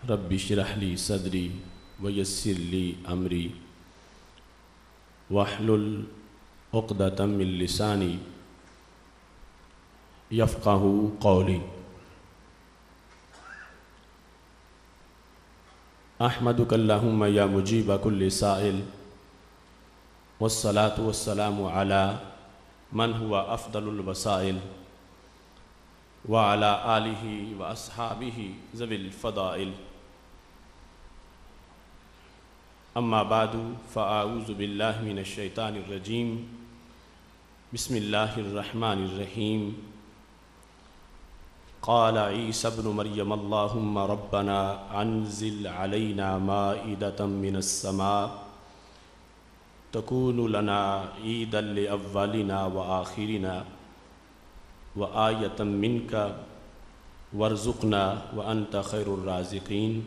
رب اشرح لی صدری ویسر لی امری واحلل عقدۃ من لسانی یفقہوا قولی۔ احمدک اللہم یا مجیب کل سائل والصلاة والسلام علی من هو افضل الوسائل وعلى آلہ واصحابہ ذوی الفضائل، اما بعد فاعوذ باللہ من الشیطان الرجیم، بسم اللہ الرحمن الرحیم۔ قال عیسی ابن مریم اللہم ربنا انزل علینا مائدۃ من السماء تکون لنا عیدا لاولنا وآخرنا وآیۃ منک وارزقنا وانت خیر الرازقین۔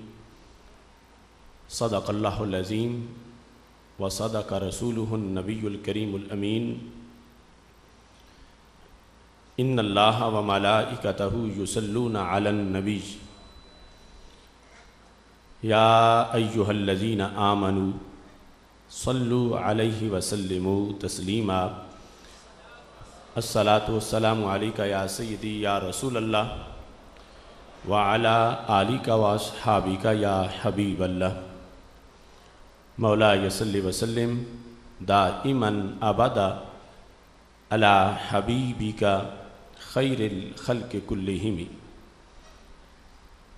صدق اللہ العظیم وصدق رسولہ النبی الکریم الامین۔ ان اللہ وملائکتہ یصلون علی النبی یا ایہا الذین آمنوا صلوا علیہ وسلموا تسلیما۔ الصلاۃ والسلام علیکہ یا سیدی یا رسول اللہ وعلی آلک واصحابک یا حبیب اللہ۔ مولا صلی وسلم دائما ابدا علی حبیبک خیر الخلق کلہم،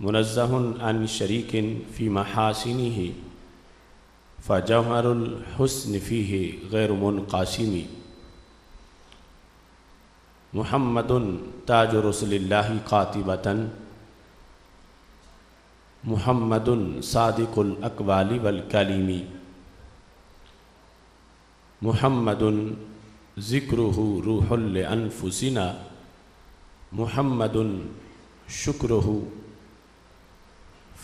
منزہ عن شریک فی محاسنہ فجوہر الحسن فیہ غیر منقاسم۔ محمد تاج رسول اللہ قاطبۃ، محمد صادق الاقوال والکلم، محمد ذکرہ روح لانفسنا، محمد شکرہ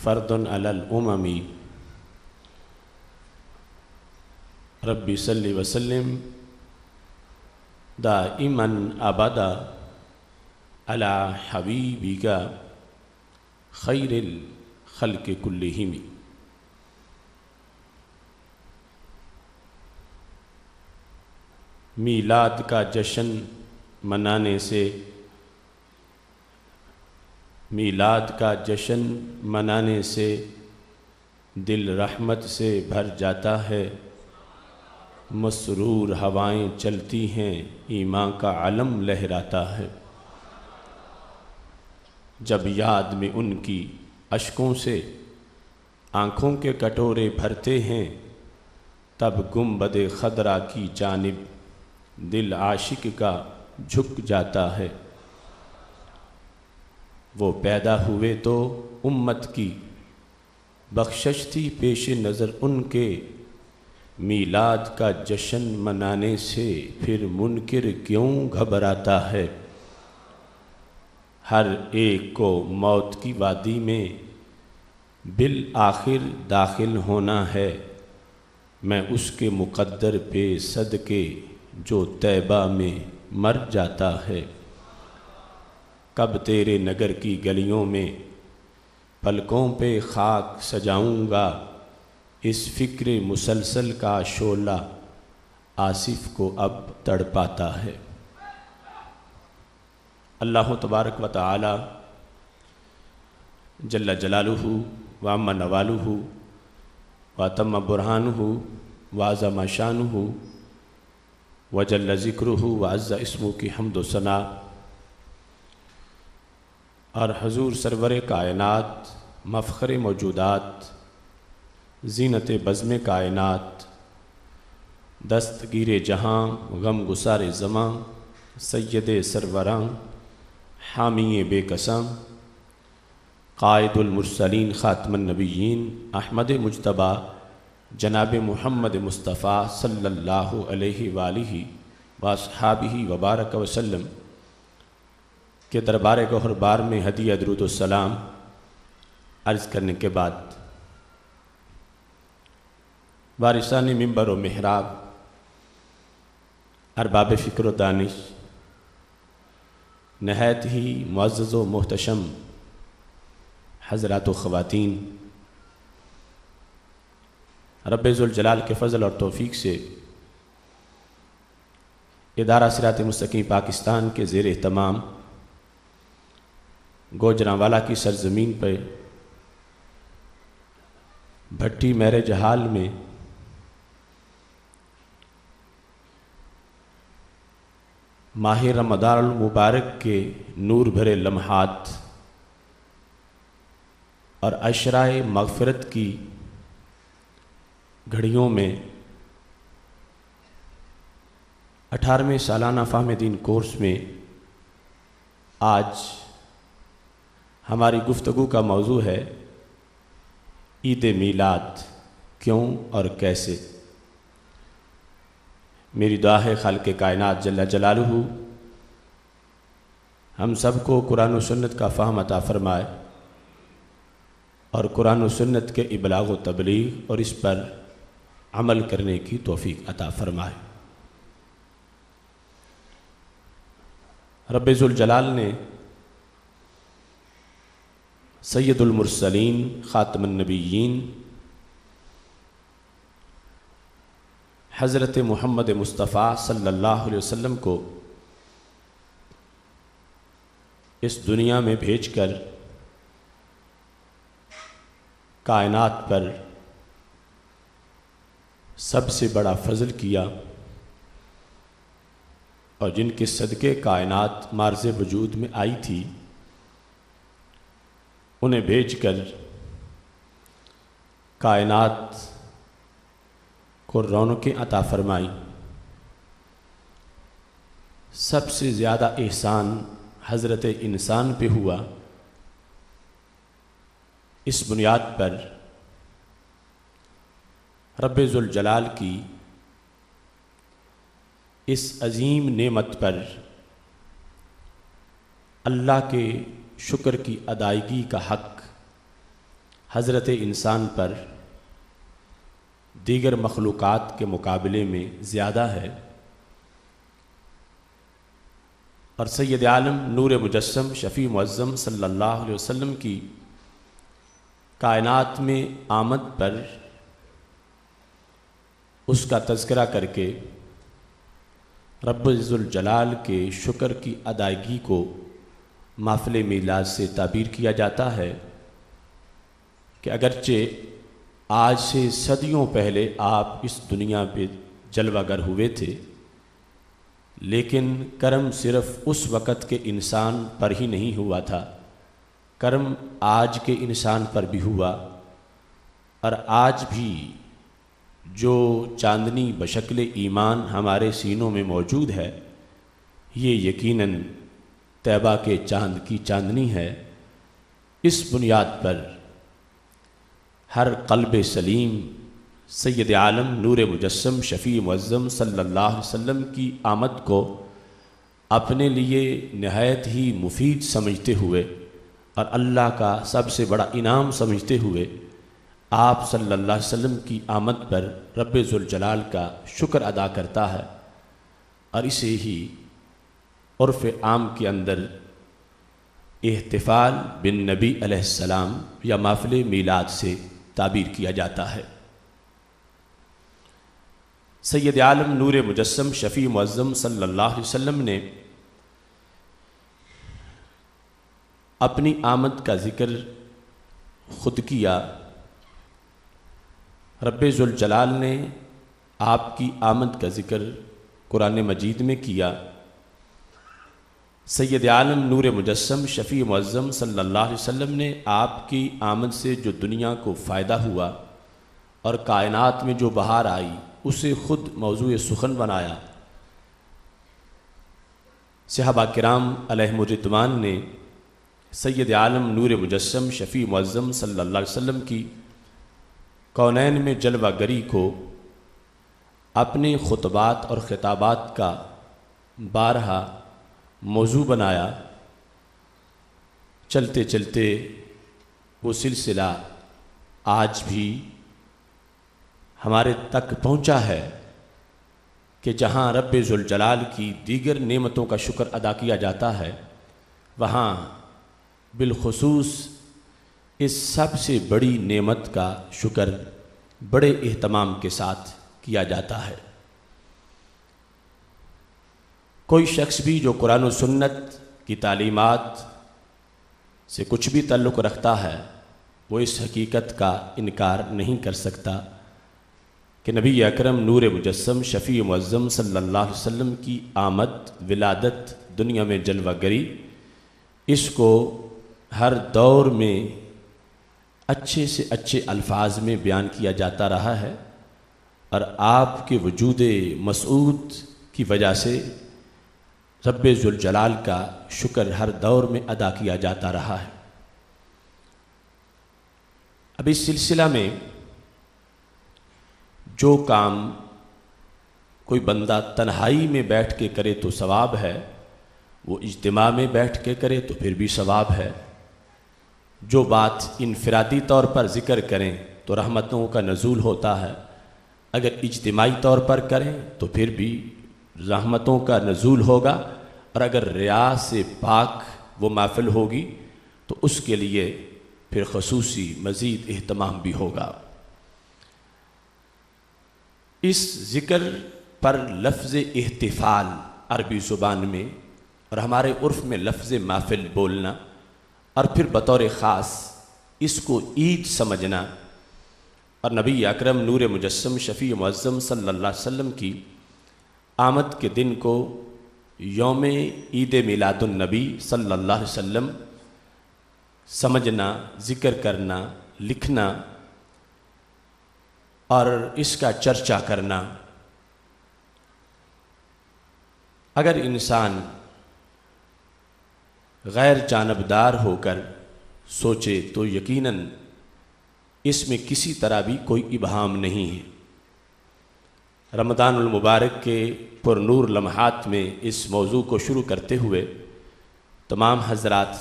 فرد علی الامم۔ رب صلی وسلم دائما ابدا علی حبیبک خیر الخلق کلہم۔ میلاد کا جشن منانے سے، میلاد کا جشن منانے سے دل رحمت سے بھر جاتا ہے، مسرور ہوائیں چلتی ہیں، ایمان کا علم لہراتا ہے۔ جب یاد میں ان کی اشکوں سے آنکھوں کے کٹورے بھرتے ہیں، تب گنبد خضرا کی جانب دل عاشق کا جھک جاتا ہے۔ وہ پیدا ہوئے تو امت کی بخشش تھی پیش نظر ان کے، میلاد کا جشن منانے سے پھر منکر کیوں گھبراتا ہے۔ ہر ایک کو موت کی وادی میں بالآخر داخل ہونا ہے، میں اس کے مقدر پہ صدقے جو طیبہ میں مر جاتا ہے۔ کب تیرے نگر کی گلیوں میں پلکوں پہ خاک سجاؤں گا، اس فکر مسلسل کا شعلہ آصف کو اب تڑپاتا ہے۔ اللہ تبارک و تعالی جل جلالہ وعم نوالہ واتم برہانہ وعظم شانہ وجل ذکرہ وعز اسمہ کی حمد و ثنا، اور حضور سرور کائنات مفخر موجودات زینت بزم کائنات دستگیر جہاں غم گسار زماں سید سروراں حامی بے قسم قائد المرسلین خاتم النبیین احمد مجتبیٰ جناب محمد مصطفیٰ صلی اللہ علیہ وآلہ واصحابہ وبارک وسلم کے دربار گوہر بار میں ہدیہ درود السلام عرض کرنے کے بعد، وارثان منبر و محراب، ارباب فکر و دانش، نہایت ہی معزز و محتشم حضرات و خواتین، رب ذوالجلال کے فضل اور توفیق سے ادارہ صراط مستقیم پاکستان کے زیر اہتمام گوجرانوالا کی سرزمین پر بھٹی میرج ہال میں ماہ رمضان المبارک کے نور بھرے لمحات اور عشرۂ مغفرت کی گھڑیوں میں 18ویں سالانہ فہم دین کورس میں آج ہماری گفتگو کا موضوع ہے عید میلاد کیوں اور کیسے۔ میری دعا ہے خالق کائنات جل جلالہ ہم سب کو قرآن و سنت کا فہم عطا فرمائے اور قرآن و سنت کے ابلاغ و تبلیغ اور اس پر عمل کرنے کی توفیق عطا فرمائے۔ رب ذوالجلال نے سید المرسلین خاتم النبیین حضرت محمد مصطفیٰ صلی اللہ علیہ وسلم کو اس دنیا میں بھیج کر کائنات پر سب سے بڑا فضل کیا اور جن کے صدقے کائنات معرض وجود میں آئی تھی انہیں بھیج کر کائنات کو رونقیں عطا فرمائیں۔ سب سے زیادہ احسان حضرت انسان پہ ہوا۔ اس بنیاد پر رب ذوالجلال کی اس عظیم نعمت پر اللہ کے شکر کی ادائیگی کا حق حضرت انسان پر دیگر مخلوقات کے مقابلے میں زیادہ ہے، اور سید عالم نور مجسم شفیع معظم صلی اللہ علیہ وسلم کی کائنات میں آمد پر اس کا تذکرہ کر کے رب ذوالجلال کے شکر کی ادائیگی کو محفل میلاد سے تعبیر کیا جاتا ہے کہ اگرچہ آج سے صدیوں پہلے آپ اس دنیا پہ جلوہ گر ہوئے تھے، لیکن کرم صرف اس وقت کے انسان پر ہی نہیں ہوا تھا، کرم آج کے انسان پر بھی ہوا، اور آج بھی جو چاندنی بشکل ایمان ہمارے سینوں میں موجود ہے یہ یقیناً طیبہ کے چاند کی چاندنی ہے۔ اس بنیاد پر ہر قلب سلیم سید عالم نور مجسم شفیع معظم صلی اللہ علیہ وسلم کی آمد کو اپنے لیے نہایت ہی مفید سمجھتے ہوئے اور اللہ کا سب سے بڑا انعام سمجھتے ہوئے آپ صلی اللہ علیہ وسلم کی آمد پر رب ذوالجلال کا شکر ادا کرتا ہے، اور اسے ہی عرف عام کے اندر احتفال بالنبی علیہ السلام یا محفل میلاد سے تعبیر کیا جاتا ہے۔ سید عالم نور مجسم شفیع معظم صلی اللہ علیہ وسلم نے اپنی آمد کا ذکر خود کیا، رب ذوالجلال نے آپ کی آمد کا ذکر قرآن مجید میں کیا۔ سید عالم نور مجسم شفیع معظم صلی اللہ علیہ وسلم نے آپ کی آمد سے جو دنیا کو فائدہ ہوا اور کائنات میں جو بہار آئی اسے خود موضوع سخن بنایا۔ صحابہ کرام علیہم الرضوان نے سید عالم نور مجسم شفیع معظم صلی اللہ علیہ وسلم کی کونین میں جلوہ گری کو اپنے خطبات اور خطابات کا بارہا موضوع بنایا۔ چلتے چلتے وہ سلسلہ آج بھی ہمارے تک پہنچا ہے کہ جہاں رب ذوالجلال کی دیگر نعمتوں کا شکر ادا کیا جاتا ہے، وہاں بالخصوص اس سب سے بڑی نعمت کا شکر بڑے اہتمام کے ساتھ کیا جاتا ہے۔ کوئی شخص بھی جو قرآن و سنت کی تعلیمات سے کچھ بھی تعلق رکھتا ہے وہ اس حقیقت کا انکار نہیں کر سکتا کہ نبی اکرم نور مجسم شفیع معظم صلی اللہ علیہ وسلم کی آمد، ولادت، دنیا میں جلوہ گری، اس کو ہر دور میں اچھے سے اچھے الفاظ میں بیان کیا جاتا رہا ہے، اور آپ کے وجود مسعود کی وجہ سے رب ذوالجلال کا شکر ہر دور میں ادا کیا جاتا رہا ہے۔ اب اس سلسلہ میں جو کام کوئی بندہ تنہائی میں بیٹھ کے کرے تو ثواب ہے، وہ اجتماع میں بیٹھ کے کرے تو پھر بھی ثواب ہے۔ جو بات انفرادی طور پر ذکر کریں تو رحمتوں کا نزول ہوتا ہے، اگر اجتماعی طور پر کریں تو پھر بھی رحمتوں کا نزول ہوگا، اور اگر ریا سے پاک وہ محفل ہوگی تو اس کے لیے پھر خصوصی مزید اہتمام بھی ہوگا۔ اس ذکر پر لفظ احتفال عربی زبان میں اور ہمارے عرف میں لفظ محفل بولنا، اور پھر بطور خاص اس کو عید سمجھنا، اور نبی اکرم نور مجسم شفیع معظم صلی اللہ علیہ وسلم کی آمد کے دن کو یوم عید میلاد النبی صلی اللہ علیہ وسلم سمجھنا، ذکر کرنا، لکھنا اور اس کا چرچا کرنا۔ اگر انسان غیر جانبدار ہو کر سوچے تو یقیناً اس میں کسی طرح بھی کوئی ابہام نہیں ہے۔ رمضان المبارک کے پر نور لمحات میں اس موضوع کو شروع کرتے ہوئے تمام حضرات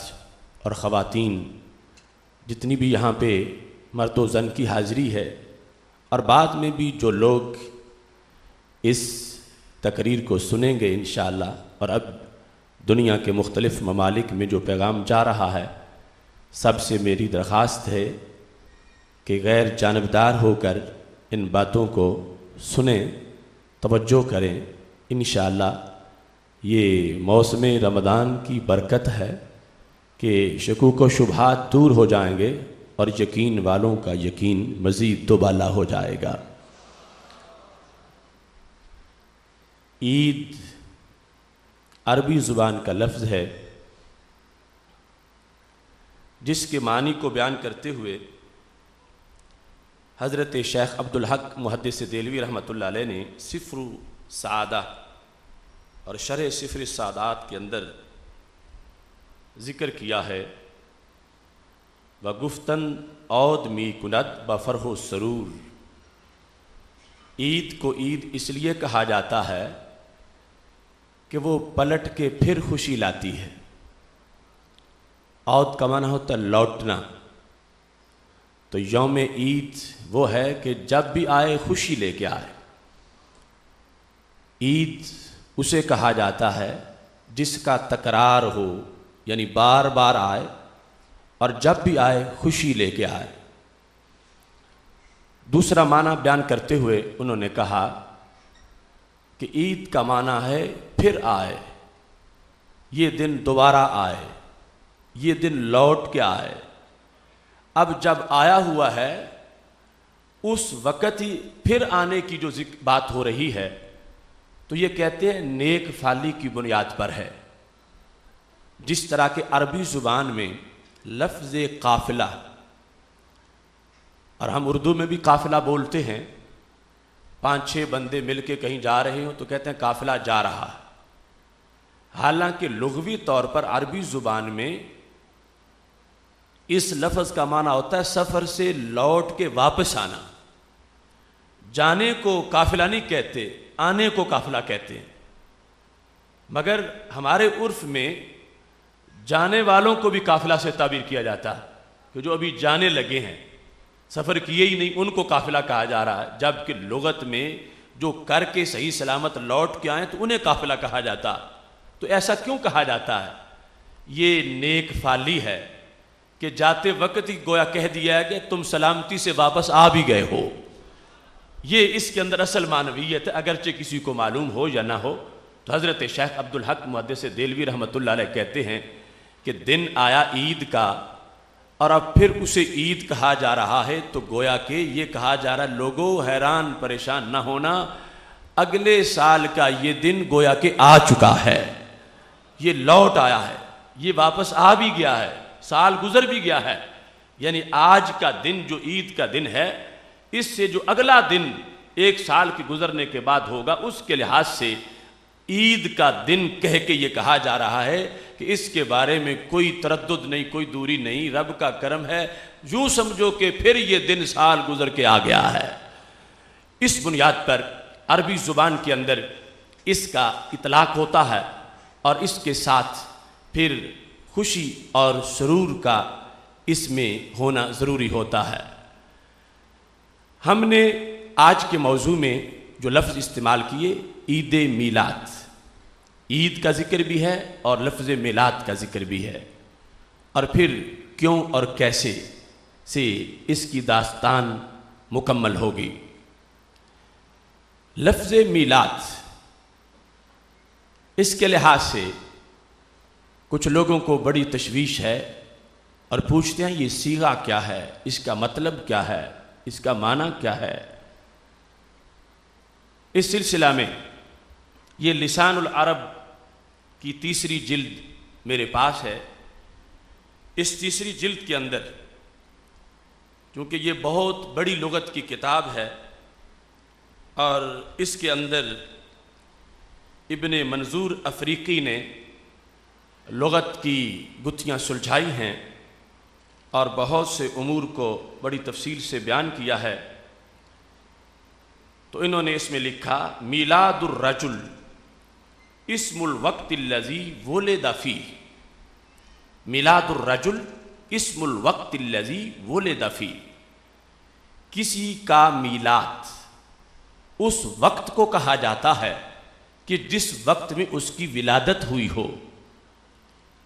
اور خواتین جتنی بھی یہاں پہ مرد و زن کی حاضری ہے، اور بعد میں بھی جو لوگ اس تقریر کو سنیں گے انشاءاللہ، اور اب دنیا کے مختلف ممالک میں جو پیغام جا رہا ہے، سب سے میری درخواست ہے کہ غیر جانبدار ہو کر ان باتوں کو سنیں، توجہ کریں۔ انشاءاللہ یہ موسم رمضان کی برکت ہے کہ شکوک و شبہات دور ہو جائیں گے اور یقین والوں کا یقین مزید دوبالا ہو جائے گا۔ عید عربی زبان کا لفظ ہے جس کے معنی کو بیان کرتے ہوئے حضرت شیخ عبدالحق محدث دہلوی رحمۃ اللہ علیہ نے سفر سعادہ اور شرح سفر السعادات کے اندر ذکر کیا ہے، وَگُفْتَن عود می کند بفرح و سرور۔ عید کو عید اس لیے کہا جاتا ہے کہ وہ پلٹ کے پھر خوشی لاتی ہے۔ عود کا معنی ہوتا ہے لوٹنا، تو یوم عید وہ ہے کہ جب بھی آئے خوشی لے کے آئے۔ عید اسے کہا جاتا ہے جس کا تکرار ہو، یعنی بار بار آئے اور جب بھی آئے خوشی لے کے آئے۔ دوسرا معنی بیان کرتے ہوئے انہوں نے کہا کہ عید کا معنی ہے پھر آئے، یہ دن دوبارہ آئے، یہ دن لوٹ کے آئے۔ اب جب آیا ہوا ہے اس وقت ہی پھر آنے کی جو بات ہو رہی ہے، تو یہ کہتے ہیں نیک فعلی کی بنیاد پر ہے۔ جس طرح کہ عربی زبان میں لفظ قافلہ، اور ہم اردو میں بھی قافلہ بولتے ہیں، 5-6 بندے مل کے کہیں جا رہے ہوں تو کہتے ہیں قافلہ جا رہا ہے۔ حالانکہ لغوی طور پر عربی زبان میں اس لفظ کا معنی ہوتا ہے سفر سے لوٹ کے واپس آنا۔ جانے کو قافلہ نہیں کہتے، آنے کو قافلہ کہتے ہیں۔ مگر ہمارے عرف میں جانے والوں کو بھی قافلہ سے تعبیر کیا جاتا ہے کہ جو ابھی جانے لگے ہیں، سفر کیے ہی نہیں، ان کو قافلہ کہا جا رہا ہے، جبکہ لغت میں جو کر کے صحیح سلامت لوٹ کے آئیں تو انہیں قافلہ کہا جاتا۔ تو ایسا کیوں کہا جاتا ہے؟ یہ نیک فعلی ہے کہ جاتے وقت ہی گویا کہہ دیا ہے کہ تم سلامتی سے واپس آ بھی گئے ہو، یہ اس کے اندر اصل معنویت ہے، اگرچہ کسی کو معلوم ہو یا نہ ہو۔ تو حضرت شیخ عبدالحق محدث دہلوی رحمۃ اللہ علیہ کہتے ہیں کہ دن آیا عید کا اور اب پھر اسے عید کہا جا رہا ہے، تو گویا کہ یہ کہا جا رہا ہے لوگوں حیران پریشان نہ ہونا، اگلے سال کا یہ دن گویا کہ آ چکا ہے، یہ لوٹ آیا ہے، یہ واپس آ بھی گیا ہے، سال گزر بھی گیا ہے۔ یعنی آج کا دن جو عید کا دن ہے، اس سے جو اگلا دن ایک سال کے گزرنے کے بعد ہوگا، اس کے لحاظ سے عید کا دن کہہ کے یہ کہا جا رہا ہے کہ اس کے بارے میں کوئی تردد نہیں، کوئی دوری نہیں، رب کا کرم ہے، یوں سمجھو کہ پھر یہ دن سال گزر کے آ گیا ہے۔ اس بنیاد پر عربی زبان کے اندر اس کا اطلاق ہوتا ہے اور اس کے ساتھ پھر خوشی اور سرور کا اس میں ہونا ضروری ہوتا ہے۔ ہم نے آج کے موضوع میں جو لفظ استعمال کیے، عید میلاد، عید کا ذکر بھی ہے اور لفظ میلاد کا ذکر بھی ہے، اور پھر کیوں اور کیسے سے اس کی داستان مکمل ہوگی۔ لفظ میلاد اس کے لحاظ سے کچھ لوگوں کو بڑی تشویش ہے اور پوچھتے ہیں یہ صیغہ کیا ہے، اس کا مطلب کیا ہے، اس کا معنی کیا ہے۔ اس سلسلہ میں یہ لسان العرب کی تیسری جلد میرے پاس ہے۔ اس تیسری جلد کے اندر چونکہ یہ بہت بڑی لغت کی کتاب ہے اور اس کے اندر ابن منظور افریقی نے لغت کی گتھیاں سلجھائی ہیں اور بہت سے امور کو بڑی تفصیل سے بیان کیا ہے۔ تو انہوں نے اس میں لکھا میلاد الرجل اسم الوقت الذی ولد فیہ، میلاد الرجل اسم الوقت الذی ولد فیہ، کسی کا میلاد اس وقت کو کہا جاتا ہے کہ جس وقت میں اس کی ولادت ہوئی ہو۔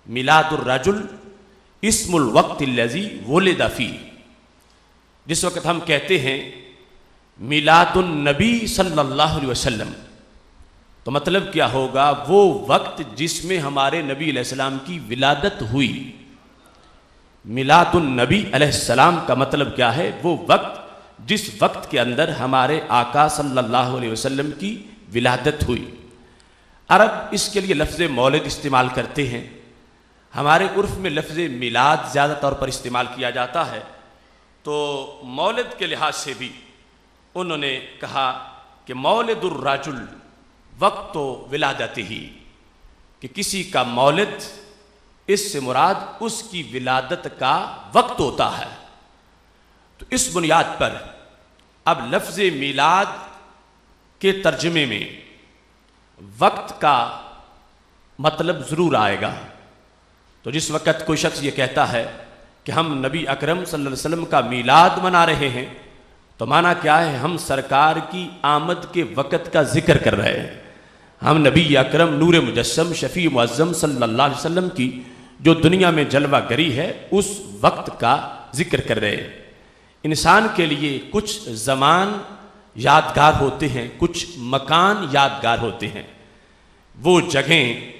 میلاد الرجل اسم الوقت الذی ولد فیہ، جس وقت ہم کہتے ہیں میلاد النبی صلی اللہ علیہ وسلم، تو مطلب کیا ہوگا؟ وہ وقت جس میں ہمارے نبی علیہ السلام کی ولادت ہوئی۔ میلاد النبی علیہ السلام کا مطلب کیا ہے؟ وہ وقت جس وقت کے اندر ہمارے آقا صلی اللہ علیہ وسلم کی ولادت ہوئی۔ عرب اس کے لیے لفظ مولد استعمال کرتے ہیں، ہمارے عرف میں لفظ میلاد زیادہ طور پر استعمال کیا جاتا ہے، تو مولد کے لحاظ سے بھی انہوں نے کہا کہ مولد الرجل وقت ولادتہ، کہ کسی کا مولد اس سے مراد اس کی ولادت کا وقت ہوتا ہے۔ تو اس بنیاد پر اب لفظ میلاد کے ترجمے میں وقت کا مطلب ضرور آئے گا۔ تو جس وقت کوئی شخص یہ کہتا ہے کہ ہم نبی اکرم صلی اللہ علیہ وسلم کا میلاد منا رہے ہیں، تو معنی کیا ہے؟ ہم سرکار کی آمد کے وقت کا ذکر کر رہے ہیں، ہم نبی اکرم نور مجسم شفیع معظم صلی اللہ علیہ وسلم کی جو دنیا میں جلوہ گری ہے اس وقت کا ذکر کر رہے ہیں۔ انسان کے لیے کچھ زمان یادگار ہوتے ہیں، کچھ مکان یادگار ہوتے ہیں، وہ جگہیں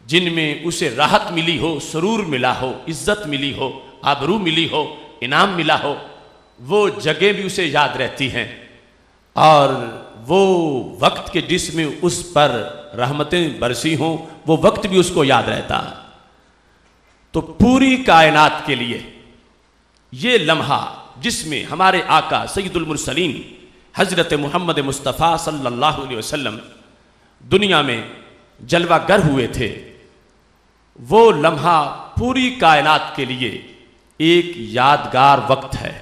جن میں اسے راحت ملی ہو، سرور ملا ہو، عزت ملی ہو، آبرو ملی ہو، انعام ملا ہو، وہ جگہ بھی اسے یاد رہتی ہیں، اور وہ وقت کے جس میں اس پر رحمتیں برسی ہوں وہ وقت بھی اس کو یاد رہتا ہے۔ تو پوری کائنات کے لیے یہ لمحہ جس میں ہمارے آقا سید المرسلین حضرت محمد مصطفیٰ صلی اللہ علیہ وسلم دنیا میں جلوہ گر ہوئے تھے، وہ لمحہ پوری کائنات کے لیے ایک یادگار وقت ہے،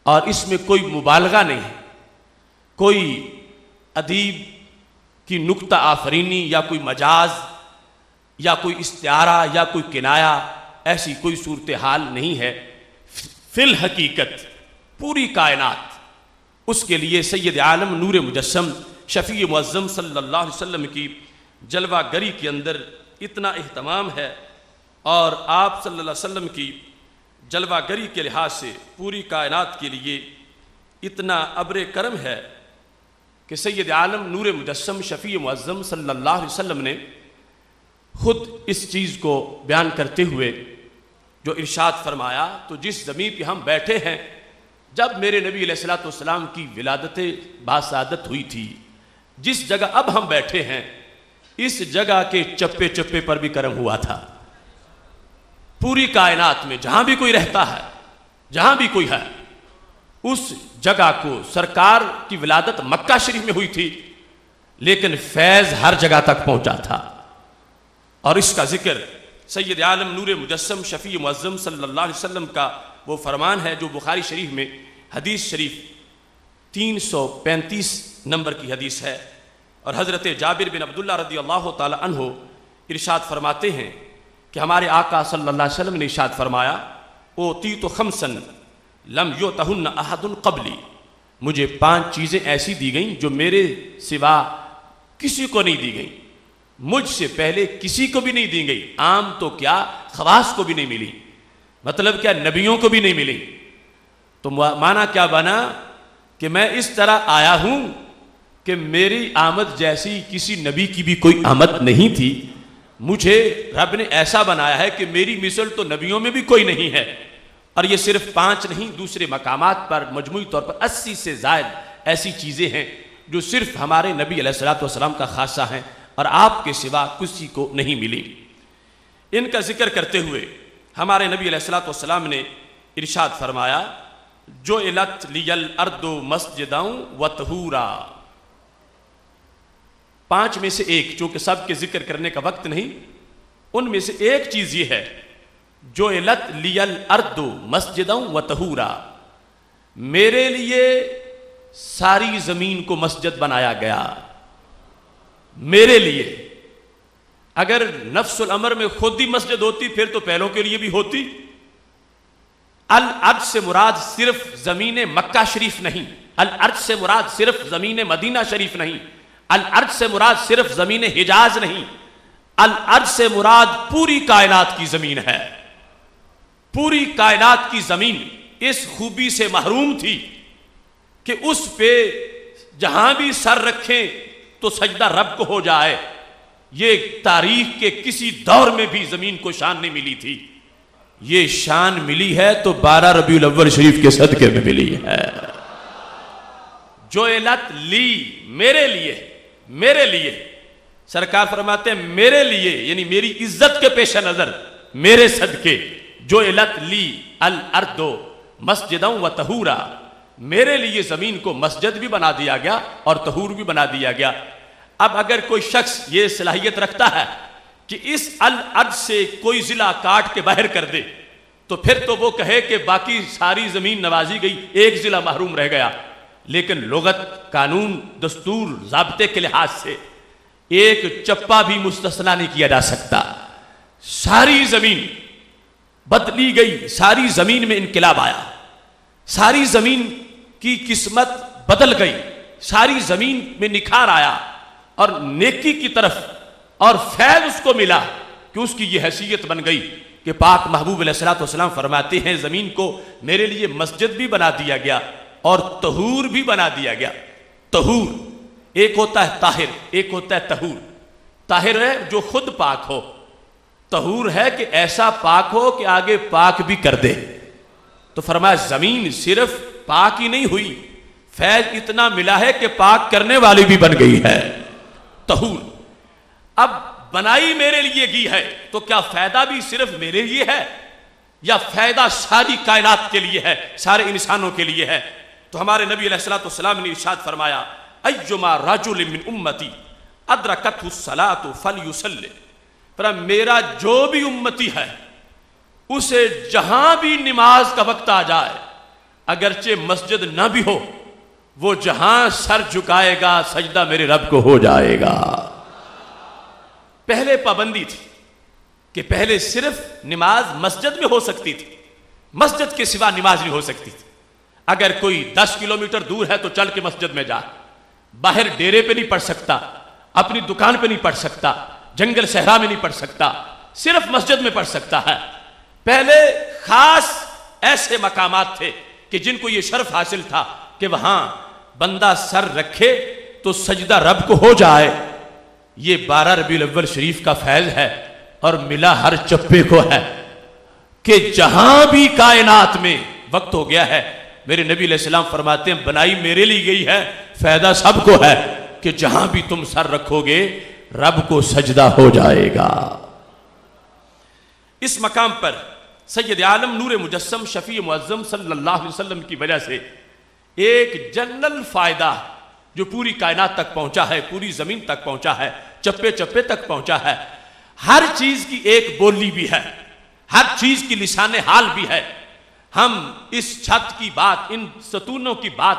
اور اس میں کوئی مبالغہ نہیں ہے، کوئی ادیب کی نکتہ آفرینی یا کوئی مجاز یا کوئی استعارہ یا کوئی کنایا، ایسی کوئی صورتحال نہیں ہے۔ فی الحقیقت پوری کائنات اس کے لیے سید عالم نور مجسم شفیع معظم صلی اللہ علیہ وسلم کی جلوہ گری کے اندر اتنا اہتمام ہے، اور آپ صلی اللہ علیہ وسلم کی جلوہ گری کے لحاظ سے پوری کائنات کے لیے اتنا ابر کرم ہے کہ سید عالم نور مجسم شفیع معظم صلی اللہ علیہ وسلم نے خود اس چیز کو بیان کرتے ہوئے جو ارشاد فرمایا، تو جس زمین پہ ہم بیٹھے ہیں جب میرے نبی علیہ الصلوۃ والسلام کی ولادت باسعادت ہوئی تھی، جس جگہ اب ہم بیٹھے ہیں اس جگہ کے چپے چپے پر بھی کرم ہوا تھا۔ پوری کائنات میں جہاں بھی کوئی رہتا ہے، جہاں بھی کوئی ہے، اس جگہ کو سرکار کی ولادت مکہ شریف میں ہوئی تھی لیکن فیض ہر جگہ تک پہنچا تھا۔ اور اس کا ذکر سید عالم نور مجسم شفیع معظم صلی اللہ علیہ وسلم کا وہ فرمان ہے جو بخاری شریف میں حدیث شریف 335 نمبر کی حدیث ہے، اور حضرت جابر بن عبداللہ رضی اللہ تعالی عنہ ارشاد فرماتے ہیں کہ ہمارے آقا صلی اللہ علیہ وسلم نے ارشاد فرمایا، اوتیت خمسا لم یؤتہن احد قبلی، مجھے 5 چیزیں ایسی دی گئیں جو میرے سوا کسی کو نہیں دی گئیں، مجھ سے پہلے کسی کو بھی نہیں دی گئی، عام تو کیا خواص کو بھی نہیں ملی، مطلب کیا نبیوں کو بھی نہیں ملی۔ تو معنی کیا بنا کہ میں اس طرح آیا ہوں کہ میری آمد جیسی کسی نبی کی بھی کوئی آمد نہیں تھی، مجھے رب نے ایسا بنایا ہے کہ میری مثل تو نبیوں میں بھی کوئی نہیں ہے۔ اور یہ صرف 5 نہیں، دوسرے مقامات پر مجموعی طور پر 80 سے زائد ایسی چیزیں ہیں جو صرف ہمارے نبی علیہ الصلوۃ والسلام کا خاصہ ہیں اور آپ کے سوا کسی کو نہیں ملی۔ ان کا ذکر کرتے ہوئے ہمارے نبی علیہ الصلوۃ والسلام نے ارشاد فرمایا، جعلت لی الارض مسجدا وطہورا، 5 میں سے ایک، چونکہ سب کے ذکر کرنے کا وقت نہیں، ان میں سے ایک چیز یہ ہے، جعلت لی الارض مسجدا وطہورا، میرے لیے ساری زمین کو مسجد بنایا گیا، میرے لیے۔ اگر نفس الامر میں خود ہی مسجد ہوتی پھر تو پہلوں کے لیے بھی ہوتی۔ الارض سے مراد صرف زمین مکہ شریف نہیں، الارض سے مراد صرف زمین مدینہ شریف نہیں، الارض سے مراد صرف زمین حجاز نہیں، الارض سے مراد پوری کائنات کی زمین ہے۔ پوری کائنات کی زمین اس خوبی سے محروم تھی کہ اس پہ جہاں بھی سر رکھیں تو سجدہ رب کو ہو جائے، یہ تاریخ کے کسی دور میں بھی زمین کو شان نہیں ملی تھی۔ یہ شان ملی ہے تو 12 ربیع الاول شریف کے صدقے میں ملی ہے۔ جعلت لی، میرے لیے، میرے لیے، سرکار فرماتے ہیں میرے لیے، یعنی میری عزت کے پیش نظر، میرے صدقے، جعلت لی الارض مسجدا وطہورا، میرے لیے زمین کو مسجد بھی بنا دیا گیا اور طہور بھی بنا دیا گیا۔ اب اگر کوئی شخص یہ صلاحیت رکھتا ہے کہ اس الارض سے کوئی ضلع کاٹ کے باہر کر دے تو پھر تو وہ کہے کہ باقی ساری زمین نوازی گئی، ایک ضلع محروم رہ گیا، لیکن لغت، قانون، دستور، ضابطے کے لحاظ سے ایک چپا بھی مستثنی نہیں کیا جا سکتا۔ ساری زمین بدلی گئی، ساری زمین میں انقلاب آیا، ساری زمین کی قسمت بدل گئی، ساری زمین میں نکھار آیا اور نیکی کی طرف اور فیض اس کو ملا کہ اس کی یہ حیثیت بن گئی کہ پاک محبوب علیہ الصلوۃ والسلام فرماتے ہیں زمین کو میرے لیے مسجد بھی بنا دیا گیا اور طہور بھی بنا دیا گیا۔ طہور ایک ہوتا ہے طاہر، ایک ہوتا ہے طہور۔ طاہر ہے جو خود پاک ہو، طہور ہے کہ ایسا پاک ہو کہ آگے پاک بھی کر دے۔ تو فرمایا زمین صرف پاک ہی نہیں ہوئی، فیض اتنا ملا ہے کہ پاک کرنے والی بھی بن گئی ہے، طہور۔ اب بنائی میرے لیے گئی ہے تو کیا فائدہ بھی صرف میرے لیے ہے یا فائدہ ساری کائنات کے لیے ہے، سارے انسانوں کے لیے ہے؟ تو ہمارے نبی علیہ الصلوۃ والسلام نے ارشاد فرمایا، ایما رجل من امتی ادرکتہ الصلاۃ فلیصلی، پر میرا جو بھی امتی ہے اسے جہاں بھی نماز کا وقت آ جائے، اگرچہ مسجد نہ بھی ہو، وہ جہاں سر جھکائے گا سجدہ میرے رب کو ہو جائے گا۔ پہلے پابندی تھی کہ پہلے صرف نماز مسجد میں ہو سکتی تھی، مسجد کے سوا نماز نہیں ہو سکتی تھی۔ اگر کوئی 10 کلومیٹر دور ہے تو چل کے مسجد میں جا، باہر ڈیرے پہ نہیں پڑھ سکتا، اپنی دکان پہ نہیں پڑھ سکتا، جنگل صحرا میں نہیں پڑھ سکتا، صرف مسجد میں پڑھ سکتا ہے۔ پہلے خاص ایسے مقامات تھے کہ جن کو یہ شرف حاصل تھا کہ وہاں بندہ سر رکھے تو سجدہ رب کو ہو جائے، یہ 12 ربیع الاول شریف کا فیض ہے، اور ملا ہر چپے کو ہے کہ جہاں بھی کائنات میں وقت ہو گیا ہے، میرے نبی علیہ السلام فرماتے ہیں بنائی میرے لیے گئی ہے، فائدہ سب کو ہے کہ جہاں بھی تم سر رکھو گے رب کو سجدہ ہو جائے گا۔ اس مقام پر سید عالم نور مجسم شفیع معظم صلی اللہ علیہ وسلم کی وجہ سے ایک جنرل فائدہ جو پوری کائنات تک پہنچا ہے، پوری زمین تک پہنچا ہے، چپے چپے تک پہنچا ہے۔ ہر چیز کی ایک بولی بھی ہے، ہر چیز کی لسان حال بھی ہے۔ ہم اس چھت کی بات، ان ستونوں کی بات،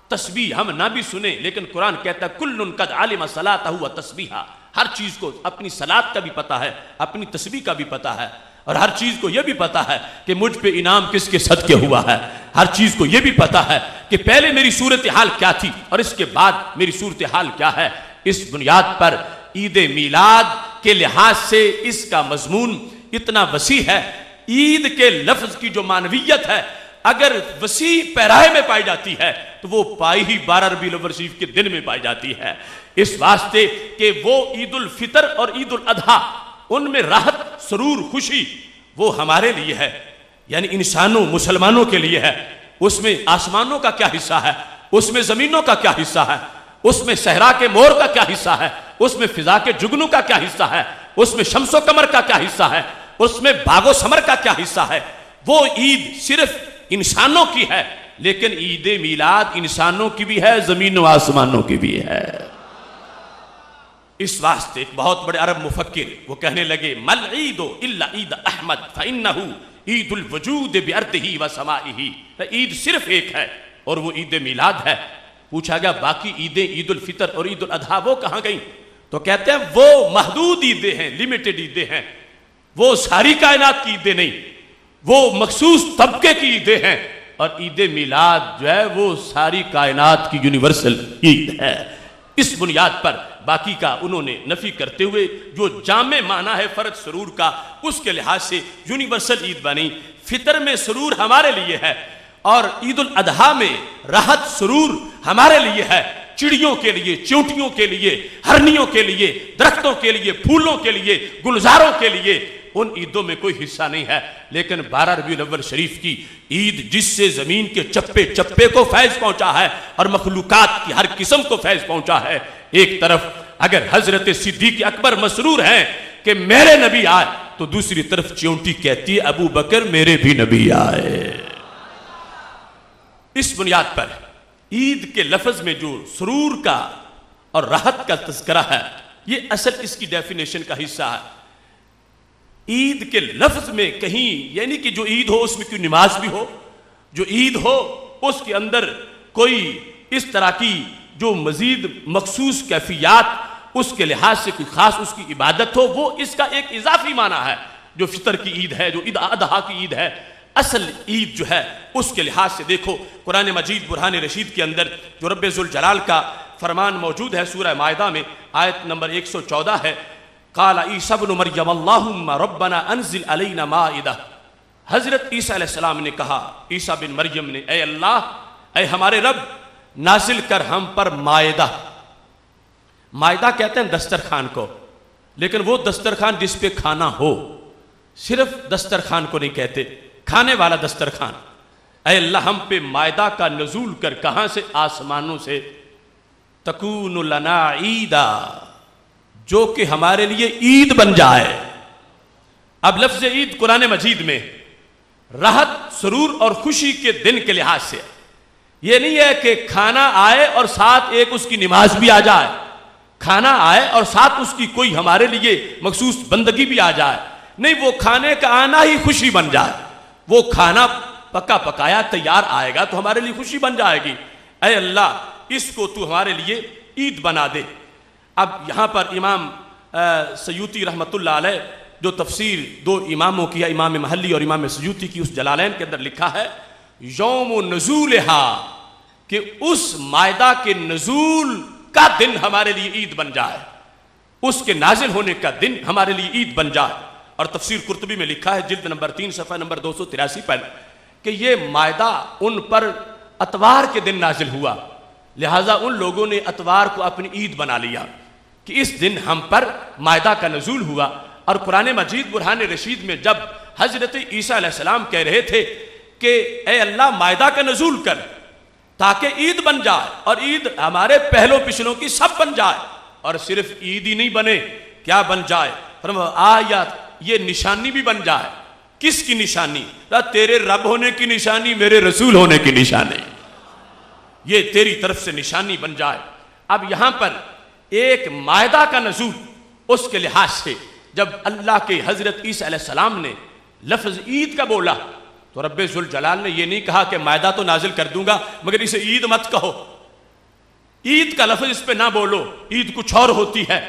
تسبیح ہم نہ بھی سنیں، لیکن قرآن کہتا ہے کل قد علم صلاتہ و تسبیحہ، ہر چیز کو اپنی صلات کا بھی پتہ ہے، اپنی تسبیح کا بھی پتہ ہے، اور ہر چیز کو یہ بھی پتہ ہے کہ مجھ پہ انعام کس کے صدقے ہوا ہے، ہر چیز کو یہ بھی پتہ ہے کہ پہلے میری صورتحال کیا تھی اور اس کے بعد میری صورتحال کیا ہے۔ اس بنیاد پر عید میلاد کے لحاظ سے اس کا مضمون اتنا وسیع ہے۔ عید کے لفظ کی جو معنویت ہے اگر وسیع پیرائے میں پائی جاتی ہے تو وہ پائی ہی 12 ربیع الاول شریف کے دن میں پائی جاتی ہے، اس واسطے کہ وہ عید الفطر اور عید الاضحیٰ، ان میں راحت، سرور، خوشی وہ ہمارے لیے ہے، یعنی انسانوں مسلمانوں کے لیے ہے۔ اس میں آسمانوں کا کیا حصہ ہے، اس میں زمینوں کا کیا حصہ ہے، اس میں صحرا کے مور کا کیا حصہ ہے، اس میں فضا کے جگنوں کا کیا حصہ ہے، اس میں شمس و قمر کا کیا حصہ ہے، اس میں باغ و ثمر کا کیا حصہ ہے۔ وہ عید صرف انسانوں کی ہے، لیکن عید میلاد انسانوں کی بھی ہے، زمین و آسمانوں کی بھی ہے۔ اس واسطے ایک بہت بڑے عرب مفکر وہ کہنے لگے مل عید الا عید احمد فانه عید الوجود بارضه وسمائه، عید صرف ایک ہے اور وہ عید میلاد ہے۔ پوچھا گیا باقی عیدیں، عید الفطر اور عید الاضحیٰ وہ کہاں گئیں؟ تو کہتے ہیں وہ محدود عیدیں ہیں، لیمیٹڈ عیدیں ہیں، وہ ساری کائنات کی عیدیں نہیں، وہ مخصوص طبقے کی عیدیں ہیں، اور عید میلاد جو ہے وہ ساری کائنات کی یونیورسل عید ہے۔ اس بنیاد پر باقی کا انہوں نے نفی کرتے ہوئے جو جامع معنی ہے فرد سرور کا، اس کے لحاظ سے یونیورسل عید بنی۔ فطر میں سرور ہمارے لیے ہے اور عید الاضحیٰ میں راحت سرور ہمارے لیے ہے، چڑیوں کے لیے، چونٹیوں کے لیے، ہرنیوں کے لیے، درختوں کے لیے، پھولوں کے لیے، گلزاروں کے لیے، ان عیدوں میں کوئی حصہ نہیں ہے۔ لیکن 12 ربیع الاول شریف کی عید جس سے زمین کے چپے چپے کو فیض پہنچا ہے اور مخلوقات کی ہر قسم کو فیض پہنچا ہے۔ ایک طرف اگر حضرت صدیق اکبر مسرور ہیں کہ میرے نبی آئے، تو دوسری طرف چونٹی کہتی ہے ابو بکر میرے بھی نبی آئے۔ اس بنیاد پر عید کے لفظ میں جو سرور کا اور راحت کا تذکرہ ہے، یہ اصل اس کی ڈیفینیشن کا حصہ ہے۔ عید کے لفظ میں کہیں یعنی کہ جو عید ہو اس میں کوئی نماز بھی ہو، جو عید ہو اس کے اندر کوئی اس طرح کی جو مزید مخصوص کیفیات اس کے لحاظ سے کوئی خاص اس کی عبادت ہو، وہ اس کا ایک اضافی معنی ہے۔ جو فطر کی عید ہے، جو عید الاضحیٰ کی عید ہے، اصل عید جو ہے اس کے لحاظ سے دیکھو قرآن مجید برہان رشید کے اندر جو رب ذوالجلال کا فرمان موجود ہے سورہ مائدہ میں، آیت نمبر 114 ہے، قال عیسیٰ ابن مریم اللہم ربنا انزل علینا مائدہ۔ حضرت عیسیٰ علیہ السلام نے کہا، عیسیٰ بن مریم نے، اے اللہ، اے ہمارے رب، نازل کر ہم پر مائدہ۔ مائدہ کہتے ہیں دسترخوان کو، لیکن وہ دسترخوان جس پہ کھانا ہو، صرف دسترخوان کو نہیں کہتے، کھانے والا دسترخوان۔ اے اللہ ہم پہ مائدہ کا نزول کر، کہاں سے؟ آسمانوں سے، تکون لنا عیدا، جو کہ ہمارے لیے عید بن جائے۔ اب لفظ عید قرآن مجید میں راحت، سرور اور خوشی کے دن کے لحاظ سے یہ نہیں ہے کہ کھانا آئے اور ساتھ ایک اس کی نماز بھی آ جائے، کھانا آئے اور ساتھ اس کی کوئی ہمارے لیے مخصوص بندگی بھی آ جائے، نہیں، وہ کھانے کا آنا ہی خوشی بن جائے۔ وہ کھانا پکا پکایا تیار آئے گا تو ہمارے لیے خوشی بن جائے گی۔ اے اللہ اس کو تو ہمارے لیے عید بنا دے۔ اب یہاں پر امام سیوطی رحمۃ اللہ علیہ جو تفسیر دو اماموں کی ہے، امام محلی اور امام سیوطی کی، اس جلالین کے اندر لکھا ہے یوم نزولہا، کہ اس مائدہ کے نزول کا دن ہمارے لیے عید بن جائے، اس کے نازل ہونے کا دن ہمارے لیے عید بن جائے۔ اور تفسیر قرطبی میں لکھا ہے جلد نمبر 3 صفحہ نمبر 283 پر کہ یہ مائدہ ان پر اتوار کے دن نازل ہوا، لہٰذا ان لوگوں نے اتوار کو اپنی عید بنا لیا کہ اس دن ہم پر مائدہ کا نزول ہوا۔ اور قرآن مجید برہان رشید میں جب حضرت عیسیٰ علیہ السلام کہہ رہے تھے کہ اے اللہ مائدہ کا نزول کر تاکہ عید بن جائے، اور عید ہمارے پہلوں پچھلوں کی سب بن جائے، اور صرف عید ہی نہیں بنے، کیا بن جائے؟ فرمایا یہ نشانی بھی بن جائے۔ کس کی نشانی؟ تیرے رب ہونے کی نشانی، میرے رسول ہونے کی نشانی، یہ تیری طرف سے نشانی بن جائے۔ اب یہاں پر ایک مائدہ کا نزول، اس کے لحاظ سے جب اللہ کے حضرت عیسیٰ علیہ السلام نے لفظ عید کا بولا تو رب ذوالجلال نے یہ نہیں کہا کہ مائدہ تو نازل کر دوں گا مگر اسے عید مت کہو، عید کا لفظ اس پہ نہ بولو، عید کچھ اور ہوتی ہے۔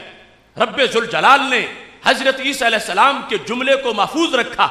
رب ذوالجلال نے حضرت عیسیٰ علیہ السلام کے جملے کو محفوظ رکھا،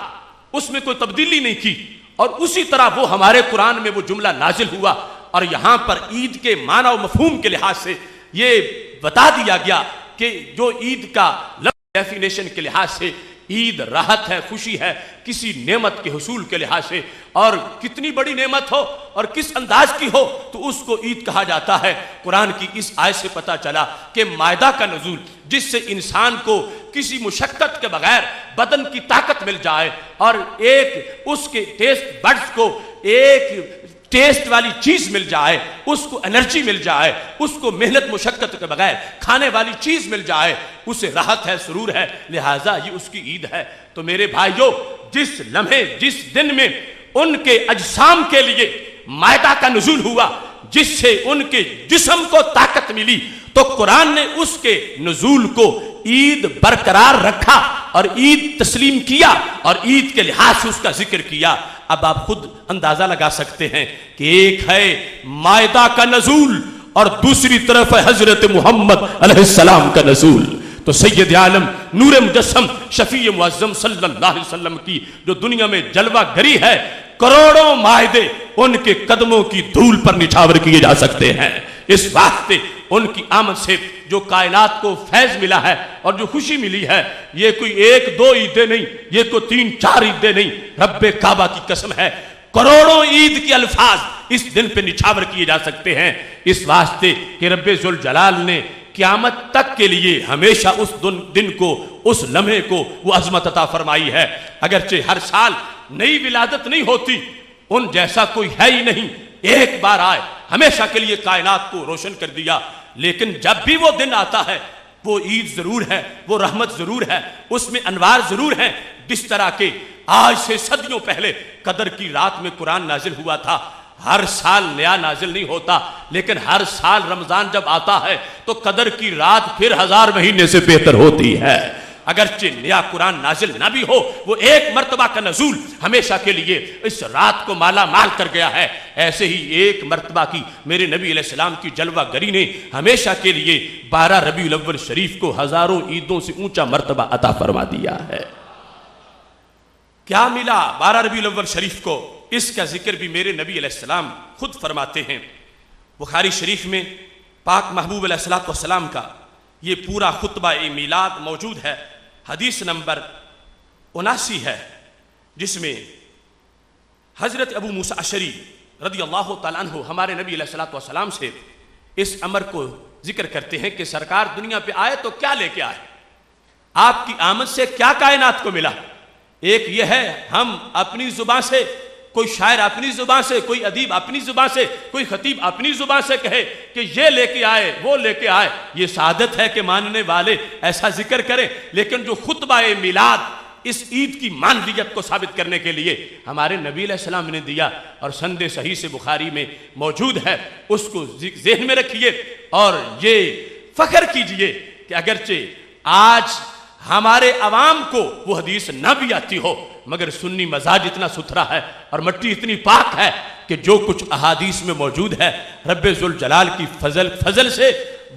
اس میں کوئی تبدیلی نہیں کی، اور اسی طرح وہ ہمارے قرآن میں وہ جملہ نازل ہوا۔ اور یہاں پر عید کے معنی و مفہوم کے لحاظ سے یہ بتا دیا گیا کہ جو عید کا ڈیفینیشن کے لحاظ سے عید راحت ہے، خوشی ہے، کسی نعمت کے حصول کے لحاظ سے، اور کتنی بڑی نعمت ہو اور کس انداز کی ہو تو اس کو عید کہا جاتا ہے۔ قرآن کی اس آیت سے پتہ چلا کہ مائدہ کا نزول جس سے انسان کو کسی مشقت کے بغیر بدن کی طاقت مل جائے، اور ایک اس کے ٹیسٹ بڈز کو ایک ٹیسٹ والی چیز مل جائے، اس کو انرجی مل جائے، اس کو محنت مشقت کے بغیر کھانے والی چیز مل جائے، اسے راحت ہے، سرور ہے، لہٰذا یہ اس کی عید ہے۔ تو میرے بھائیو، جس لمحے جس دن میں ان کے اجسام کے لیے مائدہ کا نزول ہوا، جس سے ان کے جسم کو طاقت ملی، تو قرآن نے اس کے نزول کو عید برقرار رکھا اور عید تسلیم کیا اور عید کے لحاظ سے اس کا ذکر کیا۔ اب آپ خود اندازہ لگا سکتے ہیں کہ ایک ہے مائدہ کا نزول اور دوسری طرف ہے حضرت محمد علیہ السلام کا نزول۔ تو سید عالم نور مجسم شفیع معظم صلی اللہ علیہ وسلم کی جو دنیا میں جلوہ گری ہے، کروڑوں مائدے ان کے قدموں کی دھول پر نچھاور کیے جا سکتے ہیں۔ اس واسطے ان کی آمد سے جو کائنات کو فیض ملا ہے اور جو خوشی ملی ہے، یہ کوئی ایک دو عیدیں نہیں، یہ کوئی 3-4 عیدیں نہیں، رب کعبہ کی قسم ہے کروڑوں عید کے الفاظ اس دن پہ نچھاور کیے جا سکتے ہیں۔ اس واسطے کہ رب ذوالجلال نے قیامت تک کے لیے ہمیشہ اس دن کو، اس لمحے کو وہ عظمت عطا فرمائی ہے۔ اگرچہ ہر سال نئی ولادت نہیں ہوتی، ان جیسا کوئی ہے ہی نہیں، ایک بار آئے ہمیشہ کے لیے کائنات کو روشن کر دیا، لیکن جب بھی وہ دن آتا ہے وہ عید ضرور ہے، وہ رحمت ضرور ہے، اس میں انوار ضرور ہیں۔ جس طرح کے آج سے صدیوں پہلے قدر کی رات میں قرآن نازل ہوا تھا، ہر سال نیا نازل نہیں ہوتا، لیکن ہر سال رمضان جب آتا ہے تو قدر کی رات پھر 1000 مہینے سے بہتر ہوتی ہے۔ اگرچہ نیا قرآن نازل نہ بھی ہو، وہ ایک مرتبہ کا نزول ہمیشہ کے لیے اس رات کو مالا مال کر گیا ہے۔ ایسے ہی ایک مرتبہ کی میرے نبی علیہ السلام کی جلوہ گری نے ہمیشہ کے لیے 12 ربیع الاول شریف کو ہزاروں عیدوں سے اونچا مرتبہ عطا فرما دیا ہے۔ کیا ملا 12 ربیع الاول شریف کو؟ اس کا ذکر بھی میرے نبی علیہ السلام خود فرماتے ہیں۔ بخاری شریف میں پاک محبوب علیہ السلام کا یہ پورا خطبہ میلاد موجود ہے، حدیث نمبر 79 ہے، جس میں حضرت ابو موسیٰ اشعری رضی اللہ تعالیٰ عنہ ہمارے نبی علیہ السلام سے اس امر کو ذکر کرتے ہیں کہ سرکار دنیا پہ آئے تو کیا لے کے آئے، آپ کی آمد سے کیا کائنات کو ملا۔ ایک یہ ہے ہم اپنی زبان سے، کوئی شاعر اپنی زبان سے، کوئی ادیب اپنی زبان سے، کوئی خطیب اپنی زبان سے کہے کہ یہ لے کے آئے وہ لے کے آئے، یہ سعادت ہے کہ ماننے والے ایسا ذکر کریں، لیکن جو خطبہ میلاد اس عید کی معنویت کو ثابت کرنے کے لیے ہمارے نبی علیہ السلام نے دیا اور سند صحیح سے بخاری میں موجود ہے، اس کو ذہن میں رکھیے اور یہ فخر کیجئے کہ اگرچہ آج ہمارے عوام کو وہ حدیث نہ بھی آتی ہو، مگر سنی مزاج اتنا ستھرا ہے اور مٹی اتنی پاک ہے کہ جو کچھ احادیث میں موجود ہے رب ذوالجلال کی فضل سے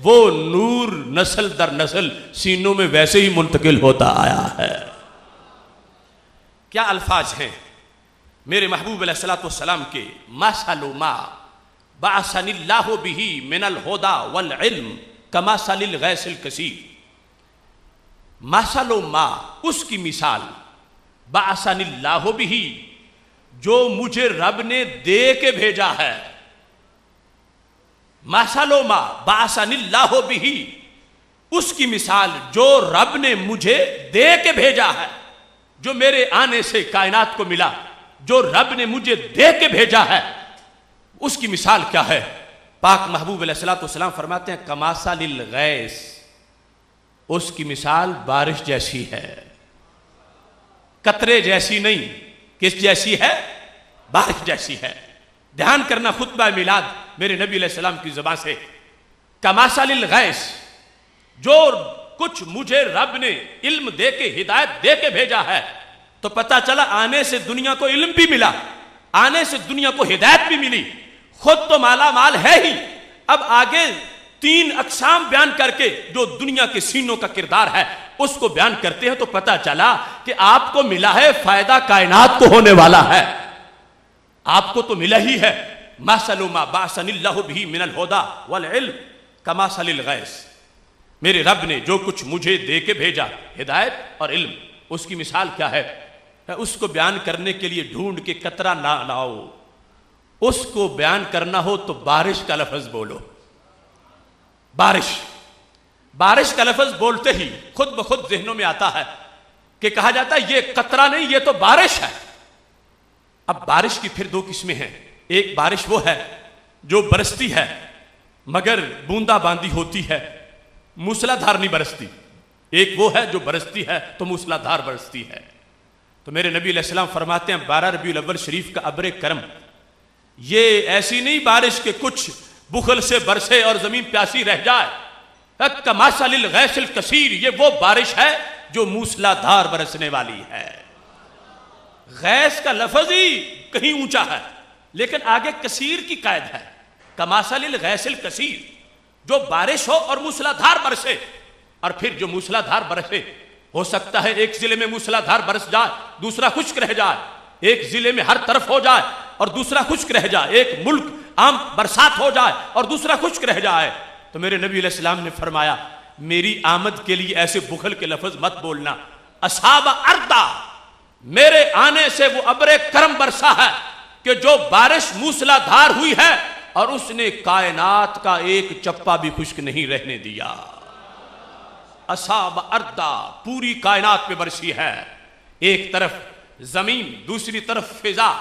وہ نور نسل در نسل سینوں میں ویسے ہی منتقل ہوتا آیا ہے۔ کیا الفاظ ہیں میرے محبوب علیہ السلام کے، مثل ما بعثنی اللہ بہ من الہدی والعلم کمثل الغیث الکثیر۔ مثل ما، اس کی مثال، بعثنی اللہ بہ، جو مجھے رب نے دے کے بھیجا ہے، مثل ما بعثنی اللہ بہ، اس کی مثال جو رب نے مجھے دے کے بھیجا ہے، جو میرے آنے سے کائنات کو ملا، جو رب نے مجھے دے کے بھیجا ہے، اس کی مثال کیا ہے؟ پاک محبوب علیہ الصلوۃ والسلام فرماتے ہیں کمثل الغیث، اس کی مثال بارش جیسی ہے، قطرے جیسی نہیں، کس جیسی ہے؟ بارش جیسی ہے۔ دھیان کرنا خطبہ میلاد میرے نبی علیہ السلام کی زبان سے، کمثل الغیث، جو کچھ مجھے رب نے علم دے کے ہدایت دے کے بھیجا ہے، تو پتہ چلا آنے سے دنیا کو علم بھی ملا، آنے سے دنیا کو ہدایت بھی ملی، خود تو مالا مال ہے ہی، اب آگے 3 اقسام بیان کر کے جو دنیا کے سینوں کا کردار ہے اس کو بیان کرتے ہیں، تو پتہ چلا کہ آپ کو ملا ہے فائدہ کائنات کو ہونے والا ہے، آپ کو تو ملا ہی ہے۔ مثل ما بعثنی اللہ بہ من الہدی والعلم کمثل الغیث، میرے رب نے جو کچھ مجھے دے کے بھیجا ہدایت اور علم، اس کی مثال کیا ہے؟ اس کو بیان کرنے کے لیے ڈھونڈ کے قطرہ نہ لاؤ، اس کو بیان کرنا ہو تو بارش کا لفظ بولو۔ بارش کا لفظ بولتے ہی خود بخود ذہنوں میں آتا ہے کہ کہا جاتا ہے یہ قطرہ نہیں، یہ تو بارش ہے۔ اب بارش کی پھر 2 قسمیں ہیں، ایک بارش وہ ہے جو برستی ہے مگر بوندا باندی ہوتی ہے، موسلا دھار نہیں برستی، ایک وہ ہے جو برستی ہے تو موسلا دھار برستی ہے۔ تو میرے نبی علیہ السلام فرماتے ہیں 12 ربیع الاول شریف کا ابر کرم، یہ ایسی نہیں بارش کے کچھ بخل سے برسے اور زمین پیاسی رہ جائے، کمثل الغیث الکثیر، یہ وہ بارش ہے جو موسلا دھار برسنے والی ہے۔ غیث کا لفظ ہی کہیں اونچا ہے لیکن آگے کثیر کی قید ہے، کمثل الغیث الکثیر، جو بارش ہو اور موسلا دھار برسے، اور پھر جو موسلا دھار برسے ہو سکتا ہے ایک ضلع میں موسلا دھار برس جائے دوسرا خشک رہ جائے، ایک ضلع میں ہر طرف ہو جائے اور دوسرا خشک رہ جائے، ایک ملک عام برسات ہو جائے اور دوسرا خشک رہ جائے۔ تو میرے نبی علیہ السلام نے فرمایا میری آمد کے لیے ایسے بخل کے لفظ مت بولنا، اصحاب اردا، میرے آنے سے وہ ابر کرم برسا ہے کہ جو بارش موسلا دھار ہوئی ہے اور اس نے کائنات کا ایک چپا بھی خشک نہیں رہنے دیا۔ اصحاب اردا، پوری کائنات پہ برسی ہے، ایک طرف زمین، دوسری طرف فضا،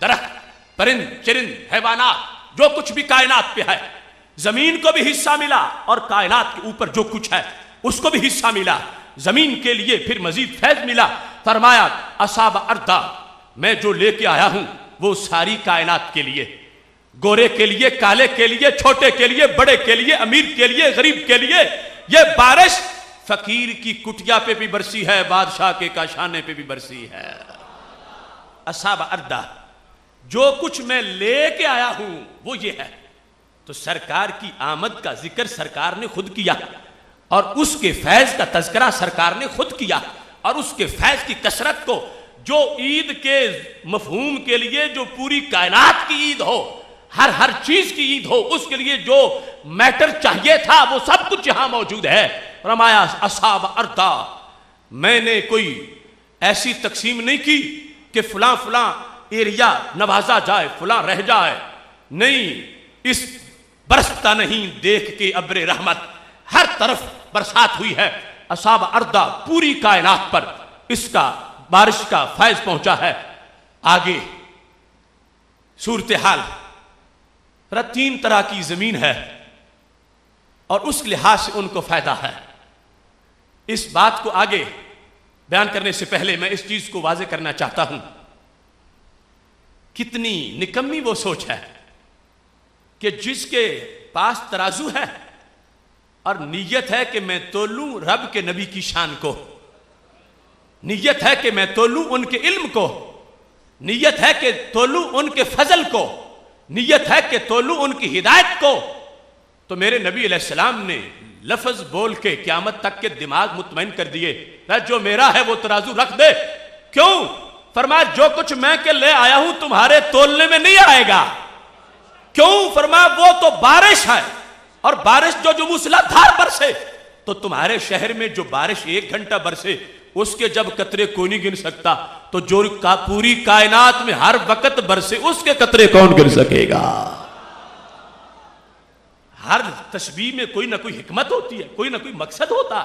درخت، پرند چرند، حیوانات، جو کچھ بھی کائنات پہ ہے، زمین کو بھی حصہ ملا اور کائنات کے اوپر جو کچھ ہے اس کو بھی حصہ ملا، زمین کے لیے پھر مزید فیض ملا۔ فرمایا اصحاب اردا، میں جو لے کے آیا ہوں وہ ساری کائنات کے لیے، گورے کے لیے، کالے کے لیے، چھوٹے کے لیے، بڑے کے لیے، امیر کے لیے، غریب کے لیے، یہ بارش فقیر کی کٹیا پہ بھی برسی ہے، بادشاہ کے کاشانے پہ بھی برسی ہے۔ اصحاب اردا، جو کچھ میں لے کے آیا ہوں وہ یہ ہے۔ تو سرکار کی آمد کا ذکر سرکار نے خود کیا اور اس کے فیض کا تذکرہ سرکار نے خود کیا، اور اس کے فیض کی کثرت کو، جو عید کے مفہوم کے لیے جو پوری کائنات کی عید ہو، ہر چیز کی عید ہو، اس کے لیے جو میٹر چاہیے تھا وہ سب کچھ یہاں موجود ہے۔ فرمایا اصحاب اردا، میں نے کوئی ایسی تقسیم نہیں کی کہ فلاں فلاں ایریا نوازا جائے فلاں رہ جائے، نہیں، اس برستا نہیں دیکھ کے ابر رحمت، ہر طرف برسات ہوئی ہے۔ اصحاب اردا، پوری کائنات پر اس کا بارش کا فیض پہنچا ہے۔ آگے صورتحال 3 طرح کی زمین ہے اور اس لحاظ سے ان کو فائدہ ہے۔ اس بات کو آگے بیان کرنے سے پہلے میں اس چیز کو واضح کرنا چاہتا ہوں، کتنی نکمی وہ سوچ ہے کہ جس کے پاس ترازو ہے اور نیت ہے کہ میں تولوں رب کے نبی کی شان کو، نیت ہے کہ میں تولوں ان کے علم کو، نیت ہے کہ تولوں ان کے فضل کو، نیت ہے کہ تولوں ان کی ہدایت کو، تو میرے نبی علیہ السلام نے لفظ بول کے قیامت تک کے دماغ مطمئن کر دیے، جو میرا ہے وہ ترازو رکھ دے۔ کیوں؟ فرمایا جو کچھ میں کے لے آیا ہوں تمہارے تولنے میں نہیں آئے گا۔ کیوں؟ فرمایا وہ تو بارش ہے، اور بارش جو موسلا دھار برسے، تو تمہارے شہر میں جو بارش 1 گھنٹہ برسے اس کے جب قطرے کوئی نہیں گن سکتا، تو جو پوری کائنات میں ہر وقت برسے اس کے قطرے کون گن سکے گا؟ ہر تشبیہ میں کوئی نہ کوئی حکمت ہوتی ہے، کوئی نہ کوئی مقصد ہوتا.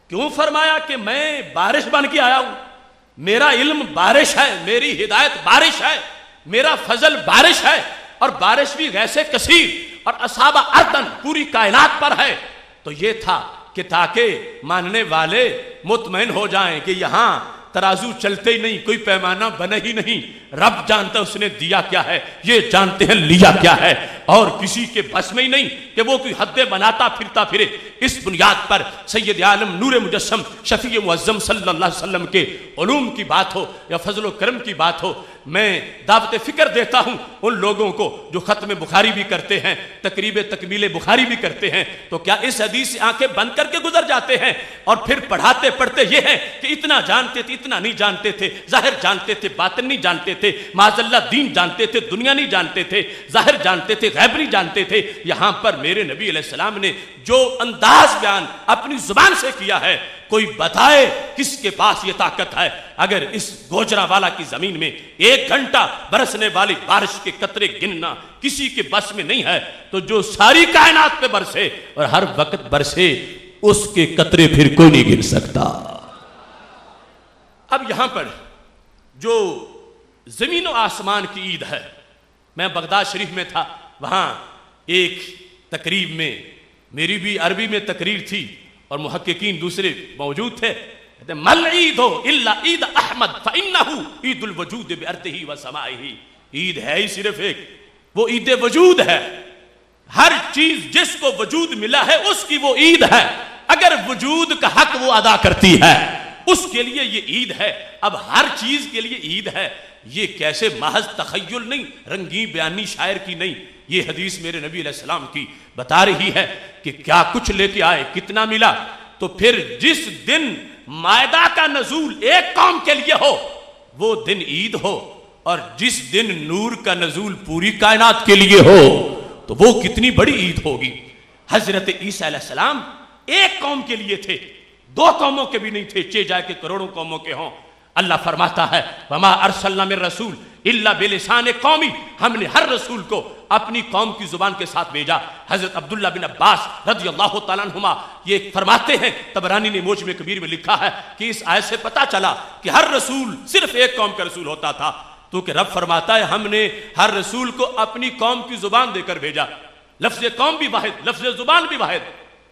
کیوں فرمایا کہ میں بارش بن کے آیا ہوں؟ میرا علم بارش ہے، میری ہدایت بارش ہے، میرا فضل بارش ہے، اور بارش بھی غیث کثیر اور اصابہ اردن پوری کائنات پر ہے. تو یہ تھا کہ تاکہ ماننے والے مطمئن ہو جائیں کہ یہاں ترازو چلتے ہی نہیں، کوئی پیمانہ بنا ہی نہیں. رب جانتا اس نے دیا کیا ہے، یہ جانتے ہیں لیا کیا ہے، اور کسی کے بس میں ہی نہیں کہ وہ کوئی حد بناتا پھرتا پھرے. اس بنیاد پر سید عالم نور مجسم شفیع معظم صلی اللہ علیہ وسلم کے علوم کی بات ہو یا فضل و کرم کی بات ہو، میں دعوت فکر دیتا ہوں ان لوگوں کو جو ختم بخاری بھی کرتے ہیں، تقریب تکمیل بخاری بھی کرتے ہیں. تو کیا اس حدیث سے آنکھیں بند کر کے گزر جاتے ہیں اور پھر پڑھاتے پڑھتے یہ ہے کہ اتنا جانتے تھے، اتنا نہیں جانتے تھے، ظاہر جانتے تھے، باطن نہیں جانتے تھے، معاذ اللہ دین جانتے تھے، دنیا نہیں جانتے تھے، ظاہر جانتے تھے، غیب نہیں جانتے تھے. یہاں پر میرے نبی علیہ السلام نے جو انداز بیان اپنی زبان سے کیا ہے، کوئی بتائے کس کے پاس یہ طاقت ہے. اگر اس گوجرانوالا کی زمین میں 1 گھنٹہ برسنے والی بارش کے قطرے گننا کسی کے بس میں نہیں ہے، تو جو ساری کائنات پہ برسے اور ہر وقت برسے، اس کے قطرے پھر کوئی نہیں گر سکتا. اب یہاں پر جو زمین و آسمان کی عید ہے، میں بغداد شریف میں تھا، وہاں ایک تقریب میں میری بھی عربی میں تقریر تھی اور محققین دوسرے موجود تھے. مل عید ہو الا عید احمد فانہ عید الوجود بارضہ و سمائہ. عید ہے ہی صرف ایک، وہ عید وجود ہے. ہر چیز جس کو وجود ملا ہے اس کی وہ عید ہے. اگر وجود کا حق وہ ادا کرتی ہے اس کے لیے یہ عید ہے. اب ہر چیز کے لیے عید ہے، یہ کیسے محض تخیل نہیں، رنگین بیانی شاعر کی نہیں، یہ حدیث میرے نبی علیہ السلام کی بتا رہی ہے کہ کیا کچھ لے کے آئے، کتنا ملا. تو پھر جس دن مائدہ کا نزول ایک قوم کے لیے ہو وہ دن عید ہو، اور جس دن نور کا نزول پوری کائنات کے لیے ہو تو وہ کتنی بڑی عید ہوگی. حضرت عیسیٰ علیہ السلام ایک قوم کے لیے تھے، 2 قوموں کے بھی نہیں تھے، چہ جائے کہ کروڑوں قوموں کے ہوں. اللہ فرماتا ہے وما ارسلنا من رسول الا بلسان قومی، ہم نے ہر رسول کو اپنی قوم کی زبان کے ساتھ بھیجا. حضرت عبداللہ بن عباس رضی اللہ تعالیٰ عنہما یہ فرماتے ہیں، طبرانی نے موجم کبیر میں لکھا ہے کہ اس آیت سے پتا چلا کہ ہر رسول صرف ایک قوم کا رسول ہوتا تھا، تو کہ رب فرماتا ہے ہم نے ہر رسول کو اپنی قوم کی زبان دے کر بھیجا. لفظ قوم بھی واحد، لفظ زبان بھی واحد.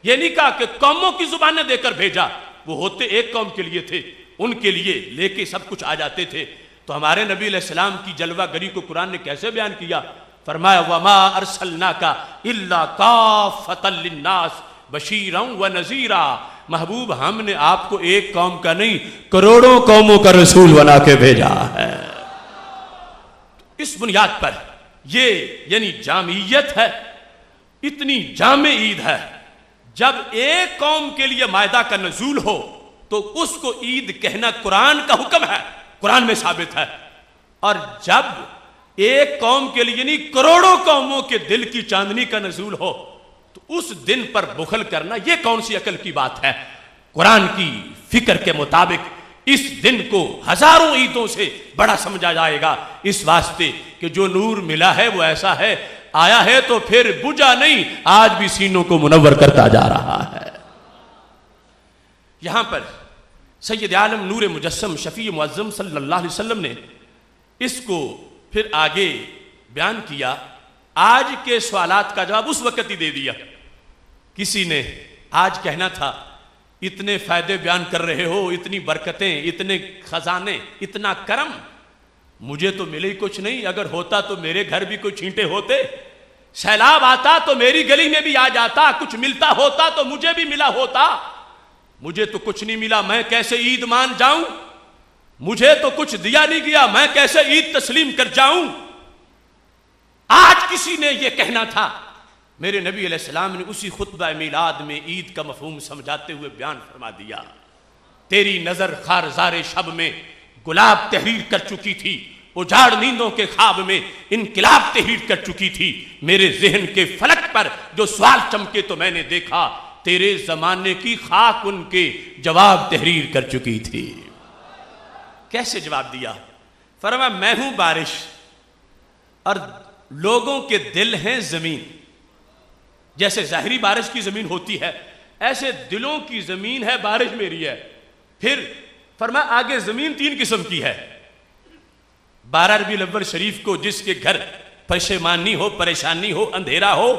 یہ نہیں کہا کہ قوموں کی زبانیں دے کر بھیجا، وہ ہوتے ایک قوم کے لیے تھے، ان کے لیے لے کے سب کچھ آ جاتے تھے. تو ہمارے نبی علیہ السلام کی جلوہ گری کو قرآن نے کیسے بیان کیا؟ فرمایا وما ارسلناک الا کافۃ للناس بشیرا ونذیرا. محبوب ہم نے آپ کو ایک قوم کا نہیں، کروڑوں قوموں کا رسول بنا کے بھیجا ہے. اس بنیاد پر یہ یعنی جامعیت ہے، اتنی جامع عید ہے. جب ایک قوم کے لیے مائدہ کا نزول ہو تو اس کو عید کہنا قرآن کا حکم ہے، قرآن میں ثابت ہے. اور جب ایک قوم کے لیے نہیں کروڑوں قوموں کے دل کی چاندنی کا نزول ہو تو اس دن پر بخل کرنا یہ کون سی عقل کی بات ہے؟ قرآن کی فکر کے مطابق اس دن کو ہزاروں عیدوں سے بڑا سمجھا جائے گا، اس واسطے کہ جو نور ملا ہے وہ ایسا ہے، آیا ہے تو پھر بجھا نہیں، آج بھی سینوں کو منور کرتا جا رہا ہے. یہاں پر سید عالم نور مجسم شفیع معظم صلی اللہ علیہ وسلم نے اس کو پھر آگے بیان کیا. آج کے سوالات کا جواب اس وقت ہی دے دیا. کسی نے آج کہنا تھا اتنے فائدے بیان کر رہے ہو، اتنی برکتیں، اتنے خزانے، اتنا کرم، مجھے تو ملے ہی کچھ نہیں. اگر ہوتا تو میرے گھر بھی کوئی چھینٹے ہوتے، سیلاب آتا تو میری گلی میں بھی آ جاتا، کچھ ملتا ہوتا تو مجھے بھی ملا ہوتا. مجھے تو کچھ نہیں ملا، میں کیسے عید مان جاؤں؟ مجھے تو کچھ دیا نہیں گیا، میں کیسے عید تسلیم کر جاؤں؟ آج کسی نے یہ کہنا تھا، میرے نبی علیہ السلام نے اسی خطبہ میلاد میں عید کا مفہوم سمجھاتے ہوئے بیان فرما دیا. تیری نظر خارزار شب میں گلاب تحریر کر چکی تھی، اجاڑ نیندوں کے خواب میں انقلاب تحریر کر چکی تھی. میرے ذہن کے فلک پر جو سوال چمکے تو میں نے دیکھا تیرے زمانے کی خاک ان کے جواب تحریر کر چکی تھی. کیسے جواب دیا؟ فرمایا میں ہوں بارش اور لوگوں کے دل ہیں زمین. جیسے ظاہری بارش کی زمین ہوتی ہے ایسے دلوں کی زمین ہے بارش میری ہے. پھر فرمایا آگے زمین 3 قسم کی ہے. 12 ربیع الاول شریف کو جس کے گھر پشیمانی ہو, پریشانی ہو, اندھیرا ہو,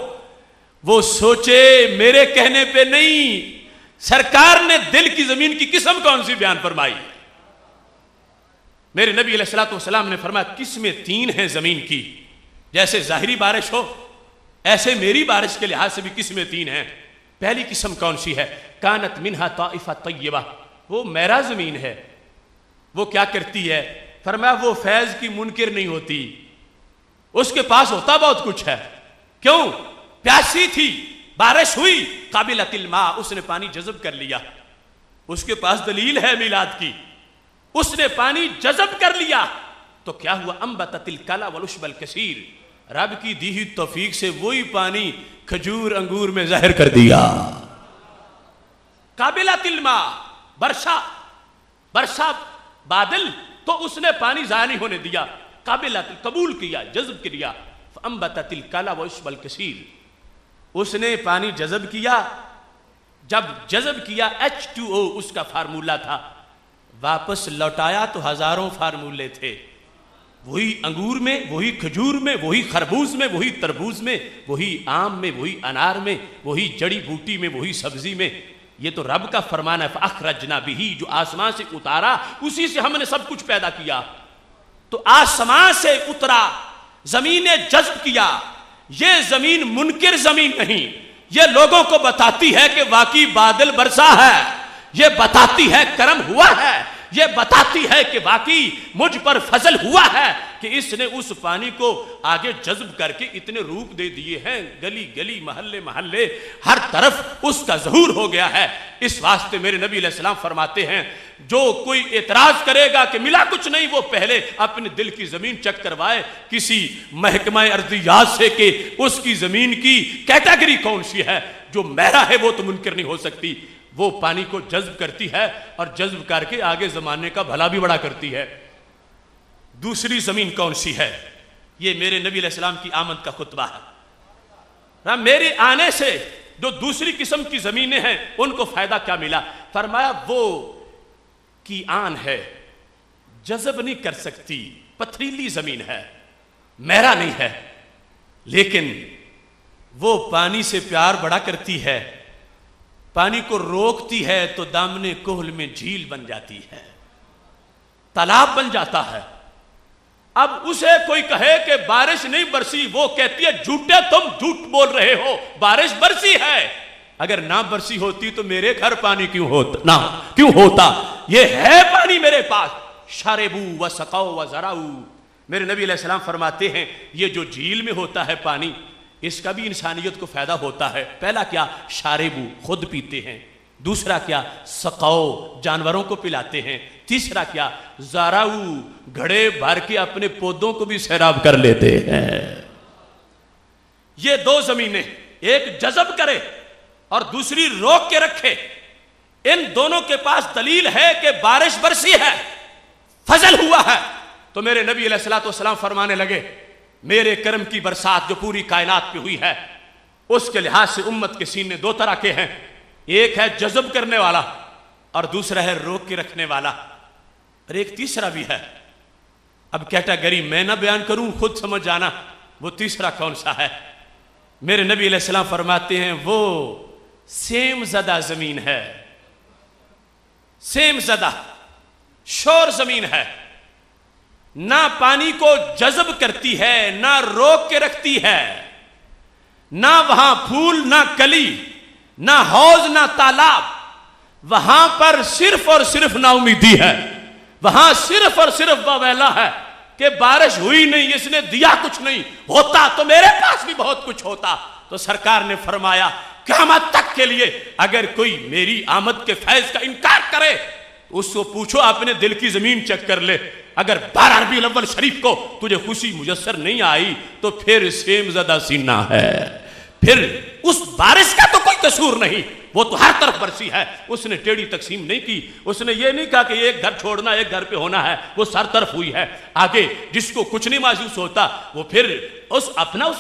وہ سوچے میرے کہنے پہ نہیں, سرکار نے دل کی زمین کی قسم کون سی بیان فرمائی. میرے نبی علیہ الصلوۃ والسلام نے فرمایا قسمیں 3 ہیں زمین کی. جیسے ظاہری بارش ہو ایسے میری بارش کے لحاظ سے بھی قسمیں 3 ہیں. پہلی قسم کون سی ہے؟ کانت منہا طائفہ طیبہ, وہ میرا زمین ہے. وہ کیا کرتی ہے؟ فرمایا وہ فیض کی منکر نہیں ہوتی, اس کے پاس ہوتا بہت کچھ ہے. کیوں؟ پیاسی تھی, بارش ہوئی, قابلۃ الماء, اس نے پانی جذب کر لیا. اس کے پاس دلیل ہے میلاد کی, اس نے پانی جذب کر لیا تو کیا ہوا؟ انبتت الکلا والعشب الکثیر, رب کی دی ہوئی توفیق سے وہی پانی کھجور انگور میں ظاہر کر دیا. قابلۃ الماء, برشا بادل, تو اس نے پانی ضائع نہیں ہونے دیا, قابلۃ قبول کیا, جذب کیا. فانبتت الکلا والعشب الکثیر, اس نے پانی جذب کیا. جب جذب کیا H2O اس کا فارمولہ تھا, واپس لوٹایا تو ہزاروں فارمولے تھے. وہی انگور میں, وہی کھجور میں, وہی خربوز میں, وہی تربوز میں, وہی آم میں, وہی انار میں, وہی جڑی بوٹی میں, وہی سبزی میں. یہ تو رب کا فرمان ہے. فَأَخْرَجْنَا بِهِ, جو آسمان سے اتارا اسی سے ہم نے سب کچھ پیدا کیا. تو آسمان سے اترا, زمین نے جذب کیا. یہ زمین منکر زمین نہیں, یہ لوگوں کو بتاتی ہے کہ واقعی بادل برسا ہے, یہ بتاتی ہے کرم ہوا ہے, یہ بتاتی ہے کہ واقعی مجھ پر فضل ہوا ہے کہ اس نے اس پانی کو آگے جذب کر کے اتنے روپ دے دیے ہیں. گلی گلی, محلے محلے, ہر طرف اس کا ظہور ہو گیا ہے. اس واسطے میرے نبی علیہ السلام فرماتے ہیں جو کوئی اعتراض کرے گا کہ ملا کچھ نہیں, وہ پہلے اپنے دل کی زمین چیک کروائے کسی محکمہ ارضیات سے کہ اس کی زمین کی کیٹیگری کون سی ہے. جو میرا ہے وہ تو منکر نہیں ہو سکتی, وہ پانی کو جذب کرتی ہے اور جذب کر کے آگے زمانے کا بھلا بھی بڑا کرتی ہے. دوسری زمین کون سی ہے؟ یہ میرے نبی علیہ السلام کی آمد کا خطبہ ہے. میرے آنے سے جو دوسری قسم کی زمینیں ہیں ان کو فائدہ کیا ملا؟ فرمایا وہ کی آن ہے, جذب نہیں کر سکتی, پتھریلی زمین ہے, میرا نہیں ہے, لیکن وہ پانی سے پیار بڑا کرتی ہے, پانی کو روکتی ہے تو دامنے کوہل میں جھیل بن جاتی ہے, تالاب بن جاتا ہے. اب اسے کوئی کہے کہ بارش نہیں برسی, وہ کہتی ہے جھوٹے تم جھوٹ بول رہے ہو, بارش برسی ہے. اگر نہ برسی ہوتی تو میرے گھر پانی کیوں ہوتا؟ یہ ہے پانی میرے پاس. شاربو و سقاو و زراو, میرے نبی علیہ السلام فرماتے ہیں یہ جو جھیل میں ہوتا ہے پانی, اس کا بھی انسانیت کو فائدہ ہوتا ہے. پہلا کیا؟ شاربو, خود پیتے ہیں. دوسرا کیا؟ سقاو, جانوروں کو پلاتے ہیں. تیسرا کیا؟ زراو, گھڑے بھر کے اپنے پودوں کو بھی سیراب کر لیتے ہیں. یہ 2 زمینیں, ایک جذب کرے اور دوسری روک کے رکھے. ان دونوں کے پاس دلیل ہے کہ بارش برسی ہے, فضل ہوا ہے. تو میرے نبی علیہ الصلوۃ والسلام فرمانے لگے میرے کرم کی برسات جو پوری کائنات پہ ہوئی ہے اس کے لحاظ سے امت کے سینے 2 طرح کے ہیں. ایک ہے جذب کرنے والا اور دوسرا ہے روک کے رکھنے والا, اور ایک تیسرا بھی ہے. اب کیٹیگری میں نہ بیان کروں, خود سمجھ جانا وہ تیسرا کون سا ہے. میرے نبی علیہ السلام فرماتے ہیں وہ سیم زدہ زمین ہے, سیم زدہ شور زمین ہے, نہ پانی کو جذب کرتی ہے, نہ روک کے رکھتی ہے, نہ وہاں پھول, نہ کلی, نہ حوض, نہ تالاب. وہاں پر صرف اور صرف نا امیدی ہے, وہاں صرف اور صرف واویلا ہے کہ بارش ہوئی نہیں, اس نے دیا کچھ نہیں. ہوتا تو میرے پاس بھی بہت کچھ ہوتا. تو سرکار نے فرمایا قیامت تک کے لیے اگر کوئی میری آمد کے فیض کا انکار کرے اس کو پوچھو اپنے دل کی زمین چیک کر لے. اگر 12 ربیع الاول شریف کو تجھے خوشی میسر نہیں آئی تو پھر سیم زدہ سینہ ہے, پھر اس بارش کا تو کوئی قصور نہیں, وہ تو ہر طرف برسی ہے. اس نے ٹیڑھی تقسیم نہیں کی. اس نے یہ نہیں کہا کہ ایک گھر چھوڑنا ایک گھر پہ ہونا ہے, وہ سر طرف ہوئی ہے. آگے جس کو کچھ نہیں محسوس ہوتا وہ پھر اس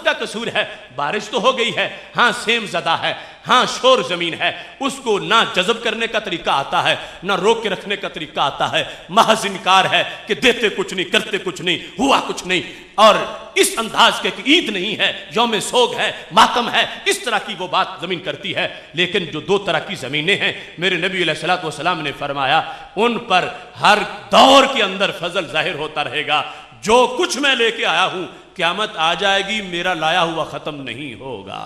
کا قصور ہے. بارش تو ہو گئی ہے, ہاں سیم زدہ ہے, ہاں شور زمین ہے, اس کو نہ جذب کرنے کا طریقہ آتا ہے نہ روک کے رکھنے کا طریقہ آتا ہے, محض انکار ہے کہ دیتے کچھ نہیں, کرتے کچھ نہیں, ہوا کچھ نہیں. اور اس انداز کے کہ عید نہیں ہے, یوم سوگ ہے, ماتم ہے, اس طرح کی وہ بات زمین کرتی ہے. لیکن جو دو طرح کی زمینیں ہیں, میرے نبی علیہ الصلوۃ والسلام نے فرمایا ان پر ہر دور کے اندر فضل ظاہر ہوتا رہے گا. جو کچھ میں لے کے آیا ہوں قیامت آ جائے گی, میرا لایا ہوا ختم نہیں ہوگا.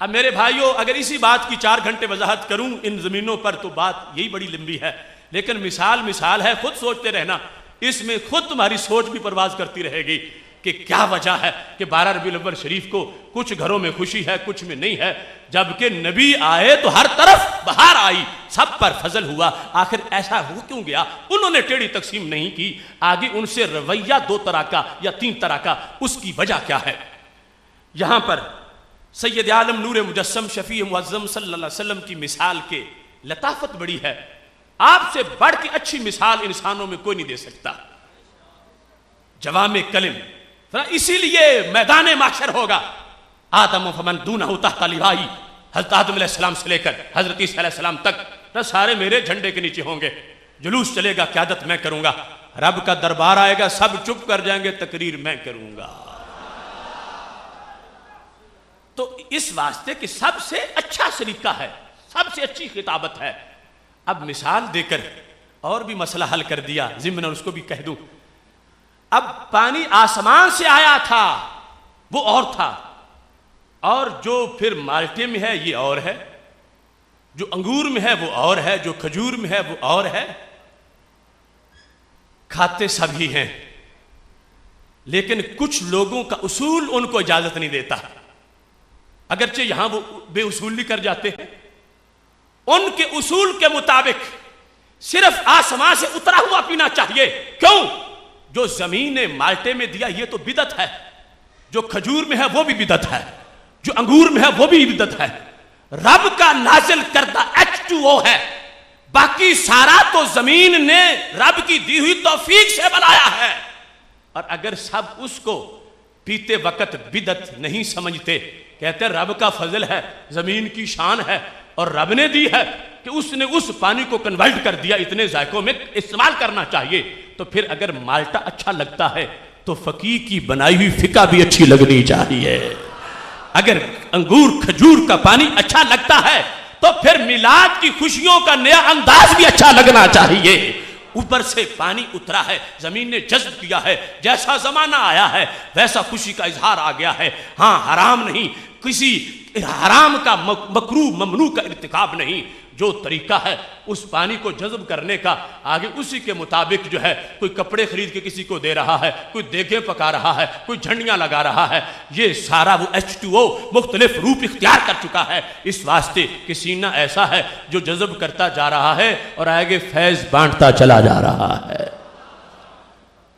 اب میرے بھائیوں, اگر اسی بات کی 4 گھنٹے وضاحت کروں ان زمینوں پر تو بات یہی بڑی لمبی ہے. لیکن مثال ہے, خود سوچتے رہنا, اس میں خود تمہاری سوچ بھی پرواز کرتی رہے گی کہ کیا وجہ ہے کہ 12 ربیع الاول شریف کو کچھ گھروں میں خوشی ہے, کچھ میں نہیں ہے, جبکہ نبی آئے تو ہر طرف بہار آئی, سب پر فضل ہوا. آخر ایسا ہو کیوں گیا؟ انہوں نے ٹیڑھی تقسیم نہیں کی. آگے ان سے رویہ 2 طرح کا یا 3 طرح کا, اس کی وجہ کیا ہے؟ یہاں پر سید عالم نور مجسم شفیع معظم صلی اللہ علیہ وسلم کی مثال کے لطافت بڑی ہے. آپ سے بڑھ کے اچھی مثال انسانوں میں کوئی نہیں دے سکتا. جوامع کلم, اسی لیے میدان محشر ہوگا. آدم و فمن دونہ تحت لوائی, حضرت آدم علیہ السلام سے لے کر حضرت عیسیٰ علیہ السلام تک سارے میرے جھنڈے کے نیچے ہوں گے. جلوس چلے گا, قیادت میں کروں گا. رب کا دربار آئے گا, سب چپ کر جائیں گے, تقریر میں کروں گا. تو اس واسطے کہ سب سے اچھا سلیقہ ہے, سب سے اچھی خطابت ہے. اب مثال دے کر اور بھی مسئلہ حل کر دیا, ضمن اس کو بھی کہہ دوں. اب پانی آسمان سے آیا تھا وہ اور تھا, اور جو پھر مالٹے میں ہے یہ اور ہے, جو انگور میں ہے وہ اور ہے, جو کھجور میں ہے وہ اور ہے. کھاتے سبھی ہیں, لیکن کچھ لوگوں کا اصول ان کو اجازت نہیں دیتا. اگرچہ یہاں وہ بے اصولی کر جاتے ہیں, ان کے اصول کے مطابق صرف آسمان سے اترا ہوا پینا چاہیے. کیوں؟ جو زمین نے مالٹے میں دیا یہ تو بدعت ہے, جو کھجور میں ہے وہ بھی بدعت ہے, جو انگور میں ہے وہ بھی بدعت ہے. رب کا نازل کردہ H2O ہے, باقی سارا تو زمین نے رب کی دی ہوئی توفیق سے بنایا ہے. اور اگر سب اس کو پیتے وقت بدعت نہیں سمجھتے, کہتے ہیں رب کا فضل ہے, زمین کی شان ہے, اور رب نے دی ہے کہ اس نے اس پانی کو کنورٹ کر دیا, اتنے ذائقوں میں استعمال کرنا چاہیے. تو پھر اگر مالٹا اچھا لگتا ہے تو فقیہ کی بنائی ہوئی فقہ بھی اچھی لگنی چاہیے. اگر انگور کھجور کا پانی اچھا لگتا ہے تو پھر میلاد کی خوشیوں کا نیا انداز بھی اچھا لگنا چاہیے. اوپر سے پانی اترا ہے, زمین نے جذب کیا ہے, جیسا زمانہ آیا ہے ویسا خوشی کا اظہار آ گیا ہے. ہاں حرام نہیں, کسی حرام کا مکروہ ممنوع کا ارتکاب نہیں. جو طریقہ ہے اس پانی کو جذب کرنے کا, آگے اسی کے مطابق جو ہے کوئی کپڑے خرید کے کسی کو دے رہا ہے, کوئی دیگیں پکا رہا ہے, کوئی جھنڈیاں لگا رہا ہے. یہ سارا وہ H2O مختلف روپ اختیار کر چکا ہے. اس واسطے کہ سینہ ایسا ہے جو جذب کرتا جا رہا ہے اور آگے فیض بانٹتا چلا جا رہا ہے.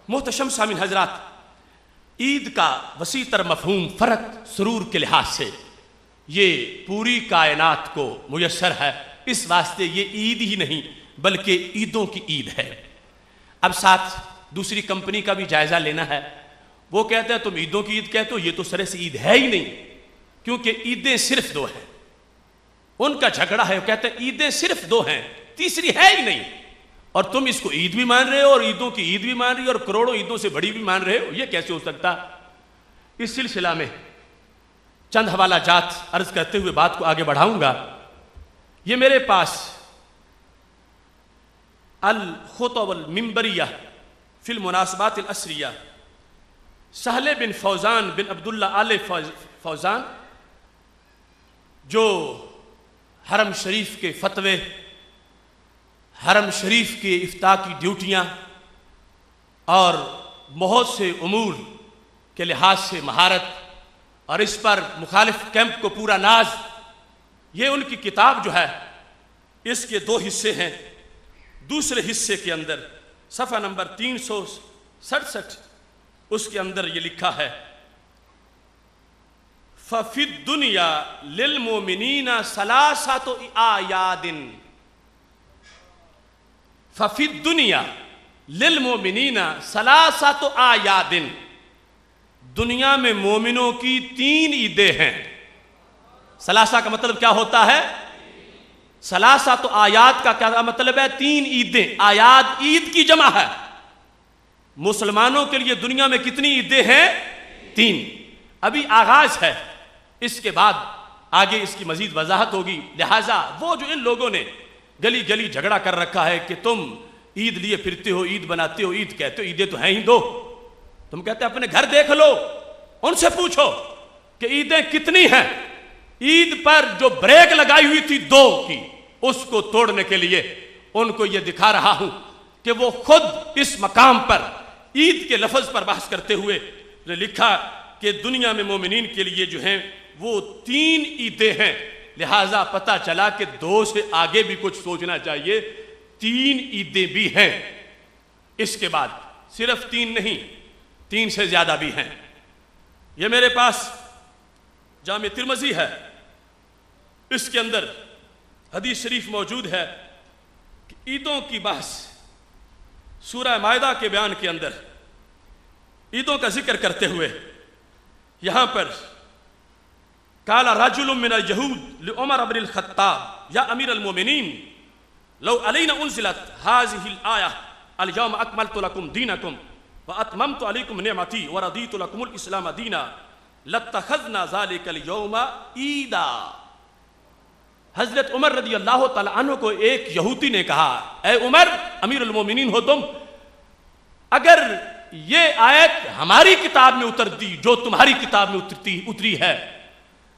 محتشم سامعین حضرات, عید کا وسیع تر مفہوم فرق سرور کے لحاظ سے یہ پوری کائنات کو میسر ہے. اس واسطے یہ عید ہی نہیں بلکہ عیدوں کی عید ہے. اب ساتھ دوسری کمپنی کا بھی جائزہ لینا ہے. وہ کہتے ہیں تم عیدوں کی عید کہتے ہو, یہ تو سرے سے عید ہے ہی نہیں, کیونکہ عیدیں صرف 2 ہیں. ان کا جھگڑا ہے, وہ کہتے ہیں عیدیں صرف 2 ہیں, تیسری ہے ہی نہیں, اور تم اس کو عید بھی مان رہے ہو اور عیدوں کی عید بھی مان رہی ہو اور کروڑوں عیدوں سے بڑی بھی مان رہے ہو. یہ کیسے ہو سکتا؟ اس سلسلہ میں چند حوالہ جات عرض کرتے ہوئے بات کو آگے بڑھاؤں گا. یہ میرے پاس الخطب المنبریہ فی المناسبات العصریہ سہل بن فوزان بن عبداللہ آل فوزان, جو حرم شریف کے فتوے, حرم شریف کے افتاء کی ڈیوٹیاں اور بہت سے امور کے لحاظ سے مہارت, اور اس پر مخالف کیمپ کو پورا ناز. یہ ان کی کتاب جو ہے اس کے 2 حصے ہیں. دوسرے حصے کے اندر صفحہ نمبر 367 اس کے اندر یہ لکھا ہے ففی الدنیا للمؤمنین ثلاثۃ آیات، ففی الدنیا للمؤمنین ثلاثۃ آیات، دنیا میں مومنوں کی 3 عیدیں ہیں۔ ثلاثہ کا مطلب کیا ہوتا ہے؟ ثلاثۃ آیات کا کیا مطلب ہے؟ 3 عیدیں۔ آیات عید کی جمع ہے۔ مسلمانوں کے لیے دنیا میں کتنی عیدیں ہیں؟ 3۔ ابھی آغاز ہے، اس کے بعد آگے اس کی مزید وضاحت ہوگی۔ لہٰذا وہ جو ان لوگوں نے گلی گلی جھگڑا کر رکھا ہے کہ تم عید لیے پھرتے ہو، عید بناتے ہو، عید کہتے ہو، عیدیں تو ہیں ہی 2، تم کہتے اپنے گھر دیکھ لو، ان سے پوچھو کہ عیدیں کتنی ہیں۔ عید پر جو بریک لگائی ہوئی تھی 2 کی، اس کو توڑنے کے لیے ان کو یہ دکھا رہا ہوں کہ وہ خود اس مقام پر عید کے لفظ پر بحث کرتے ہوئے نے لکھا کہ دنیا میں مومنین کے لیے جو ہیں وہ 3 عیدیں ہیں۔ لہٰذا پتہ چلا کہ 2 سے آگے بھی کچھ سوچنا چاہیے، 3 عیدیں بھی ہیں۔ اس کے بعد صرف 3 نہیں، 3 سے زیادہ بھی ہیں۔ یہ میرے پاس جامع ترمذی ہے، اس کے اندر حدیث شریف موجود ہے کہ عیدوں کی بحث سورہ مائدہ کے بیان کے اندر عیدوں کا ذکر کرتے ہوئے یہاں پر قال رجل من اليهود لعمر بن الخطاب یا امیر المومنین لو علینا انزلت هذه الآیہ اليوم اکملت لکم دینکم واتممت علیکم نعمتی ورضیت لکم الاسلام دینا لاتخذنا ذلك اليوم عیدا۔ حضرت عمر رضی اللہ تعالیٰ عنہ کو ایک یہودی نے کہا، اے عمر امیر المومنین ہو تم، اگر یہ آیت ہماری کتاب میں اترتی جو تمہاری کتاب میں اتری ہے،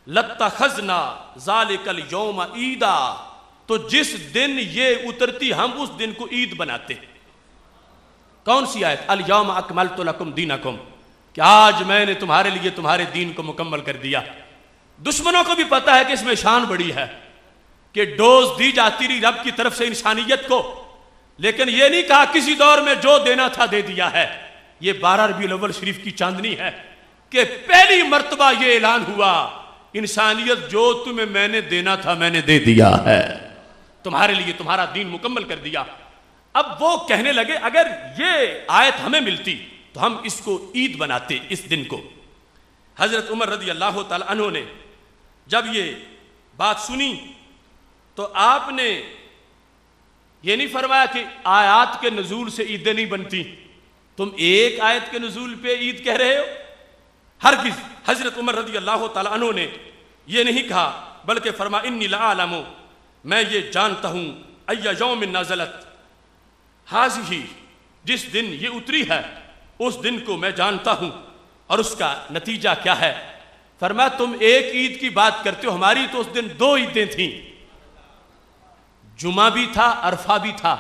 لَاتَّخَذْنَا ذَلِكَ الْيَوْمَ عِيدًا، تو جس دن یہ اترتی ہم اس دن کو عید بناتے۔ کون سی آیت؟ الْيَوْمَ أَكْمَلْتُ لَكُمْ دِينَكُمْ، کہ آج میں نے تمہارے لیے تمہارے دین کو مکمل کر دیا۔ دشمنوں کو بھی پتہ ہے کہ اس میں شان بڑی ہے، کہ ڈوز دی جاتی رہی رب کی طرف سے انسانیت کو، لیکن یہ نہیں کہا کسی دور میں جو دینا تھا دے دیا ہے۔ یہ 12 ربیع الاول شریف کی چاندنی ہے کہ پہلی مرتبہ یہ اعلان ہوا، انسانیت جو تمہیں میں نے دینا تھا میں نے دے دیا ہے، تمہارے لیے تمہارا دین مکمل کر دیا۔ اب وہ کہنے لگے اگر یہ آیت ہمیں ملتی تو ہم اس کو عید بناتے، اس دن کو۔ حضرت عمر رضی اللہ تعالی عنہ نے جب یہ بات سنی تو آپ نے یہ نہیں فرمایا کہ آیات کے نزول سے عیدیں نہیں بنتی، تم ایک آیت کے نزول پہ عید کہہ رہے ہو۔ ہرگز حضرت عمر رضی اللہ تعالی عنہ نے یہ نہیں کہا، بلکہ فرما انی لعالم، میں یہ جانتا ہوں، ای یوم نزلت ہذہ، جس دن یہ اتری ہے اس دن کو میں جانتا ہوں، اور اس کا نتیجہ کیا ہے۔ فرما تم ایک عید کی بات کرتے ہو، ہماری تو اس دن 2 عیدیں تھیں، جمعہ بھی تھا، عرفہ بھی تھا،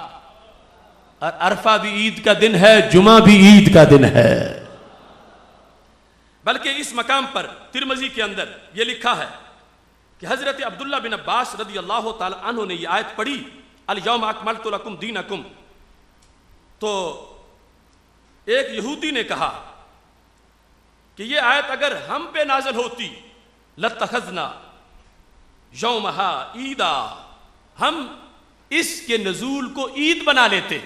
اور عرفہ بھی عید کا دن ہے، جمعہ بھی عید کا دن ہے۔ بلکہ اس مقام پر ترمذی کے اندر یہ لکھا ہے کہ حضرت عبداللہ بن عباس رضی اللہ تعالی عنہ نے یہ آیت پڑھی، الیوم اکملت لکم دینکم، تو ایک یہودی نے کہا کہ یہ آیت اگر ہم پہ نازل ہوتی لاتخذنا یومہا عیدا، ہم اس کے نزول کو عید بنا لیتے،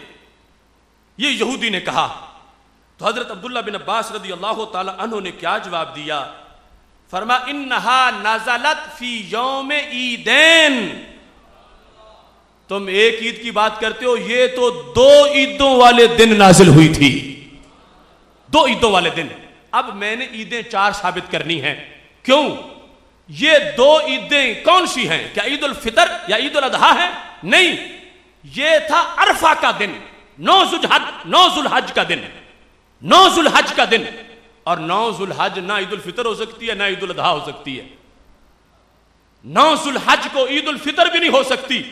یہ یہودی نے کہا۔ تو حضرت عبداللہ بن عباس رضی اللہ تعالی عنہ نے کیا جواب دیا؟ فرما انہا نزلت فی یوم عیدین، تم ایک عید کی بات کرتے ہو، یہ تو 2 عیدوں والے دن نازل ہوئی تھی، 2 عیدوں والے دن۔ اب میں نے عیدیں 4 ثابت کرنی ہیں۔ کیوں؟ یہ 2 عیدیں کون سی ہیں؟ کیا عید الفطر یا عید الاضحیٰ ہے؟ نہیں، یہ تھا عرفہ کا دن، 9 ذو الحج کا دن، 9 ذو الحج کا دن، اور 9 ذو الحج نہ عید الفطر ہو سکتی ہے نہ عید الاضحیٰ ہو سکتی ہے۔ 9 ذو الحج کو عید الفطر بھی نہیں ہو سکتی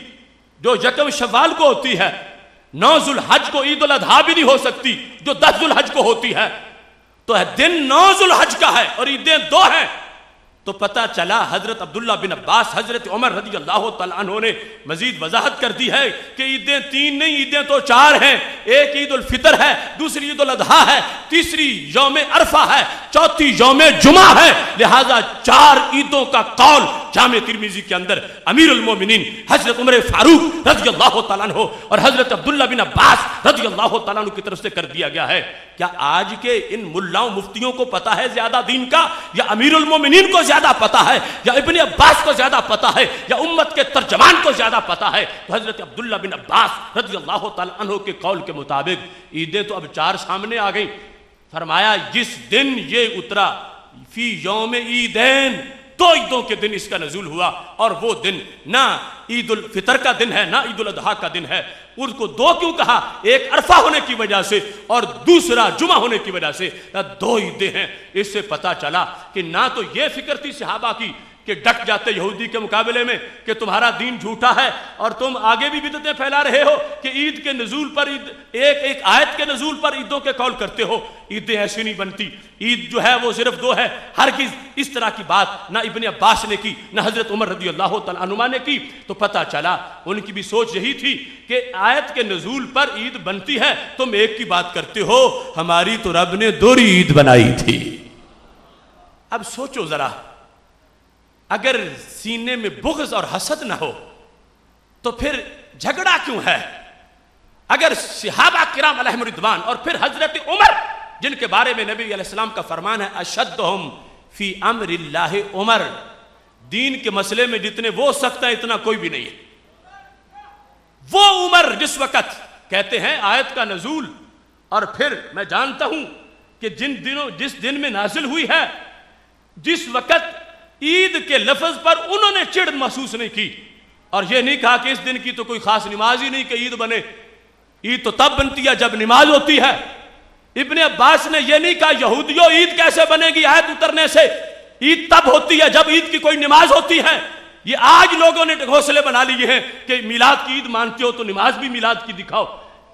جو 1 شوال کو ہوتی ہے، 9 ذو الحج کو عید الاضحیٰ بھی نہیں ہو سکتی جو 10 ذو الحج کو ہوتی ہے۔ تو دن 9 ذو الحج کا ہے اور عیدیں 2 ہیں، تو پتہ چلا حضرت عبداللہ بن عباس حضرت عمر رضی اللہ تعالیٰ عنہ نے مزید وضاحت کر دی ہے کہ عیدیں 3 نہیں، عیدیں تو 4 ہیں. ایک عید الفطر ہے، دوسری عید الاضحیٰ ہے، تیسری یوم عرفہ ہے، چوتھی یوم جمعہ ہے. لہذا 4 عیدوں کا قول جامع ترمذی کے اندر امیر المومنین حضرت عمر فاروق رضی اللہ تعالیٰ عنہ اور حضرت عبداللہ بن عباس رضی اللہ تعالیٰ عنہ کی طرف سے کر دیا گیا ہے. کیا آج کے ان ملاؤں مفتیوں کو پتا ہے زیادہ دین کا، یا امیر المومنین کو زیادہ پتا ہے، یا ابن عباس کو زیادہ پتا ہے، یا امت کے ترجمان کو زیادہ پتا ہے؟ تو حضرت عبداللہ بن عباس رضی اللہ تعالیٰ عنہ کے قول کے مطابق عیدیں تو اب 4 سامنے آ گئیں. فرمایا جس دن یہ اترا فی یوم عیدین، 2 عیدوں کے دن اس کا نزول ہوا، اور وہ دن نہ عید الفطر کا دن ہے نہ عید الاضحیٰ کا دن ہے. اس کو 2 کیوں کہا؟ ایک عرفہ ہونے کی وجہ سے اور دوسرا جمعہ ہونے کی وجہ سے 2 عیدیں ہیں. اس سے پتا چلا کہ نہ تو یہ فکر تھی صحابہ کی کہ ڈٹ جاتے یہودی کے مقابلے میں کہ تمہارا دین جھوٹا ہے اور تم آگے بھی بدعتیں پھیلا رہے ہو کہ عید کے نزول پر ایک آیت کے نزول پر عیدوں کے قول کرتے ہو. عیدیں ایسی نہیں بنتی، عید جو ہے وہ صرف 2 ہے. ہرگز اس طرح کی بات نہ ابن عباس نے کی نہ حضرت عمر رضی اللہ تعالیٰ عنہ نے کی. تو پتہ چلا ان کی بھی سوچ یہی تھی کہ آیت کے نزول پر عید بنتی ہے، تم ایک کی بات کرتے ہو، ہماری تو رب نے 2 عید بنائی تھی. اب سوچو ذرا، اگر سینے میں بغض اور حسد نہ ہو تو پھر جھگڑا کیوں ہے؟ اگر صحابہ کرام علیہم رضوان اور پھر حضرت عمر جن کے بارے میں نبی علیہ السلام کا فرمان ہے اشدہم فی امر اللہ عمر، دین کے مسئلے میں جتنے وہ سخت ہیں اتنا کوئی بھی نہیں ہے. وہ عمر جس وقت کہتے ہیں آیت کا نزول، اور پھر میں جانتا ہوں کہ جس دن میں نازل ہوئی ہے، جس وقت عید کے لفظ پر انہوں نے چڑ محسوس نہیں کی اور یہ نہیں کہا کہ اس دن کی تو کوئی خاص نماز ہی نہیں کہ عید بنے. عید تو تب بنتی ہے جب نماز ہوتی ہے. ابن عباس نے یہ نہیں کہا یہودیوں عید کیسے بنے گی آیت اترنے سے، عید تب ہوتی ہے جب عید کی کوئی نماز ہوتی ہے. یہ آج لوگوں نے گھونسلے بنا لیے ہیں کہ میلاد کی عید مانتے ہو تو نماز بھی میلاد کی دکھاؤ.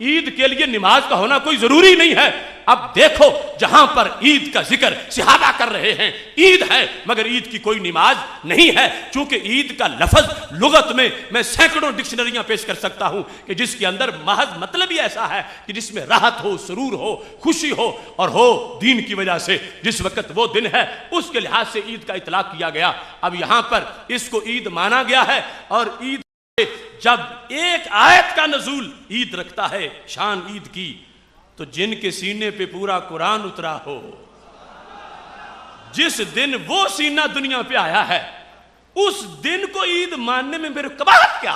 عید کے لیے نماز کا ہونا کوئی ضروری نہیں ہے. اب دیکھو جہاں پر عید کا ذکر صحابہ کر رہے ہیں، عید ہے مگر عید کی کوئی نماز نہیں ہے. چونکہ عید کا لفظ لغت میں سینکڑوں ڈکشنریاں پیش کر سکتا ہوں کہ جس کے اندر محض مطلب ہی ایسا ہے کہ جس میں راحت ہو، سرور ہو، خوشی ہو اور ہو دین کی وجہ سے. جس وقت وہ دن ہے اس کے لحاظ سے عید کا اطلاق کیا گیا. اب یہاں پر اس کو عید مانا گیا ہے، اور عید جب ایک آیت کا نزول عید رکھتا ہے شان عید کی، تو جن کے سینے پہ پورا قرآن اترا ہو، جس دن وہ سینہ دنیا پہ آیا ہے، اس دن کو عید ماننے میں میرے قباحت کیا؟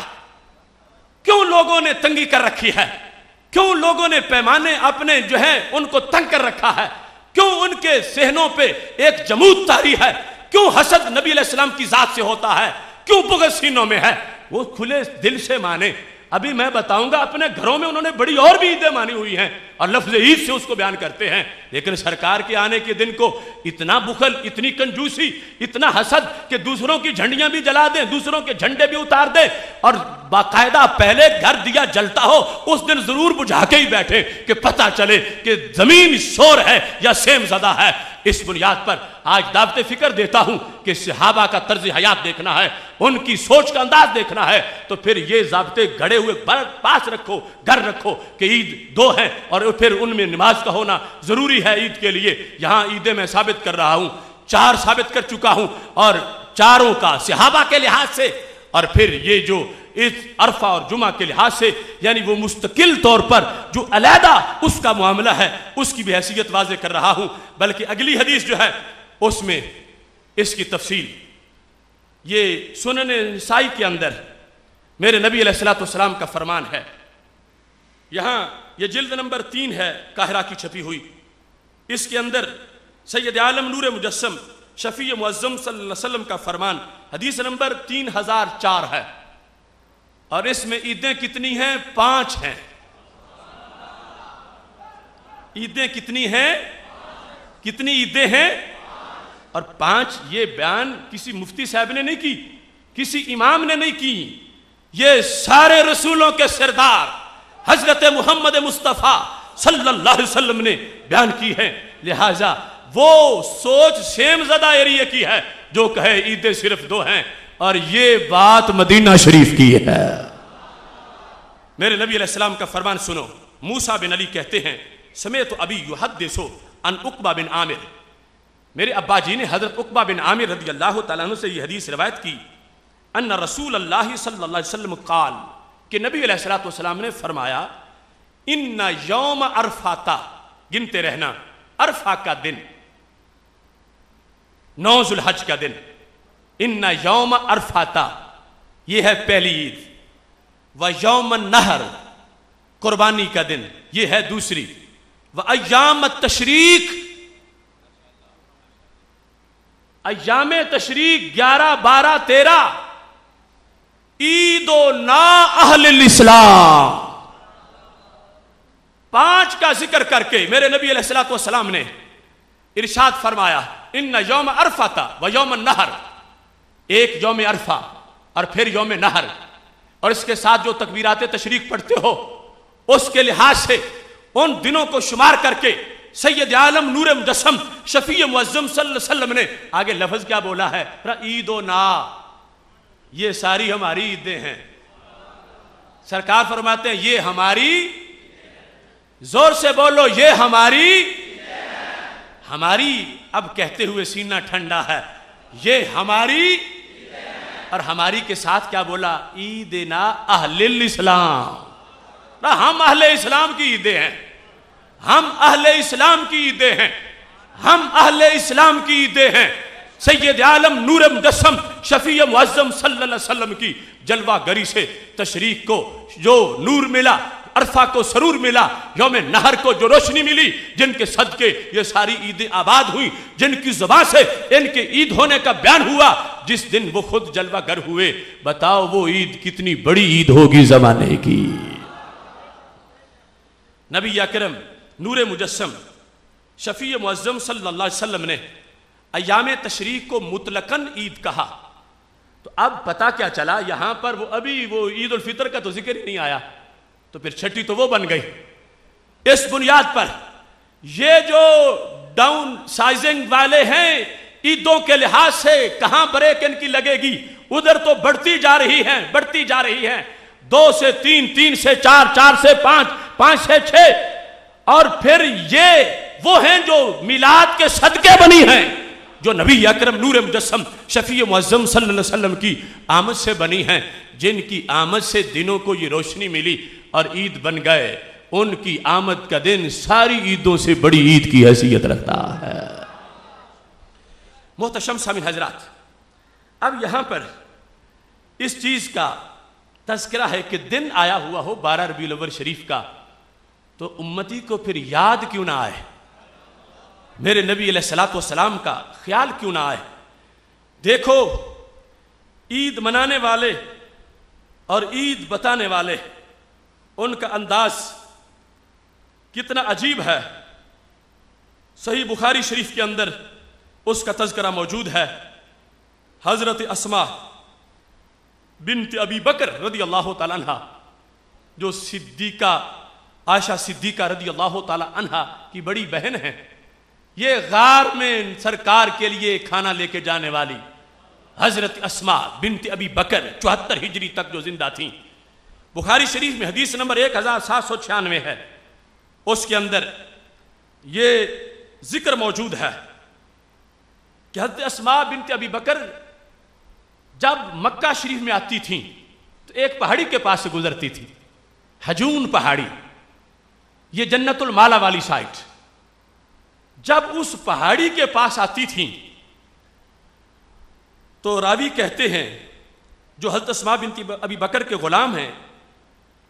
کیوں لوگوں نے تنگی کر رکھی ہے؟ کیوں لوگوں نے پیمانے اپنے جو ہیں ان کو تنگ کر رکھا ہے؟ کیوں ان کے صحنوں پہ ایک جمود طاری ہے؟ کیوں حسد نبی علیہ السلام کی ذات سے ہوتا ہے؟ کیوں بغض سینوں میں ہے؟ وہ کھلے دل سے مانے. ابھی میں بتاؤں گا اپنے گھروں میں انہوں نے بڑی اور بھی عیدیں مانی ہوئی ہیں اور لفظ عید سے اس کو بیان کرتے ہیں، لیکن سرکار کے آنے کے دن کو اتنا بخل، اتنی کنجوسی، اتنا حسد کہ دوسروں کی جھنڈیاں بھی جلا دیں، دوسروں کے جھنڈے بھی اتار دیں، اور باقاعدہ پہلے گھر دیا جلتا ہو اس دن ضرور بجھا کے ہی بیٹھے کہ پتہ چلے کہ زمین شور ہے یا سیم زدہ ہے. اس بنیاد پر آج دعوت فکر دیتا ہوں کہ صحابہ کا طرز حیات دیکھنا ہے، ان کی سوچ کا انداز دیکھنا ہے، تو پھر یہ ضابطے گھڑے ہوئے پاس رکھو، گھر رکھو کہ عید 2 ہیں اور پھر ان میں نماز کا ہونا ضروری ہے عید کے لیے. یہاں عیدیں میں ثابت کر رہا ہوں، 4 ثابت کر چکا ہوں، اور چاروں کا صحابہ کے لحاظ سے، اور پھر یہ جو اس عرفہ اور جمعہ کے لحاظ سے، یعنی وہ مستقل طور پر جو علیحدہ اس کا معاملہ ہے اس کی بھی حیثیت واضح کر رہا ہوں. بلکہ اگلی حدیث جو ہے اس میں اس کی تفصیل، یہ سنن نسائی کے اندر میرے نبی علیہ السلام کا فرمان ہے. یہاں یہ جلد نمبر 3 ہے قاہرہ کی چھپی ہوئی، اس کے اندر سید عالم نور مجسم شفیع معظم صلی اللہ علیہ وسلم کا فرمان حدیث نمبر 3004 ہے، اور اس میں عیدیں کتنی ہیں؟ 5 ہیں. عیدیں کتنی ہیں؟ کتنی عیدیں ہیں؟ اور 5. یہ بیان کسی مفتی صاحب نے نہیں کی، کسی امام نے نہیں کی، یہ سارے رسولوں کے سردار حضرت محمد مصطفیٰ صلی اللہ علیہ وسلم نے بیان کی ہے. لہٰذا وہ سوچ سیم زدہ ایریے کی ہے جو کہے عیدیں صرف دو ہیں، اور یہ بات مدینہ شریف کی ہے۔ میرے نبی علیہ السلام کا فرمان سنو، موسیٰ بن علی کہتے ہیں سمیت ابی یحدث عن عقبہ بن عامر، میرے ابا جی نے حضرت عقبہ بن عامر رضی اللہ تعالیٰ عنہ سے یہ حدیث روایت کی، ان رسول اللہ صلی اللہ علیہ وسلم قال، کہ نبی علیہ السلام نے فرمایا، ان یوم عرفہ، گنتے رہنا، عرفہ کا دن، 9 ذوالحج کا دن، ان یوم عرفہ، یہ ہے پہلی عید، و یوم النحر، قربانی کا دن، یہ ہے دوسری، و ایام التشریق، ایام تشریق 11 12 13 عید و نا اہل الاسلام، 5 کا ذکر کر کے میرے نبی علیہ السلام نے ارشاد فرمایا، ان یوم عرفہ و یوم النحر، ایک یوم عرفہ اور پھر یوم نحر، اور اس کے ساتھ جو تکبیرات تشریق پڑھتے ہو اس کے لحاظ سے ان دنوں کو شمار کر کے سید عالم نور مجسم شفیع معظم صلی اللہ علیہ وسلم نے آگے لفظ کیا بولا ہے، عید و نا، یہ ساری ہماری عیدیں ہیں۔ سرکار فرماتے ہیں یہ ہماری، زور سے بولو، یہ ہماری، اب کہتے ہوئے سینہ ٹھنڈا ہے، یہ ہماری، اور ہماری کے ساتھ کیا بولا، عیدنا اہل الاسلام، ہم اہل اسلام کی عیدیں ہیں، ہم اہل اسلام کی عیدیں ہیں، ہم اہل اسلام کی عیدیں ہیں۔ سید عالم نور مجسم شفیع معظم صلی اللہ علیہ وسلم کی جلوہ گری سے تشریق کو جو نور ملا، عرفہ کو سرور ملا، یوم نحر کو جو روشنی ملی، جن کے صدقے یہ ساری عیدیں آباد ہوئی، جن کی زبان سے ان کے عید ہونے کا بیان ہوا، جس دن وہ خود جلوہ گر ہوئے، بتاؤ وہ عید کتنی بڑی عید ہوگی زمانے کی۔ نبی اکرم نور مجسم شفیع معظم صلی اللہ علیہ وسلم نے ایام تشریق کو مطلقاً عید کہا، تو اب پتہ کیا چلا، یہاں پر وہ عید الفطر کا تو ذکر ہی نہیں آیا، تو پھر چھٹی تو وہ بن گئی۔ اس بنیاد پر یہ جو ڈاؤن سائزنگ والے ہیں عیدوں کے لحاظ سے، کہاں بریک ان کی لگے گی، ادھر تو بڑھتی جا رہی ہیں، 2 سے 3، 3 سے 4، 4 سے 5، 5 سے 6، اور پھر یہ وہ ہیں جو میلاد کے صدقے بنی ہیں، جو نبی اکرم نور مجسم شفیع معظم صلی اللہ علیہ وسلم کی آمد سے بنی ہیں، جن کی آمد سے دنوں کو یہ روشنی ملی اور عید بن گئے، ان کی آمد کا دن ساری عیدوں سے بڑی عید کی حیثیت رکھتا ہے۔ محتشم سامعین حضرات، اب یہاں پر اس چیز کا تذکرہ ہے کہ دن آیا ہوا ہو 12 ربیع الاول شریف کا، تو امتی کو پھر یاد کیوں نہ آئے، میرے نبی علیہ السلام کا خیال کیوں نہ آئے۔ دیکھو عید منانے والے اور عید بتانے والے، ان کا انداز کتنا عجیب ہے۔ صحیح بخاری شریف کے اندر اس کا تذکرہ موجود ہے۔ حضرت اسماء بنت ابی بکر رضی اللہ تعالیٰ عنہ، جو صدیقہ عائشہ صدیقہ رضی اللہ تعالیٰ عنہ کی بڑی بہن ہے، یہ غار میں سرکار کے لیے کھانا لے کے جانے والی حضرت اسماء بنت ابی بکر 74 ہجری تک جو زندہ تھیں۔ بخاری شریف میں حدیث نمبر 1796 ہے، اس کے اندر یہ ذکر موجود ہے کہ حضرت اسماء بنت ابی بکر جب مکہ شریف میں آتی تھیں تو ایک پہاڑی کے پاس سے گزرتی تھی، حجون پہاڑی، یہ جنت المالا والی سائٹ۔ جب اس پہاڑی کے پاس آتی تھیں تو راوی کہتے ہیں، جو حضرت اسماء بنت ابی بکر کے غلام ہیں،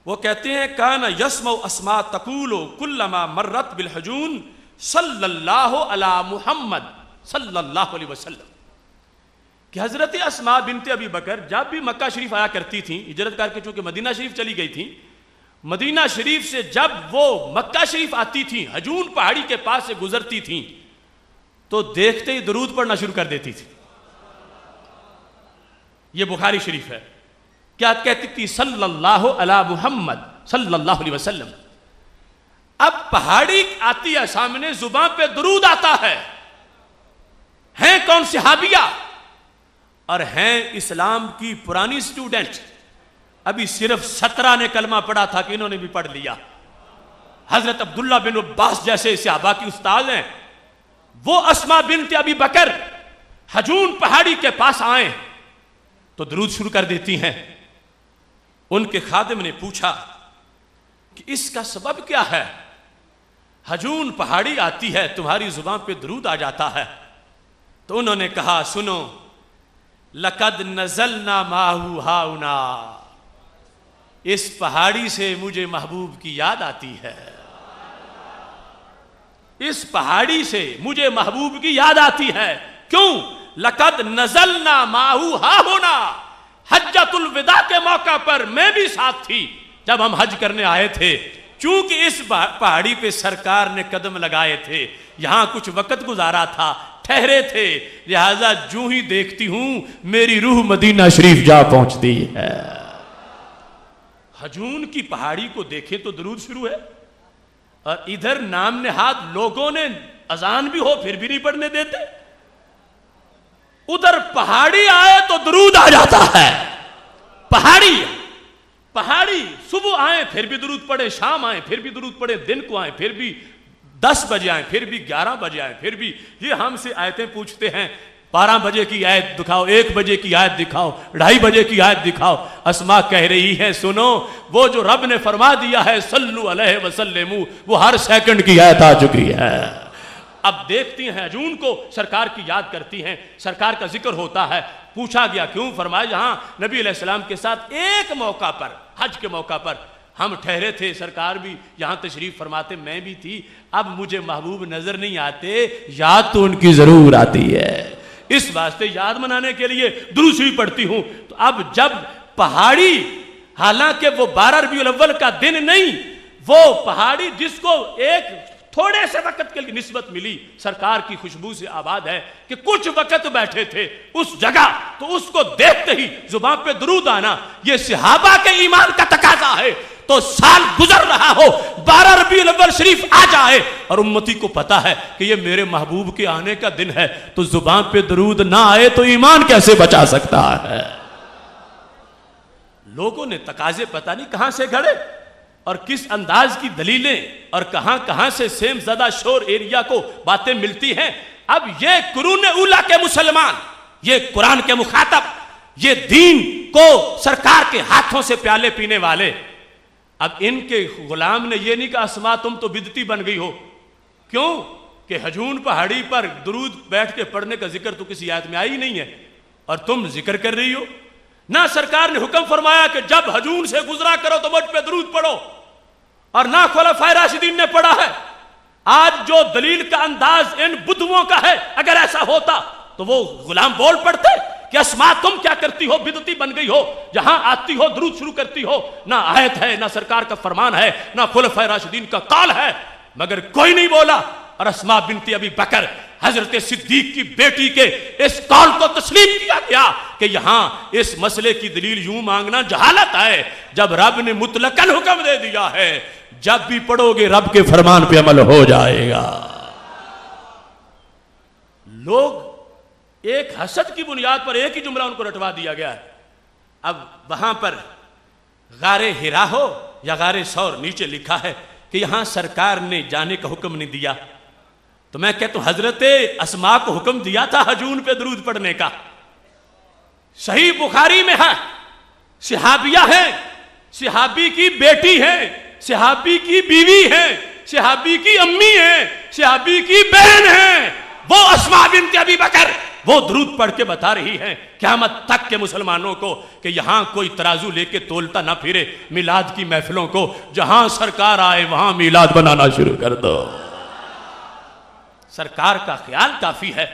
وہ کہتے ہیں کان یسمع اسماء تقول کلما مرت بالحجون صلی اللہ علی محمد صلی اللہ علیہ وسلم، کہ حضرت اسماء بنت ابی بکر جب بھی مکہ شریف آیا کرتی تھیں، ہجرت کر کے چونکہ مدینہ شریف چلی گئی تھیں، مدینہ شریف سے جب وہ مکہ شریف آتی تھیں، حجون پہاڑی کے پاس سے گزرتی تھیں، تو دیکھتے ہی درود پڑھنا شروع کر دیتی تھی۔ یہ بخاری شریف ہے۔ کیا کہتی تھی؟ صلی اللہ علی محمد صلی اللہ علیہ وسلم۔ اب پہاڑی آتی ہے سامنے، زبان پہ درود آتا ہے، کون؟ صحابیہ، اور ہیں اسلام کی پرانی سٹوڈنٹ. ابھی صرف 17 نے کلمہ پڑھا تھا کہ انہوں نے بھی پڑھ لیا. حضرت عبداللہ بن عباس جیسے صحابہ کی استاد ہیں. وہ اسما بنت ابی بکر حجون پہاڑی کے پاس آئیں تو درود شروع کر دیتی ہیں. ان کے خادم نے پوچھا کہ اس کا سبب کیا ہے؟ حجون پہاڑی آتی ہے، تمہاری زبان پہ درود آ جاتا ہے. تو انہوں نے کہا سنو، لقد نزلنا ماہو ہاؤنا، اس پہاڑی سے مجھے محبوب کی یاد آتی ہے. اس پہاڑی سے مجھے محبوب کی یاد آتی ہے. کیوں؟ لقد نزلنا ماہو ہاؤنا، حجۃ الوداع کے موقع پر میں بھی ساتھ تھی جب ہم حج کرنے آئے تھے. چونکہ اس پہاڑی پہ سرکار نے قدم لگائے تھے، یہاں کچھ وقت گزارا تھا، ٹھہرے تھے، لہذا جو ہی دیکھتی ہوں میری روح مدینہ شریف جا پہنچتی ہے. حجون کی پہاڑی کو دیکھیں تو درود شروع ہے، اور ادھر نام نہاد لوگوں نے اذان بھی ہو پھر بھی نہیں پڑھنے دیتے. ادھر پہاڑی آئے تو درود آ جاتا ہے. پہاڑی صبح آئیں پھر بھی درود پڑھیں، شام آئیں پھر بھی درود پڑھیں، دن کو آئیں پھر بھی 10 بجے آئیں پھر بھی 11 بجے آئیں پھر بھی. یہ ہم سے آیتیں پوچھتے ہیں، 12 بجے کی آیت دکھاؤ، 1 بجے کی آیت دکھاؤ، 2:30 بجے کی آیت دکھاؤ. اسما کہہ رہی ہے سنو، وہ جو رب نے فرما دیا ہے صلو علیہ وسلم، وہ ہر سیکنڈ کی آیت آ چکی ہے. اب دیکھتی ہیں حجون کو، سرکار کی یاد کرتی ہیں، سرکار کا ذکر ہوتا ہے. پوچھا گیا کیوں؟ فرمایا جہاں نبی علیہ السلام کے ساتھ ایک موقع پر، حج کے موقع پر ہم ٹھہرے تھے، سرکار بھی یہاں تشریف فرماتے، میں بھی تھی. اب مجھے محبوب نظر نہیں آتے، یاد تو ان کی ضرور آتی ہے. اس واسطے یاد منانے کے لیے درود شریف پڑھتی ہوں. تو اب جب پہاڑی، حالانکہ وہ 12 ربیع الاول کا دن نہیں، وہ پہاڑی جس کو ایک تھوڑے سے وقت کے لیے نسبت ملی، سرکار کی خوشبو سے آباد ہے کہ کچھ وقت بیٹھے تھے اس جگہ، تو اس کو دیکھتے ہی زبان پہ درود آنا یہ صحابہ کے ایمان کا تقاضا ہے. تو سال گزر رہا ہو، 12 ربیع الاول شریف آ جائے اور امتی کو پتا ہے کہ یہ میرے محبوب کے آنے کا دن ہے، تو زبان پہ درود نہ آئے تو ایمان کیسے بچا سکتا ہے؟ لوگوں نے تقاضے پتہ نہیں کہاں سے گھڑے اور کس انداز کی دلیلیں اور کہاں کہاں سے سیم زدہ شور ایریا کو باتیں ملتی ہیں. اب یہ قرون اولا کے مسلمان، یہ قرآن کے مخاطب، یہ دین کو سرکار کے ہاتھوں سے پیالے پینے والے، اب ان کے غلام نے یہ نہیں کہا اسما تم تو بدعتی بن گئی ہو. کیوں؟ کہ حجون پہاڑی پر درود بیٹھ کے پڑھنے کا ذکر تو کسی آیت میں آئی نہیں ہے اور تم ذکر کر رہی ہو. نہ سرکار نے حکم فرمایا کہ جب حجون سے گزرا کرو تو مجھ پہ درود پڑھو، اور نہ خلفائے راشدین نے پڑھا ہے. آج جو دلیل کا انداز ان بدھوؤں کا ہے، اگر ایسا ہوتا تو وہ غلام بول پڑتے کہ اسما تم کیا کرتی ہو، بدعتی بن گئی ہو، جہاں آتی ہو درود شروع کرتی ہو. نہ آیت ہے، نہ سرکار کا فرمان ہے، نہ خلفائے راشدین کا قول ہے، مگر کوئی نہیں بولا. اور اسما بنت ابی بکر حضرت صدیق کی بیٹی کے اس قول کو تسلیم کیا گیا کہ یہاں اس مسئلے کی دلیل یوں مانگنا جہالت ہے، جب رب نے مطلقاً حکم دے دیا ہے جب بھی پڑھو گے رب کے فرمان پہ عمل ہو جائے گا. لوگ ایک حسد کی بنیاد پر ایک ہی جملہ ان کو رٹوا دیا گیا ہے. اب وہاں پر غار ہرا ہو یا غار ثور، نیچے لکھا ہے کہ یہاں سرکار نے جانے کا حکم نہیں دیا. تو میں کہتا ہوں حضرت اسما کو حکم دیا تھا حجون پہ درود پڑھنے کا. صحیح بخاری میں ہے، صحابیہ ہیں، صحابی کی بیٹی ہیں، صحابی کی بیوی ہیں، صحابی کی امی ہیں، صحابی کی بہن ہیں، وہ اسما بنت ابی بکر، وہ درود پڑھ کے بتا رہی ہیں قیامت تک کے مسلمانوں کو کہ یہاں کوئی ترازو لے کے تولتا نہ پھرے میلاد کی محفلوں کو، جہاں سرکار آئے وہاں میلاد بنانا شروع کر دو. سرکار کا خیال کافی ہے.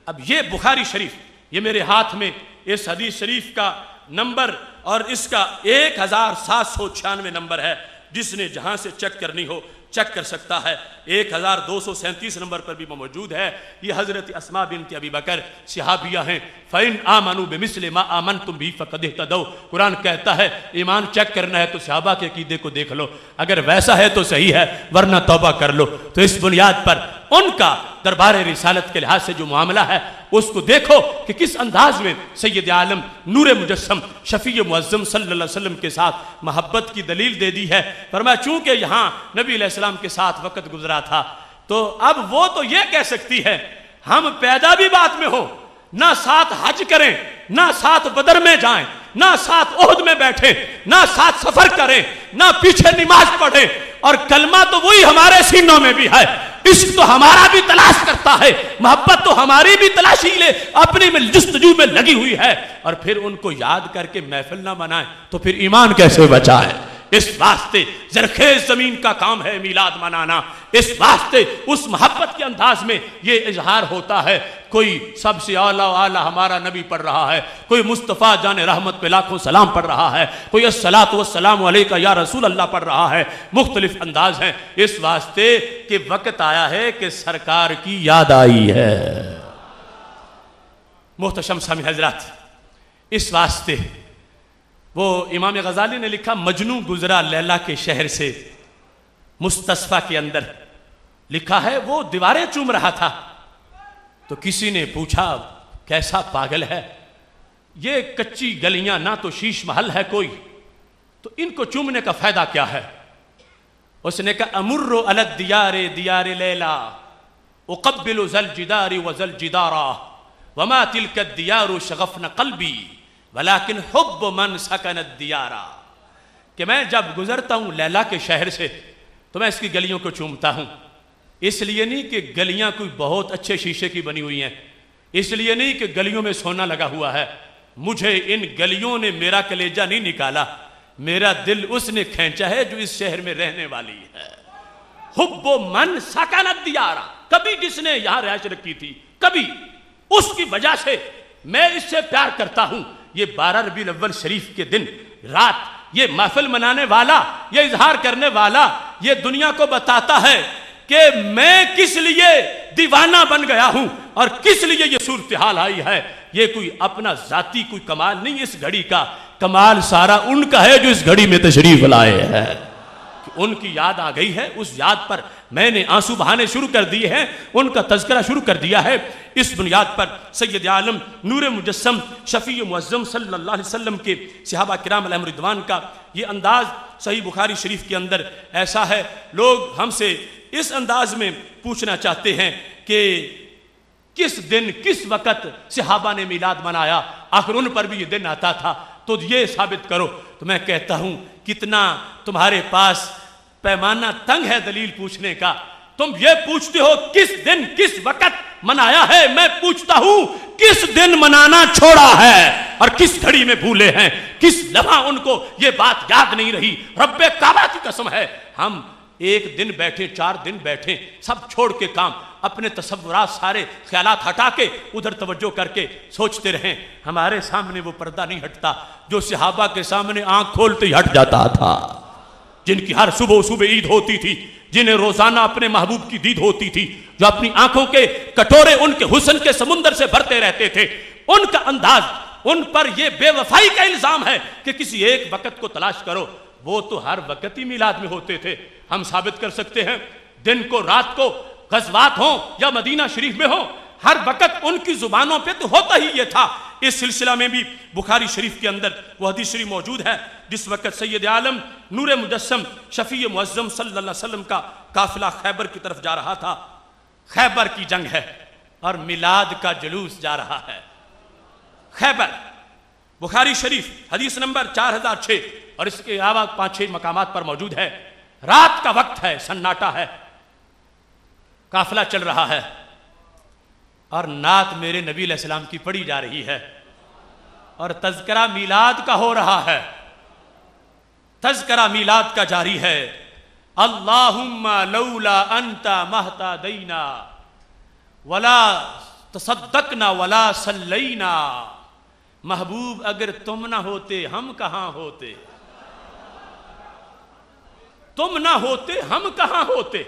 اب یہ بخاری شریف، یہ میرے ہاتھ میں اس حدیث شریف کا نمبر اور اس کا 1796 نمبر ہے. جس نے جہاں سے چیک کرنی ہو چیک کر سکتا ہے. 1237 نمبر پر بھی موجود ہے. یہ حضرت اسماء بنت ابی بکر صحابیہ ہیں. فَإِنْ آمَنُوا بِمِثْلِ مَا آمَنْتُمْ بِهِ فَقَدْ اهْتَدَوْا. قرآن کہتا ہے ایمان چیک کرنا ہے تو صحابہ کے عقیدے کو دیکھ لو, اگر ویسا ہے تو صحیح ہے ورنہ توبہ کر لو. تو اس بنیاد پر ان کا دربار رسالت کے لحاظ سے جو معاملہ ہے اس کو دیکھو کہ کس انداز میں سید عالم نور مجسم شفیع معظم صلی اللہ علیہ وسلم کے ساتھ محبت کی دلیل دے دی ہے. فرمایا چونکہ یہاں نبی علیہ السلام کے ساتھ وقت گزرا تھا تو اب وہ تو یہ کہہ سکتی ہے ہم پیدا بھی بعد میں ہوں, نہ ساتھ حج کریں, نہ ساتھ بدر میں جائیں, نہ ساتھ احد میں بیٹھیں, نہ ساتھ سفر کریں, نہ پیچھے نماز پڑھیں, اور کلمہ تو وہی ہمارے سینوں میں بھی ہے, عشق تو ہمارا بھی تلاش کرتا ہے, محبت تو ہماری بھی تلاشی لے اپنی میں جستجو میں لگی ہوئی ہے, اور پھر ان کو یاد کر کے محفل نہ بنائیں تو پھر ایمان کیسے بچائیں؟ اس واسطے زرخیز زمین کا کام ہے میلاد منانا. اس واسطے اس محبت کے انداز میں یہ اظہار ہوتا ہے. کوئی سب سے اعلیٰ ہمارا نبی پڑھ رہا ہے, کوئی مصطفیٰ جان رحمت پہ لاکھوں سلام پڑھ رہا ہے, کوئی الصلاۃ والسلام علیکہ یا رسول اللہ پڑھ رہا ہے. مختلف انداز ہیں اس واسطے کہ وقت آیا ہے کہ سرکار کی یاد آئی ہے. محتشم سامعین حضرات, اس واسطے وہ امام غزالی نے لکھا مجنوں گزرا لیلا کے شہر سے, مستصفیٰ کے اندر لکھا ہے وہ دیواریں چوم رہا تھا تو کسی نے پوچھا کیسا پاگل ہے, یہ کچی گلیاں نہ تو شیش محل ہے کوئی, تو ان کو چومنے کا فائدہ کیا ہے؟ اس نے کہا امر علی الدیار دیار لیلا اقبل ذل جدار وذل جدارا وما تلک الدیار شغفن قلبی ولیکن حب من سکن الدیارا. کہ میں جب گزرتا ہوں لیلا کے شہر سے تو میں اس کی گلیوں کو چومتا ہوں, اس لیے نہیں کہ گلیاں کوئی بہت اچھے شیشے کی بنی ہوئی ہیں, اس لیے نہیں کہ گلیوں میں سونا لگا ہوا ہے, مجھے ان گلیوں نے میرا کلیجہ نہیں نکالا, میرا دل اس نے کھینچا ہے جو اس شہر میں رہنے والی ہے. حب من سکن الدیارا, کبھی جس نے یہاں رہائش رکھی تھی کبھی, اس کی وجہ سے میں اس سے پیار کرتا ہوں. یہ 12 ربیع الاول شریف کے دن رات یہ محفل منانے والا, یہ اظہار کرنے والا یہ دنیا کو بتاتا ہے کہ میں کس لیے دیوانہ بن گیا ہوں اور کس لیے یہ صورتحال آئی ہے. یہ کوئی اپنا ذاتی کوئی کمال نہیں, اس گھڑی کا کمال سارا ان کا ہے جو اس گھڑی میں تشریف لائے ہیں. ان کی یاد آ گئی ہے, اس یاد پر میں نے آنسو بہانے شروع کر دیے ہیں, ان کا تذکرہ شروع کر دیا ہے. اس بنیاد پر سید عالم نور مجسم شفیع معظم صلی اللہ علیہ وسلم کے صحابہ کرام علیہم رضوان کا یہ انداز صحیح بخاری شریف کے اندر ایسا ہے. لوگ ہم سے اس انداز میں پوچھنا چاہتے ہیں کہ کس دن کس وقت صحابہ نے میلاد منایا, آخر ان پر بھی یہ دن آتا تھا تو یہ ثابت کرو. تو میں کہتا ہوں کتنا تمہارے پاس پیمانہ تنگ ہے دلیل پوچھنے کا. تم یہ پوچھتے ہو کس دن کس وقت منایا ہے, میں پوچھتا ہوں کس دن منانا چھوڑا ہے اور کس گھڑی میں بھولے ہیں, کس لمحہ ان کو یہ بات یاد نہیں رہی. رب کعبہ کی قسم ہے ہم ایک دن بیٹھے 4 دن بیٹھے سب چھوڑ کے کام, اپنے تصورات سارے خیالات ہٹا کے ادھر توجہ کر کے سوچتے رہیں, ہمارے سامنے وہ پردہ نہیں ہٹتا جو صحابہ کے سامنے آنکھ کھولتے ہی ہٹ جاتا تھا, جن کی ہر صبح عید ہوتی تھی, جنہیں روزانہ اپنے محبوب کی دید ہوتی تھی, جو اپنی آنکھوں کے کٹورے ان کے حسن کے سمندر سے بھرتے رہتے تھے. ان کا انداز, ان پر یہ بے وفائی کا الزام ہے کہ کسی ایک وقت کو تلاش کرو, وہ تو ہر وقت ہی میلاد میں ہوتے تھے. ہم ثابت کر سکتے ہیں دن کو رات کو, غزوات ہوں یا مدینہ شریف میں ہوں, ہر وقت ان کی زبانوں پہ تو ہوتا ہی یہ تھا. اس سلسلہ میں بھی بخاری شریف کے اندر وہ حدیث شریف موجود ہے جس وقت سید عالم نور مجسم شفیع معظم صلی اللہ علیہ وسلم کا قافلہ خیبر کی طرف جا رہا تھا. خیبر کی جنگ ہے اور میلاد کا جلوس جا رہا ہے. خیبر بخاری شریف حدیث نمبر 4006 اور اس کے علاوہ 5-6 مقامات پر موجود ہے. رات کا وقت ہے, سناٹا ہے, قافلہ چل رہا ہے اور نعت میرے نبی علیہ السلام کی پڑھی جا رہی ہے اور تذکرہ میلاد کا ہو رہا ہے. تذکرہ میلاد کا جاری ہے. اللہم لولا انت مہتدینا ولا تصدقنا ولا صلینا. محبوب اگر تم نہ ہوتے ہم کہاں ہوتے, تم نہ ہوتے ہم کہاں ہوتے.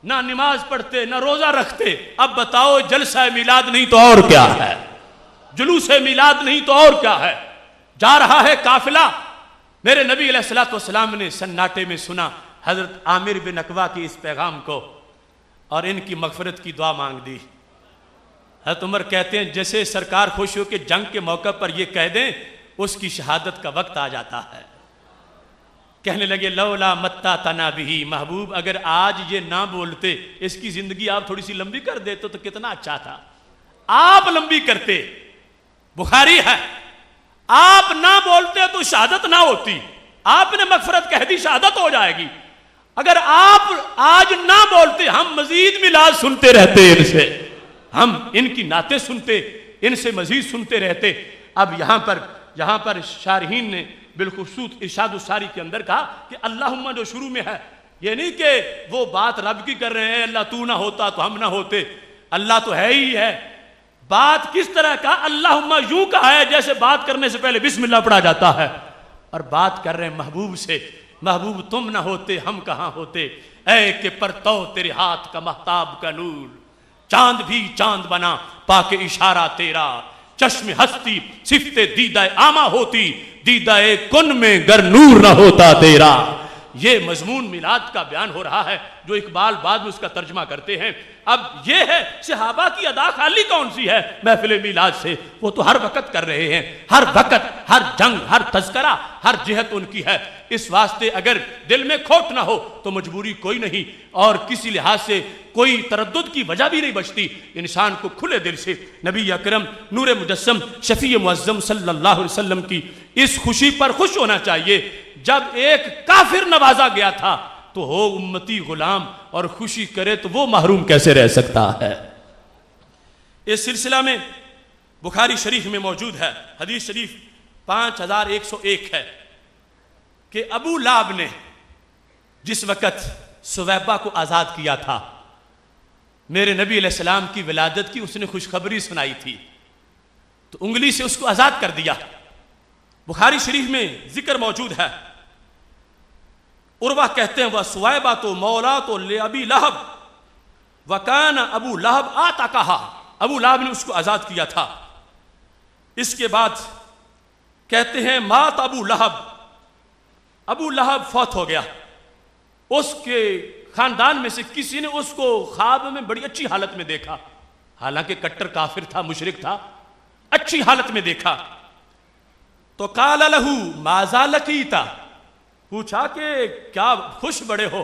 نہ نماز پڑھتے نہ روزہ رکھتے، اب بتاؤ جلسہ میلاد نہیں تو اور کیا ہے، جلوس میلاد نہیں تو اور کیا ہے۔ جا رہا ہے قافلہ، میرے نبی علیہ الصلوۃ والسلام نے سناٹے میں سنا حضرت عامر بن عقبہ کی اس پیغام کو اور ان کی مغفرت کی دعا مانگ دی۔ حضرت عمر کہتے ہیں جیسے سرکار خوش ہو کہ جنگ کے موقع پر یہ کہہ دیں اس کی شہادت کا وقت آ جاتا ہے۔ کہنے لگے لولا متا تنا بھی، محبوب اگر آج یہ نہ بولتے، اس کی زندگی آپ تھوڑی سی لمبی کر دیتے تو کتنا اچھا تھا، آپ لمبی کرتے۔ بخاری ہے، آپ نہ بولتے تو شہادت نہ ہوتی، آپ نے مغفرت کہہ دی شہادت ہو جائے گی۔ اگر آپ آج نہ بولتے ہم مزید میلاد سنتے رہتے، ان سے ہم ان کی نعتیں سنتے، ان سے مزید سنتے رہتے۔ اب یہاں پر شارحین نے بالخصوص ارشاد الساری کے اندر کہا کہ اللہم جو شروع میں ہے، یہ نہیں کہ وہ بات رب کی کر رہے ہیں اللہ تو نہ ہوتا تو ہم نہ ہوتے، اللہ تو ہے ہی ہے۔ بات کس طرح کا، اللہم یوں کہا ہے جیسے بات کرنے سے پہلے بسم اللہ پڑھا جاتا ہے، اور بات کر رہے ہیں محبوب سے، محبوب تم نہ ہوتے ہم کہاں ہوتے، اے کہ پرتو تیرے ہاتھ کا مہتاب کا نور، چاند بھی چاند بنا پاک اشارہ تیرا، چشم ہستی صفت دیدہ آما ہوتی، دیدہ کن میں گر نور نہ ہوتا تیرا۔ یہ مضمون میلاد کا بیان ہو رہا ہے جو اقبال بعد میں اس کا ترجمہ کرتے ہیں۔ اب یہ ہے صحابہ کی ادا خالی کون سی ہے محفل میلاد سے، وہ تو ہر وقت کر رہے ہیں، ہر وقت، ہر جنگ، ہر تذکرہ، ہر جہت ان کی ہے۔ اس واسطے اگر دل میں کھوٹ نہ ہو تو مجبوری کوئی نہیں، اور کسی لحاظ سے کوئی تردد کی وجہ بھی نہیں بچتی۔ انسان کو کھلے دل سے نبی اکرم نور مجسم شفیع معظم صلی اللہ علیہ وسلم کی اس خوشی پر خوش ہونا چاہیے۔ جب ایک کافر نوازا گیا تھا تو ہو امتی غلام، اور خوشی کرے تو وہ محروم کیسے رہ سکتا ہے۔ اس سلسلہ میں بخاری شریف میں موجود ہے، حدیث شریف 5101 ہے کہ ابو لہب نے جس وقت سویبہ کو آزاد کیا تھا، میرے نبی علیہ السلام کی ولادت کی اس نے خوشخبری سنائی تھی، تو انگلی سے اس کو آزاد کر دیا۔ بخاری شریف میں ذکر موجود ہے، عروہ کہتے ہیں وَسُوَيْبَةُ مَوْلَاتُ لِأَبِي لَهَبٍ وَكَانَ أَبُو لَهَبْ آتَقَهَا، ابو لہب نے اس کو آزاد کیا تھا۔ اس کے بعد کہتے ہیں مات ابو لہب، ابو لہب فوت ہو گیا، اس کے خاندان میں سے کسی نے اس کو خواب میں بڑی اچھی حالت میں دیکھا، حالانکہ کٹر کافر تھا، مشرک تھا، اچھی حالت میں دیکھا تو قال لہو ماذا لقیتا، پوچھا کہ کیا خوش بڑے ہو،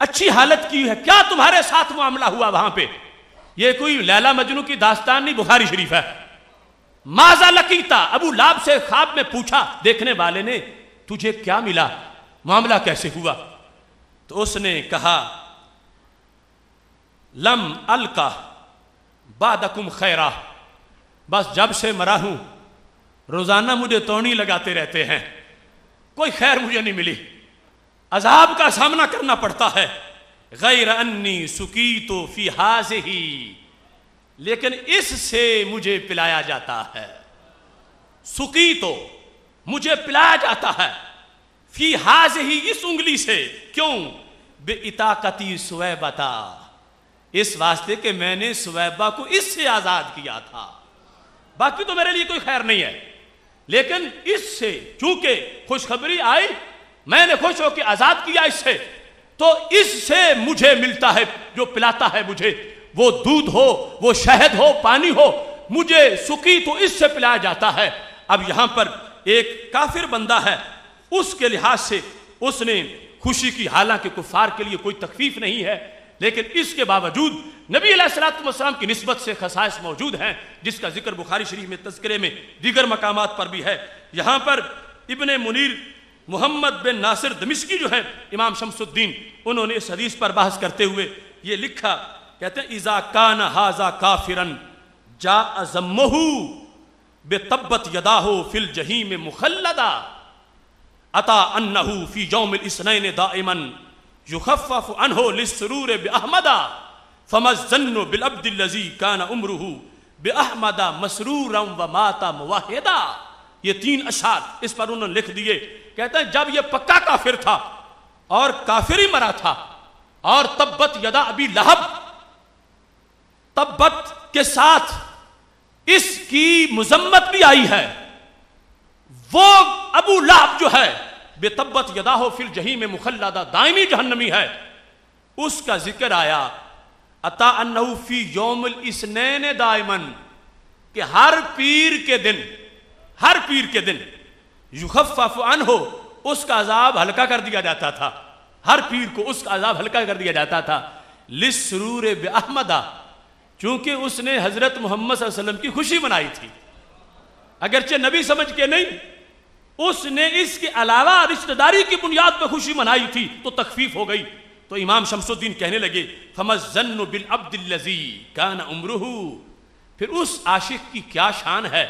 اچھی حالت کی ہے، کیا تمہارے ساتھ معاملہ ہوا وہاں پہ؟ یہ کوئی لیلا مجنو کی داستان نہیں، بخاری شریف ہے۔ ماذا لقیتا، ابو لہب سے خواب میں پوچھا دیکھنے والے نے تجھے کیا ملا، معاملہ کیسے ہوا؟ تو اس نے کہا لم القا بعدکم خیرہ، بس جب سے مرا ہوں روزانہ مجھے توڑی لگاتے رہتے ہیں، کوئی خیر مجھے نہیں ملی، عذاب کا سامنا کرنا پڑتا ہے۔ غیر انی سکیت فی ہذہ، لیکن اس سے مجھے پلایا جاتا ہے، سکیت مجھے پلایا جاتا ہے، فی ہذہ اس انگلی سے، کیوں؟ بِإِتَاقَتِي سُوَيْبَةَ، اس واسطے کہ میں نے سویبہ کو اس سے آزاد کیا تھا، باقی تو میرے لیے کوئی خیر نہیں ہے، لیکن اس سے چونکہ خوشخبری آئی، میں نے خوش ہو کے آزاد کیا اس سے، تو اس سے مجھے ملتا ہے جو پلاتا ہے مجھے، وہ دودھ ہو، وہ شہد ہو، پانی ہو، مجھے سکی تو اس سے پلایا جاتا ہے۔ اب یہاں پر ایک کافر بندہ ہے، اس کے لحاظ سے اس نے خوشی کی، حالانکہ کفار کے لیے کوئی تخفیف نہیں ہے، لیکن اس کے باوجود نبی علیہ الصلوۃ والسلام کی نسبت سے خصائص موجود ہیں، جس کا ذکر بخاری شریف میں تذکرے میں دیگر مقامات پر بھی ہے۔ یہاں پر ابن منیر محمد بن ناصر دمشقی جو ہیں امام شمس الدین، انہوں نے اس حدیث پر بحث کرتے ہوئے یہ لکھا، کہتے ہیں اذا کان ھذا کافرا جاء ذمہ بتبت یداہ فی الجحیم مخلدا، اتا انہ فی یوم الاثنین دائما یخفف عنہ للسرور باحمدا، فما الظن بالعبد الذی کان عمرہ باحمدا مسرورا ومات موحدا۔ یہ 3 اشعار اس پر انہوں نے لکھ دیے، کہتے ہیں جب یہ پکا کافر تھا اور کافر ہی مرا تھا اور تبت یدا ابی لہب، تبت کے ساتھ اس کی مذمت بھی آئی ہے. وہ ابو لہب جو ہے بے تبت یداہ فی الجحیم مخلدہ، دائمی جہنمی ہے، اس کا ذکر آیا. اتا انہ فی یوم الاثنین دائما، کہ ہر پیر کے دن یخفف عنہ، اس کا عذاب ہلکا کر دیا جاتا تھا. ہر پیر کو اس کا عذاب ہلکا کر دیا جاتا تھا. للسرور باحمدہ، چونکہ اس نے حضرت محمد صلی اللہ علیہ وسلم کی خوشی منائی تھی، اگرچہ نبی سمجھ کے نہیں، اس نے اس کے علاوہ رشتہ داری کی بنیاد پر خوشی منائی تھی تو تخفیف ہو گئی. تو امام شمس الدین کہنے لگے فما الظن بالعبد الذی کان عمرہ، پھر اس عاشق کی کیا شان ہے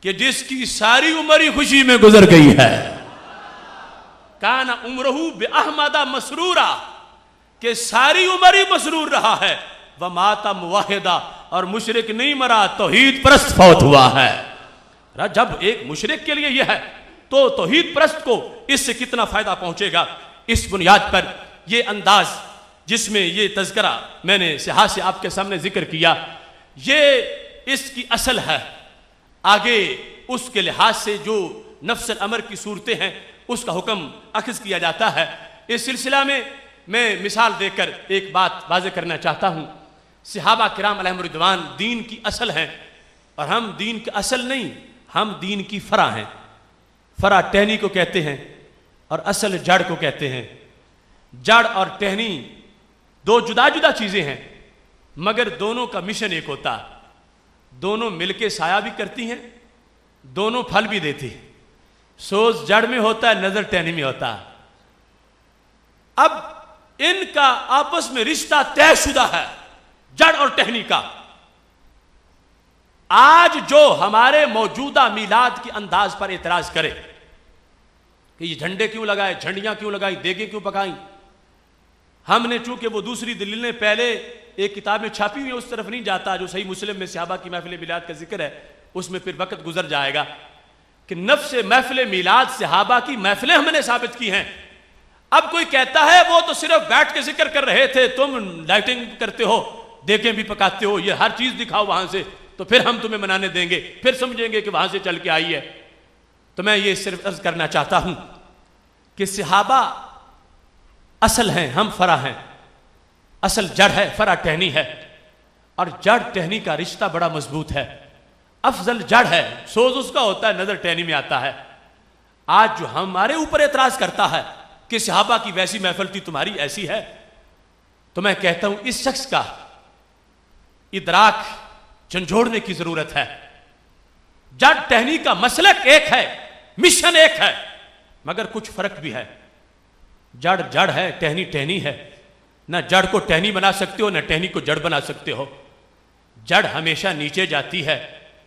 کہ جس کی ساری عمر ہی خوشی میں گزر گئی ہے. کان عمرہ باحمدہ مسرورا، کہ ساری عمر ہی مسرور رہا ہے. ومات موحدہ، اور مشرک نہیں مرا، توحید پرست فوت ہوا ہے. جب ایک مشرک کے لیے یہ ہے تو توحید پرست کو اس سے کتنا فائدہ پہنچے گا. اس بنیاد پر یہ انداز جس میں یہ تذکرہ میں نے سیاح سے آپ کے سامنے ذکر کیا، یہ اس کی اصل ہے. آگے اس کے لحاظ سے جو نفس الامر کی صورتیں ہیں اس کا حکم اخذ کیا جاتا ہے. اس سلسلہ میں مثال دے کر ایک بات واضح کرنا چاہتا ہوں. صحابہ کرام علیہم رضوان دین کی اصل ہیں، اور ہم دین کی اصل نہیں، ہم دین کی فرع ہیں. فرع ٹہنی کو کہتے ہیں اور اصل جڑ کو کہتے ہیں. جڑ اور ٹہنی دو جدا جدا چیزیں ہیں، مگر دونوں کا مشن ایک ہوتا. دونوں مل کے سایہ بھی کرتی ہیں، دونوں پھل بھی دیتی ہیں. سوز جڑ میں ہوتا ہے، نظر ٹہنی میں ہوتا ہے. اب ان کا آپس میں رشتہ طے شدہ ہے، جڑ اور ٹہنی کا. آج جو ہمارے موجودہ میلاد کے انداز پر اعتراض کرے کہ یہ جھنڈے کیوں لگائے، جھنڈیاں کیوں لگائی، دیگیں کیوں پکائیں، ہم نے چونکہ وہ دوسری دلیلیں پہلے ایک کتاب میں چھاپی ہوئی ہے، اس طرف نہیں جاتا. جو صحیح مسلم میں صحابہ کی محفل میلاد کا ذکر ہے اس میں پھر وقت گزر جائے گا کہ نفس محفل میلاد صحابہ کی محفلیں ہم نے ثابت کی ہیں. اب کوئی کہتا ہے وہ تو صرف بیٹھ کے ذکر کر رہے تھے، تم لائٹنگ کرتے ہو، دیگیں بھی پکاتے ہو، یہ ہر چیز دکھاؤ وہاں سے، تو پھر ہم تمہیں منانے دیں گے، پھر سمجھیں گے کہ وہاں سے چل کے آئی ہے. تو میں یہ صرف عرض کرنا چاہتا ہوں کہ صحابہ اصل ہیں، ہم فرع ہیں. اصل جڑ ہے، فرع ٹہنی ہے، اور جڑ ٹہنی کا رشتہ بڑا مضبوط ہے. افضل جڑ ہے، سوز اس کا ہوتا ہے، نظر ٹہنی میں آتا ہے. آج جو ہمارے اوپر اعتراض کرتا ہے کہ صحابہ کی ویسی محفل تھی، تمہاری ایسی ہے، تو میں کہتا ہوں اس شخص کا ادراک جھنجھوڑنے کی ضرورت ہے. جڑ ٹہنی کا مسلک ایک ہے، مشن ایک ہے، مگر کچھ فرق بھی ہے. جڑ جڑ ہے، ٹہنی ٹہنی ہے. نہ جڑ کو ٹہنی بنا سکتے ہو، نہ ٹہنی کو جڑ بنا سکتے ہو. جڑ ہمیشہ نیچے جاتی ہے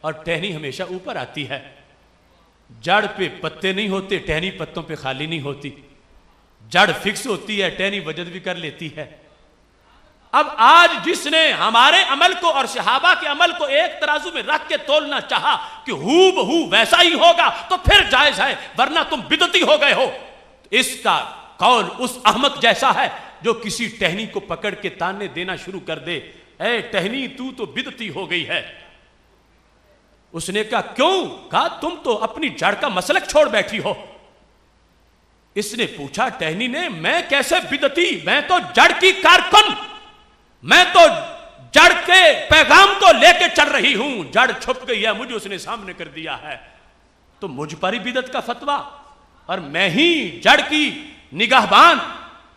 اور ٹہنی ہمیشہ اوپر آتی ہے. جڑ پہ پتے نہیں ہوتے، ٹہنی پتوں پہ خالی نہیں ہوتی. جڑ فکس ہوتی ہے، ٹہنی وجد بھی کر لیتی ہے. اب آج جس نے ہمارے عمل کو اور صحابہ کے عمل کو ایک ترازو میں رکھ کے تولنا چاہا کہ ہو بہو ویسا ہی ہوگا تو پھر جائز ہے، ورنہ تم بدعتی ہو گئے ہو. اس کا قول اس احمق جیسا ہے جو کسی ٹہنی کو پکڑ کے تانے دینا شروع کر دے، اے ٹہنی تو بدعتی ہو گئی ہے. اس نے کہا کیوں؟ کہا تم تو اپنی جڑ کا مسلک چھوڑ بیٹھی ہو. اس نے پوچھا ٹہنی نے، میں کیسے بدعتی، میں تو جڑ کی کارکن، میں تو جڑ کے پیغام کو لے کے چل رہی ہوں. جڑ چھپ گئی ہے، مجھے اس نے سامنے کر دیا ہے، تو مجھ پر ہی بدعت کا فتویٰ، اور میں ہی جڑ کی نگہبان،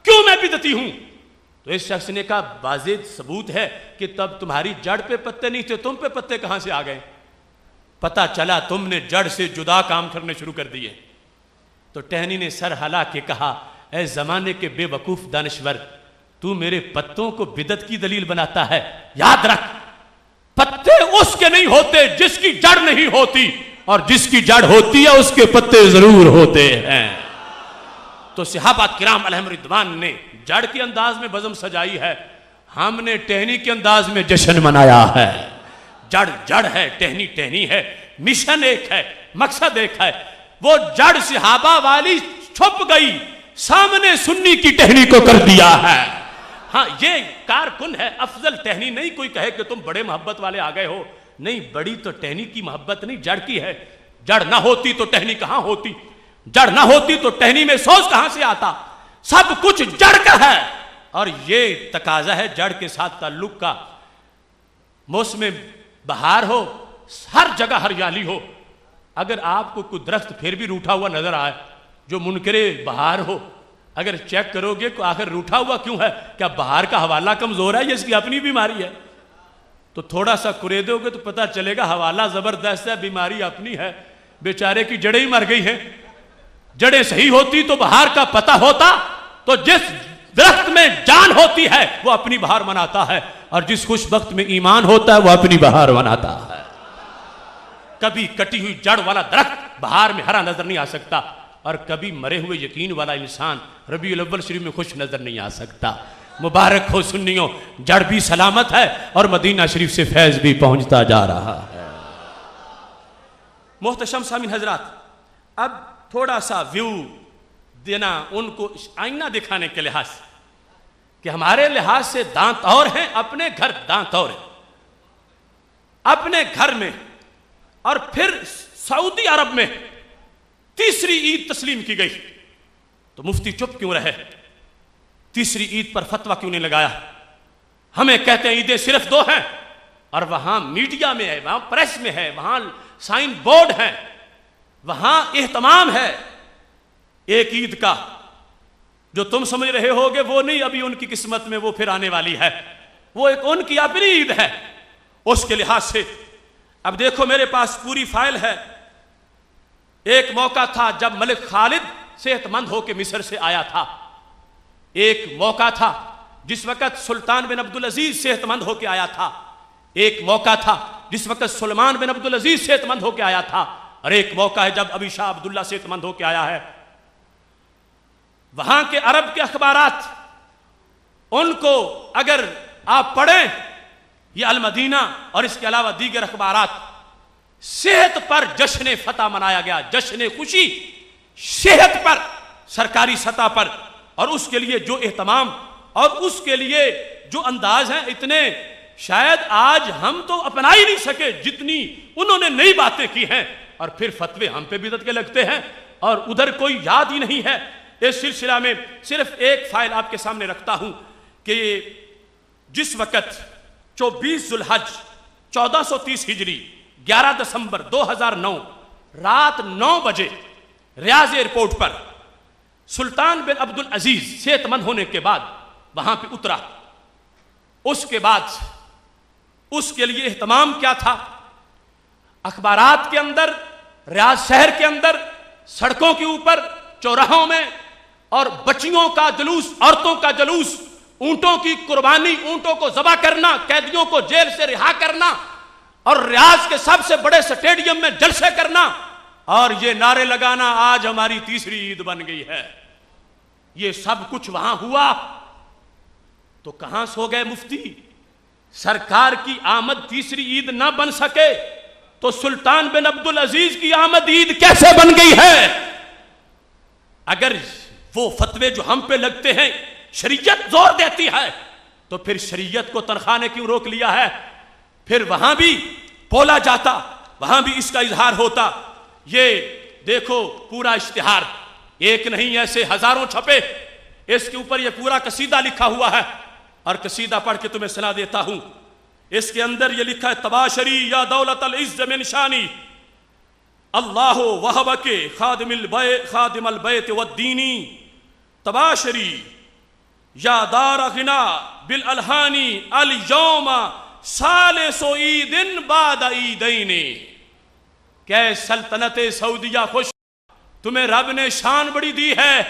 کیوں میں بدعتی ہوں؟ تو اس شخص نے کہا واضح ثبوت ہے کہ تب تمہاری جڑ پہ پتے نہیں تھے، تم پہ پتے کہاں سے آ گئے؟ پتہ چلا تم نے جڑ سے جدا کام کرنے شروع کر دیے. تو ٹہنی نے سر ہلا کے کہا اے زمانے کے بے وقوف دانشور، تو میرے پتوں کو بدعت کی دلیل بناتا ہے. یاد رکھ، پتے اس کے نہیں ہوتے جس کی جڑ نہیں ہوتی، اور جس کی جڑ ہوتی ہے اس کے پتے ضرور ہوتے ہیں. تو صحابہ کرام علیہم رضوان نے جڑ کے انداز میں بزم سجائی ہے، ہم نے ٹہنی کے انداز میں جشن منایا ہے. جڑ جڑ ہے، ٹہنی ٹہنی ہے، مشن ایک ہے، مقصد ایک ہے. وہ جڑ صحابہ والی چھپ گئی، سامنے سنی کی ٹہنی کو کر دیا ہے. ہاں یہ کارکن ہے، افضل ٹہنی نہیں کوئی کہے کہ تم بڑے محبت والے آ گئے ہو، نہیں، بڑی تو ٹہنی کی محبت نہیں، جڑ کی ہے. جڑ نہ ہوتی تو ٹہنی کہاں ہوتی، جڑ نہ ہوتی تو ٹہنی میں سوز کہاں سے آتا. سب کچھ جڑ کا ہے، اور یہ تقاضا ہے جڑ کے ساتھ تعلق کا. موسم بہار ہو، ہر جگہ ہریالی ہو، اگر آپ کو کوئی درخت پھر بھی روٹھا ہوا نظر آئے جو منکرے بہار ہو، اگر چیک کرو گے کہ آخر روٹھا ہوا کیوں ہے، کیا بہار کا حوالہ کمزور ہے یا اس کی اپنی بیماری ہے؟ تو تھوڑا سا کریدو گے تو پتہ چلے گا حوالہ زبردست ہے، بیماری اپنی ہے، بیچارے کی جڑیں ہی مر گئی ہیں. جڑیں صحیح ہوتی تو بہار کا پتہ ہوتا. تو جس درخت میں جان ہوتی ہے وہ اپنی بہار مناتا ہے، اور جس خوش وقت میں ایمان ہوتا ہے وہ اپنی بہار مناتا ہے. کبھی کٹی ہوئی جڑ والا درخت بہار میں ہرا نظر نہیں آ سکتا، اور کبھی مرے ہوئے یقین والا انسان ربیع الاول شریف میں خوش نظر نہیں آ سکتا. مبارک ہو سنیوں، جڑ بھی سلامت ہے اور مدینہ شریف سے فیض بھی پہنچتا جا رہا ہے. محتشم سامعین حضرات، اب تھوڑا سا ویو دینا ان کو آئینہ دکھانے کے لحاظ سے کہ ہمارے لحاظ سے دانت اور ہیں، اپنے گھر دانت اور ہیں. اپنے گھر میں اور پھر سعودی عرب میں تیسری عید تسلیم کی گئی تو مفتی چپ کیوں رہے؟ تیسری عید پر فتویٰ کیوں نہیں لگایا؟ ہمیں کہتے ہیں عیدیں صرف 2 ہیں، اور وہاں میڈیا میں ہے، وہاں پریس میں ہے، وہاں سائن بورڈ ہے، وہاں اہتمام ہے ایک عید کا. جو تم سمجھ رہے ہوگے وہ نہیں، ابھی ان کی قسمت میں وہ پھر آنے والی ہے، وہ ایک ان کی اپنی عید ہے. اس کے لحاظ سے اب دیکھو میرے پاس پوری فائل ہے. ایک موقع تھا جب ملک خالد صحت مند ہو کے مصر سے آیا تھا. ایک موقع تھا جس وقت سلطان بن عبدالعزیز صحت مند ہو کے آیا تھا. ایک موقع تھا جس وقت سلمان بن عبدالعزیز صحت مند ہو کے آیا تھا. اور ایک موقع ہے جب ابی شاہ عبداللہ صحت مند ہو کے آیا ہے. وہاں کے عرب کے اخبارات ان کو اگر آپ پڑھیں، یہ المدینہ اور اس کے علاوہ دیگر اخبارات، صحت پر جشن فتح منایا گیا، جشن خوشی صحت پر سرکاری سطح پر. اور اس کے لیے جو اہتمام اور اس کے لیے جو انداز ہیں، اتنے شاید آج ہم تو اپنا ہی نہیں سکے جتنی انہوں نے نئی باتیں کی ہیں. اور پھر فتوے ہم پہ بدعت کے لگتے ہیں اور ادھر کوئی یاد ہی نہیں ہے. اس سلسلہ میں صرف ایک فائل آپ کے سامنے رکھتا ہوں کہ جس وقت 24 ذوالحج 1430 ہجری 11 دسمبر 2009 رات 9 بجے ریاض ایئرپورٹ پر سلطان بن عبدالعزیز صحت مند ہونے کے بعد وہاں پہ اترا. اس کے بعد اس کے لیے اہتمام کیا تھا؟ اخبارات کے اندر، ریاض شہر کے اندر، سڑکوں کے اوپر، چوراہوں میں، اور بچیوں کا جلوس، عورتوں کا جلوس، اونٹوں کی قربانی، اونٹوں کو ذبح کرنا، قیدیوں کو جیل سے رہا کرنا، اور ریاض کے سب سے بڑے سٹیڈیم میں جلسے کرنا، اور یہ نعرے لگانا آج ہماری تیسری عید بن گئی ہے. یہ سب کچھ وہاں ہوا تو کہاں سو گئے مفتی؟ سرکار کی آمد تیسری عید نہ بن سکے تو سلطان بن عبدالعزیز کی آمد عید کیسے بن گئی ہے؟ اگر وہ فتوے جو ہم پہ لگتے ہیں شریعت زور دیتی ہے تو پھر شریعت کو تنخواہ نے کیوں روک لیا ہے؟ پھر وہاں بھی بولا جاتا، وہاں بھی اس کا اظہار ہوتا. یہ دیکھو پورا اشتہار، ایک نہیں ایسے ہزاروں چھپے، اس کے اوپر یہ پورا قصیدہ لکھا ہوا ہے، اور قصیدہ پڑھ کے تمہیں سنا دیتا ہوں. اس کے اندر یہ لکھا ہے: تباشری یا دولت العز من شانی اللہ وہب کے خادم البیت والدینی، تباشری یا دار غنا بالالحانی الیوم ثالث عید بعد عیدین. کہ سلطنت سعودیہ خوش، تمہیں رب نے شان بڑی دی ہے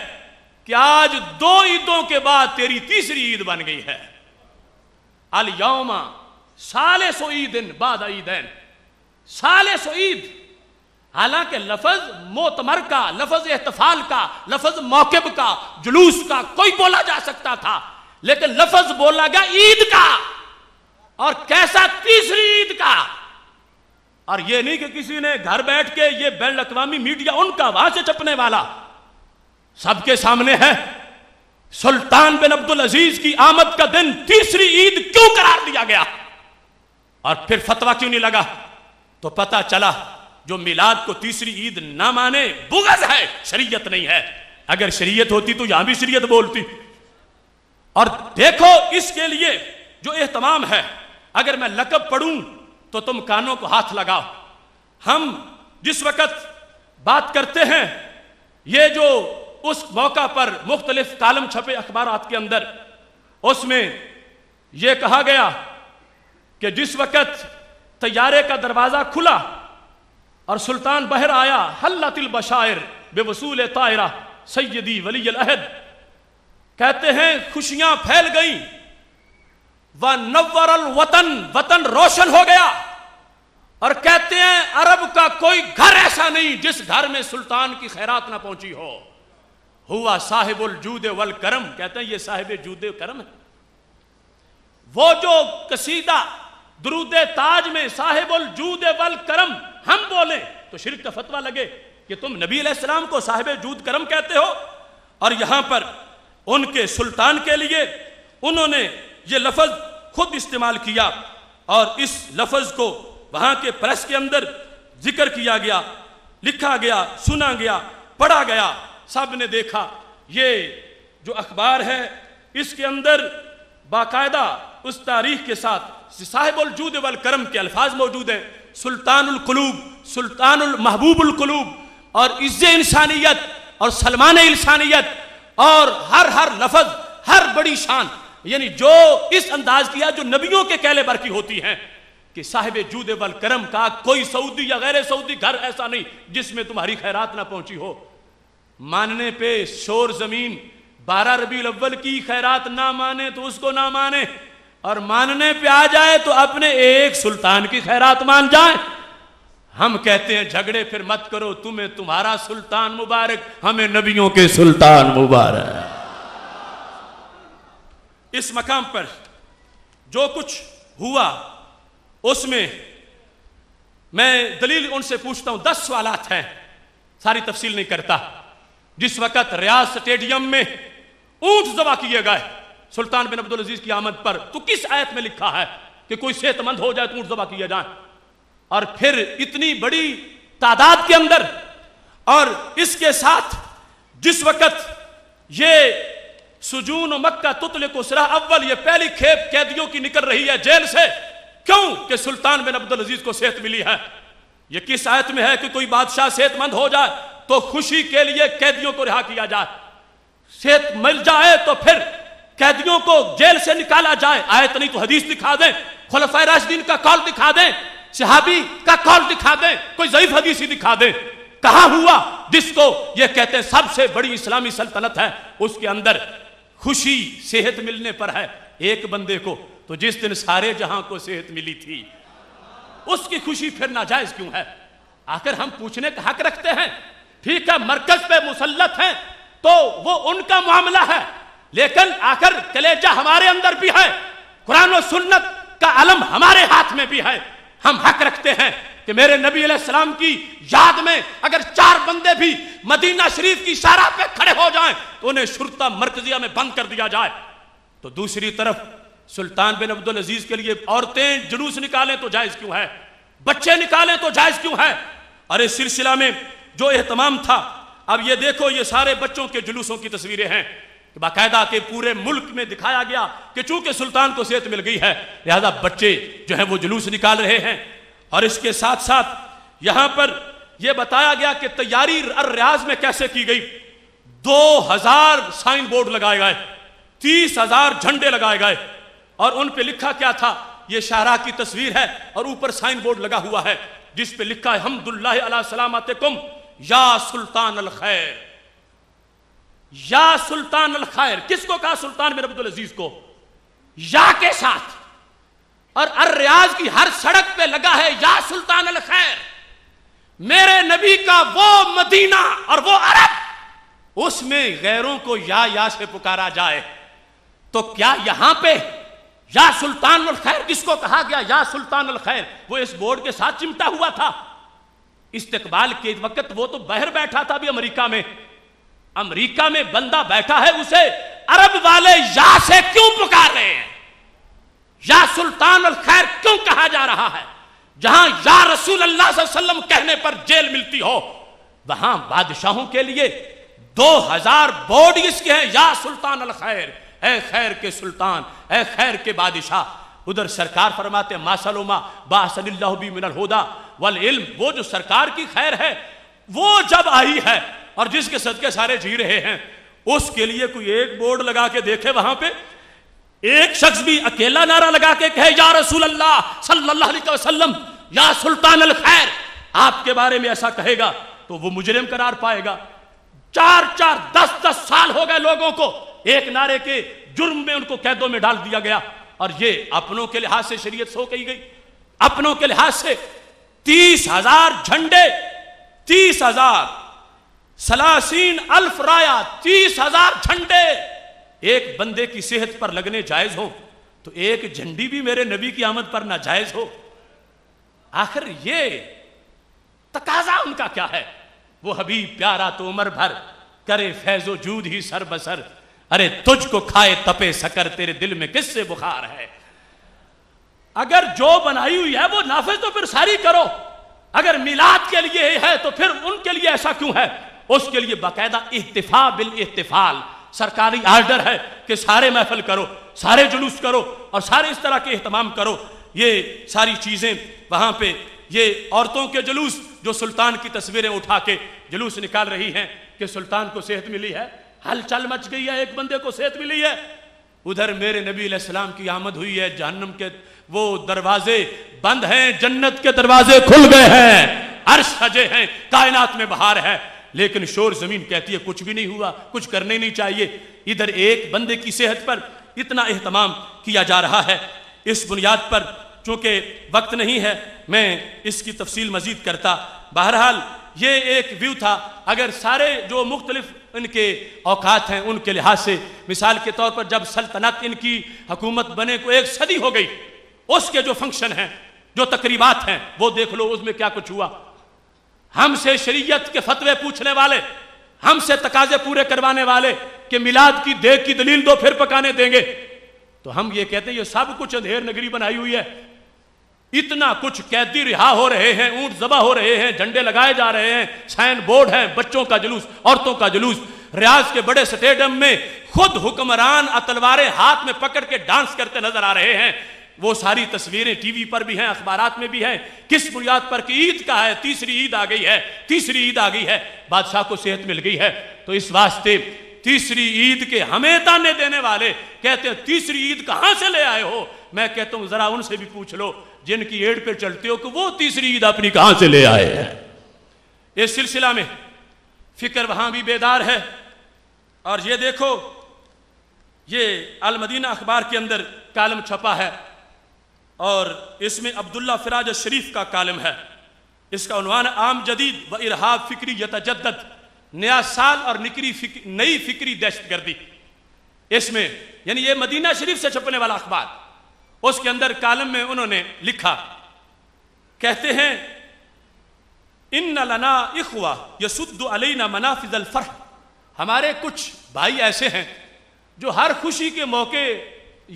کہ آج 2 عیدوں کے بعد تیری تیسری عید بن گئی ہے. الیوم ثالث عید بعد عیدین، ثالث عید. حالانکہ لفظ موتمر کا، لفظ احتفال کا، لفظ موکب کا، جلوس کا کوئی بولا جا سکتا تھا، لیکن لفظ بولا گیا عید کا. اور کیسا؟ تیسری عید کا. اور یہ نہیں کہ کسی نے گھر بیٹھ کے، یہ بین الاقوامی میڈیا ان کا وہاں سے چھپنے والا سب کے سامنے ہے. سلطان بن عبدالعزیز کی آمد کا دن تیسری عید کیوں قرار دیا گیا اور پھر فتویٰ کیوں نہیں لگا؟ تو پتہ چلا جو میلاد کو تیسری عید نہ مانے بغض ہے، شریعت نہیں ہے۔ اگر شریعت ہوتی تو یہاں بھی شریعت بولتی۔ اور دیکھو اس کے لیے جو اہتمام ہے، اگر میں لقب پڑھوں تو تم کانوں کو ہاتھ لگاؤ۔ ہم جس وقت بات کرتے ہیں، یہ جو اس موقع پر مختلف کالم چھپے اخبارات کے اندر، اس میں یہ کہا گیا کہ جس وقت طیارے کا دروازہ کھلا اور سلطان بہر آیا، حلت البشائر بے وصول طائرہ سیدی ولی العہد، کہتے ہیں خوشیاں پھیل گئیں، وَنَوَّرَ الْوَطَن، وطن روشن ہو گیا۔ اور کہتے ہیں عرب کا کوئی گھر ایسا نہیں جس گھر میں سلطان کی خیرات نہ پہنچی ہو۔ ہوا صاحب الجود والکرم، کہتے ہیں یہ صاحب جود و کرم ہے۔ وہ جو قصیدہ درود تاج میں صاحب الجود والکرم ہم بولیں تو شرک کا فتویٰ لگے کہ تم نبی علیہ السلام کو صاحب جود کرم کہتے ہو، اور یہاں پر ان کے سلطان کے لیے انہوں نے یہ لفظ خود استعمال کیا، اور اس لفظ کو وہاں کے پریس کے اندر ذکر کیا گیا، لکھا گیا، سنا گیا، پڑھا گیا، سب نے دیکھا۔ یہ جو اخبار ہے اس کے اندر باقاعدہ اس تاریخ کے ساتھ صاحب الجود والکرم کے الفاظ موجود ہیں، سلطان القلوب، سلطان المحبوب القلوب، اور عز انسانیت اور سلمان انسانیت، اور ہر لفظ، ہر بڑی شان، یعنی جو اس انداز کیا جو نبیوں کے کیلے بر کی ہوتی ہیں کہ صاحب جود والکرم کا کوئی سعودی یا غیر سعودی گھر ایسا نہیں جس میں تمہاری خیرات نہ پہنچی ہو۔ ماننے پہ شور زمین، 12 ربیع الاول کی خیرات نہ مانے تو اس کو نہ مانے، اور ماننے پہ آ جائے تو اپنے ایک سلطان کی خیرات مان جائے۔ ہم کہتے ہیں جھگڑے پھر مت کرو، تمہیں تمہارا سلطان مبارک، ہمیں نبیوں کے سلطان مبارک۔ اس مقام پر جو کچھ ہوا اس میں میں دلیل ان سے پوچھتا ہوں، 10 سوالات ہیں، ساری تفصیل نہیں کرتا۔ جس وقت ریاض سٹیڈیم میں اونٹ ذبح کیے گئے سلطان بن عبدالعزیز کی آمد پر، تو کس آیت میں لکھا ہے کہ کوئی صحت مند ہو جائے تو اونٹ ذبح کیے جائیں؟ اور پھر اتنی بڑی تعداد کے اندر، اور اس کے ساتھ جس وقت یہ سجون و مکہ تطلق سراح اول، یہ پہلی کھیپ قیدیوں کی نکل رہی ہے جیل سے، کیوں کہ سلطان بن عبدالعزیز کو صحت ملی ہے۔ یہ کس آیت میں ہے کہ کوئی بادشاہ صحت مند ہو جائے تو خوشی کے لیے قیدیوں کو رہا کیا جائے، صحت مل جائے تو پھر قیدیوں کو جیل سے نکالا جائے؟ آیت نہیں تو حدیث دکھا دیں، خلفائے راشدین کا قول دکھا دیں، صحابی کا قول دکھا دیں، کوئی ضعیف حدیث ہی دکھا دیں۔ کہاں ہوا جس کو یہ کہتے ہیں سب سے بڑی اسلامی سلطنت ہے، اس کے اندر خوشی صحت ملنے پر ہے ایک بندے کو، تو جس دن سارے جہاں کو صحت ملی تھی اس کی خوشی پھر ناجائز کیوں ہے؟ آخر ہم پوچھنے کا حق رکھتے ہیں۔ ٹھیک ہے مرکز پہ مسلط ہیں تو وہ ان کا معاملہ ہے، لیکن آخر کلیجہ ہمارے اندر بھی ہے، قرآن و سنت کا علم ہمارے ہاتھ میں بھی ہے۔ ہم حق رکھتے ہیں کہ میرے نبی علیہ السلام کی یاد میں اگر 4 بندے بھی مدینہ شریف کی شارع پہ کھڑے ہو جائیں تو انہیں شرطہ مرکزیہ میں بند کر دیا جائے۔ تو دوسری طرف سلطان بن عبدالعزیز کے لیے عورتیں جلوس نکالیں تو جائز کیوں ہے، بچے نکالیں تو جائز کیوں ہے؟ اور اس سلسلہ میں جو اہتمام تھا، اب یہ دیکھو یہ سارے بچوں کے جلوسوں کی تصویریں ہیں، باقاعدہ کہ پورے ملک میں دکھایا گیا کہ چونکہ سلطان کو صحت مل گئی ہے لہذا بچے جو ہیں وہ جلوس نکال رہے ہیں۔ اور اس کے ساتھ ساتھ یہاں پر یہ بتایا گیا کہ تیاری الریاض میں کیسے کی گئی۔ 2000 سائن بورڈ لگائے گئے، 30,000 جھنڈے لگائے گئے، اور ان پہ لکھا کیا تھا؟ یہ شاہراہ کی تصویر ہے اور اوپر سائن بورڈ لگا ہوا ہے جس پہ لکھا ہے حمداللہ علی سلامتکم یا سلطان الخیر، یا سلطان الخیر۔ کس کو کہا؟ سلطان بن عبدالعزیز کو، یا کے ساتھ، اور الریاض کی ہر سڑک پہ لگا ہے یا سلطان الخیر۔ میرے نبی کا وہ مدینہ اور وہ عرب، اس میں غیروں کو یا سے پکارا جائے، تو کیا یہاں پہ یا سلطان الخیر جس کو کہا گیا یا سلطان الخیر وہ اس بورڈ کے ساتھ چمٹا ہوا تھا؟ استقبال کے وقت وہ تو باہر بیٹھا تھا بھی امریکہ میں بندہ بیٹھا ہے، اسے عرب والے یا سے کیوں پکار رہے ہیں؟ یا سلطان الخیر کیوں کہا جا رہا ہے؟ جہاں یا رسول اللہ صلی اللہ علیہ وسلم کہنے پر جیل ملتی ہو، وہاں بادشاہوں کے لیے 2000 بورڈ اس کے ہیں، یا سلطان الخیر، اے خیر کے سلطان، اے خیر کے بادشاہ۔ ادھر سرکار فرماتے ہیں ما سلوما باصل اللہ بی من الہدا والعلم، وہ جو سرکار کی خیر ہے وہ جب آئی ہے اور جس کے صدقے سارے جی رہے ہیں، اس کے لیے کوئی ایک بورڈ لگا کے دیکھے، وہاں پہ ایک شخص بھی اکیلا نعرہ لگا کے کہے یا رسول اللہ صلی اللہ علیہ وسلم، یا سلطان الخیر، آپ کے بارے میں ایسا کہے گا تو وہ مجرم قرار پائے گا۔ 10 سال ہو گئے لوگوں کو، ایک نعرے کے جرم میں ان کو قیدوں میں ڈال دیا گیا، اور یہ اپنوں کے لحاظ سے شریعت سو کہی گئی، اپنوں کے لحاظ سے 30,000 جھنڈے، 30,000 30,000 رایا، 30,000 جھنڈے ایک بندے کی صحت پر لگنے جائز ہو تو ایک جھنڈی بھی میرے نبی کی آمد پر ناجائز ہو؟ آخر یہ تقاضا ان کا کیا ہے؟ وہ حبیب پیارا تو عمر بھر، کرے فیض و جود ہی سر بسر، ارے تجھ کو کھائے تپے سکر، تیرے دل میں کس سے بخار ہے؟ اگر جو بنائی ہوئی ہے وہ نافذ تو پھر ساری کرو، اگر میلاد کے لیے ہے تو پھر ان کے لیے ایسا کیوں ہے؟ اس کے لیے باقاعدہ احتفاء بالاحتفال سرکاری آرڈر ہے کہ سارے محفل کرو، سارے جلوس کرو اور سارے اس طرح کے اہتمام کرو۔ یہ ساری چیزیں وہاں پہ، یہ عورتوں کے جلوس جو سلطان کی تصویریں اٹھا کے جلوس نکال رہی ہیں کہ سلطان کو صحت ملی ہے، ہلچل مچ گئی ہے، ایک بندے کو صحت ملی ہے۔ ادھر میرے نبی علیہ السلام کی آمد ہوئی ہے، جہنم کے وہ دروازے بند ہیں، جنت کے دروازے کھل گئے ہیں، عرش سجے ہیں، کائنات میں بہار ہے، لیکن شور زمین کہتی ہے کچھ بھی نہیں ہوا، کچھ کرنے نہیں چاہیے۔ ادھر ایک بندے کی صحت پر اتنا اہتمام کیا جا رہا ہے۔ اس بنیاد پر چونکہ وقت نہیں ہے میں اس کی تفصیل مزید کرتا، بہرحال یہ ایک ویو تھا۔ اگر سارے جو مختلف ان کے اوقات ہیں ان کے لحاظ سے، مثال کے طور پر جب سلطنت ان کی حکومت بنے کو 1 صدی ہو گئی، اس کے جو فنکشن ہیں، جو تقریبات ہیں، وہ دیکھ لو اس میں کیا کچھ ہوا۔ ہم سے شریعت کے فتوے پوچھنے والے، ہم سے تقاضے پورے کروانے والے کہ میلاد کی دیگ کی دلیل دو پھر پکانے دیں گے، تو ہم یہ کہتے ہیں یہ سب کچھ اندھیر نگری بنائی ہوئی ہے۔ اتنا کچھ قیدی رہا ہو رہے ہیں، اونٹ ذبح ہو رہے ہیں، جھنڈے لگائے جا رہے ہیں، سائن بورڈ ہیں، بچوں کا جلوس، عورتوں کا جلوس، ریاض کے بڑے سٹیڈیم میں خود حکمران تلواریں ہاتھ میں پکڑ کے ڈانس کرتے نظر آ رہے ہیں۔ وہ ساری تصویریں ٹی وی پر بھی ہیں، اخبارات میں بھی ہیں۔ کس بنیاد پر کہ عید کا ہے، تیسری عید آ گئی ہے، تیسری عید آ گئی ہے، بادشاہ کو صحت مل گئی ہے، تو اس واسطے تیسری عید کے ہمیں تانے دینے والے کہتے ہیں تیسری عید کہاں سے لے آئے ہو؟ میں کہتا ہوں ذرا ان سے بھی پوچھ لو جن کی ایڑ پہ چلتے ہو کہ وہ تیسری عید اپنی کہاں سے لے آئے ہیں۔ اس سلسلہ میں فکر وہاں بھی بیدار ہے۔ اور یہ دیکھو، یہ المدینہ اخبار کے اندر کالم چھپا ہے اور اس میں عبداللہ فراج شریف کا کالم ہے۔ اس کا عنوان عام جدید و ارہاب فکری یتجدد، نیا سال اور نئی فکری دہشت گردی۔ اس میں یعنی یہ مدینہ شریف سے چھپنے والا اخبار، اس کے اندر کالم میں انہوں نے لکھا، کہتے ہیں ان لنا اخوہ یسد علینا منافذ الفرح، ہمارے کچھ بھائی ایسے ہیں جو ہر خوشی کے موقع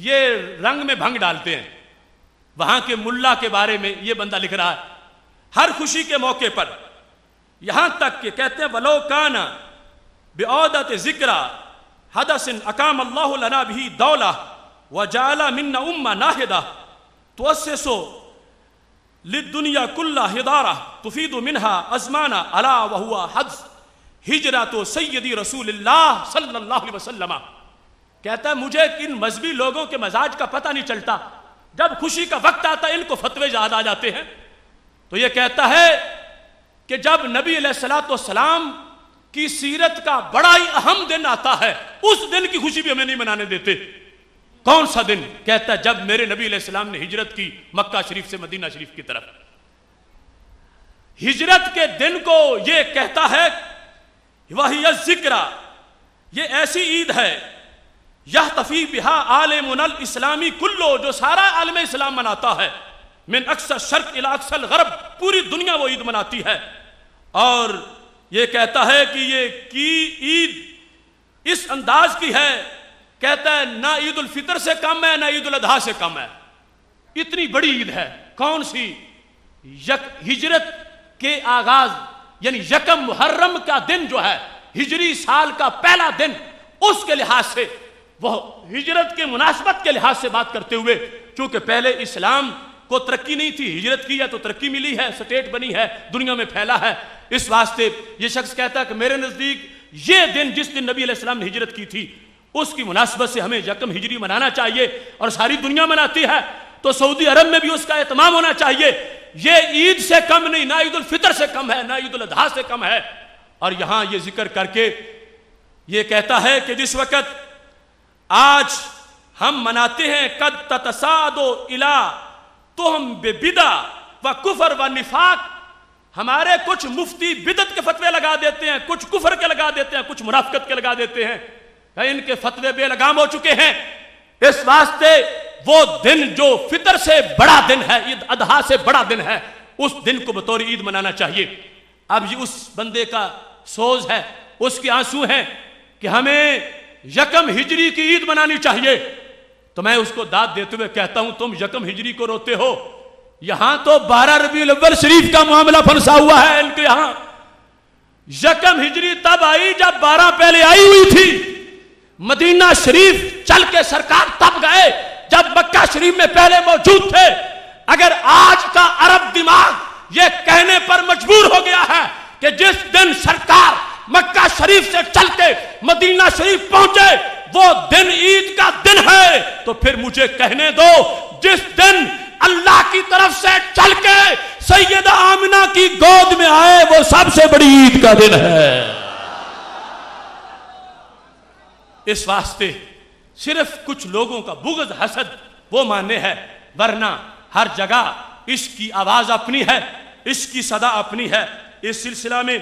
یہ رنگ میں بھنگ ڈالتے ہیں۔ وہاں کے ملا کے بارے میں یہ بندہ لکھ رہا ہے، ہر خوشی کے موقع پر، یہاں تک کہ کہتے ہیں وَلَوْ كَانَ بِعَوْدَةِ ذِكْرَى حَدَثٍ أَقَامَ اللَّهُ لَنَا بِهِ دَوْلَةً وَجَعَلَ مِنَّا أُمَّةً نَاهِدَةً تُؤَسِّسُ لِلدُّنْيَا كُلَّ حِضَارَةٍ تُفِيدُ مِنْهَا أَزْمَانًا أَلَا وَهُوَ حَدْث ہجرت سیدی رسول اللہ صلی اللہ علیہ وسلم۔ کہتا ہے مجھے ان مذہبی لوگوں کے مزاج کا پتہ نہیں چلتا، جب خوشی کا وقت آتا ہے ان کو فتوے یاد آ جاتے ہیں۔ تو یہ کہتا ہے کہ جب نبی علیہ السلام کی سیرت کا بڑا ہی اہم دن آتا ہے، اس دن کی خوشی بھی ہمیں نہیں منانے دیتے۔ کون سا دن؟ کہتا ہے جب میرے نبی علیہ السلام نے ہجرت کی مکہ شریف سے مدینہ شریف کی طرف۔ ہجرت کے دن کو یہ کہتا ہے وہی الذکرہ، یہ ایسی عید ہے یحتفی بہا عالمنا الاسلامی کلو، جو سارا عالم اسلام مناتا ہے، من اقصی الشرق الی اقصی الغرب، پوری دنیا وہ عید مناتی ہے۔ اور یہ کہتا ہے کہ یہ کی عید اس انداز کی ہے کہتا ہے نہ عید الفطر سے کم ہے نہ عید الاضحیٰ سے کم ہے. اتنی بڑی عید ہے. کون سی؟ ہجرت کے آغاز یعنی یکم محرم کا دن جو ہے ہجری سال کا پہلا دن، اس کے لحاظ سے وہ ہجرت کے مناسبت کے لحاظ سے بات کرتے ہوئے، چونکہ پہلے اسلام کو ترقی نہیں تھی، ہجرت کی ہے تو ترقی ملی ہے، سٹیٹ بنی ہے، دنیا میں پھیلا ہے. اس واسطے یہ شخص کہتا ہے کہ میرے نزدیک یہ دن جس دن نبی علیہ السلام نے ہجرت کی تھی اس کی مناسبت سے ہمیں یکم ہجری منانا چاہیے، اور ساری دنیا مناتی ہے تو سعودی عرب میں بھی اس کا اہتمام ہونا چاہیے. یہ عید سے کم نہیں، نہ عید الفطر سے کم ہے نہ عید الاضحیٰ سے کم ہے. اور یہاں یہ ذکر کر کے یہ کہتا ہے کہ جس وقت آج ہم مناتے ہیں قد تتصادو الی تہم ببدع و کفر و نفاق، ہمارے کچھ مفتی بدعت کے فتوے لگا دیتے ہیں، کچھ کفر کے لگا دیتے ہیں، کچھ منافقت کے لگا دیتے ہیں. ان کے فتوے بے لگام ہو چکے ہیں. اس واسطے وہ دن جو فطر سے بڑا دن ہے، عید اضحیٰ سے بڑا دن ہے، اس دن کو بطور عید منانا چاہیے. اب یہ اس بندے کا سوز ہے، اس کے آنسو ہیں کہ ہمیں یکم ہجری کی عید منانی چاہیے. تو میں اس کو داد دیتے ہوئے کہتا ہوں تم یکم ہجری کو روتے ہو، یہاں تو 12 ربیع الاول شریف کا معاملہ پھنسا ہوا ہے ان کے یہاں. یکم ہجری تب آئی جب 12 پہلے آئی ہوئی تھی. مدینہ شریف چل کے سرکار تب گئے جب مکہ شریف میں پہلے موجود تھے. اگر آج کا عرب دماغ یہ کہنے پر مجبور ہو گیا ہے کہ جس دن سرکار مکہ شریف سے چل کے مدینہ شریف پہنچے وہ دن عید کا دن ہے، تو پھر مجھے کہنے دو جس دن اللہ کی طرف سے چل کے سیدہ آمنہ کی گود میں آئے وہ سب سے بڑی عید کا دن ہے. اس واسطے صرف کچھ لوگوں کا بغض حسد وہ ماننے ہے، ورنہ ہر جگہ اس کی آواز اپنی ہے، اس کی صدا اپنی ہے. اس سلسلہ میں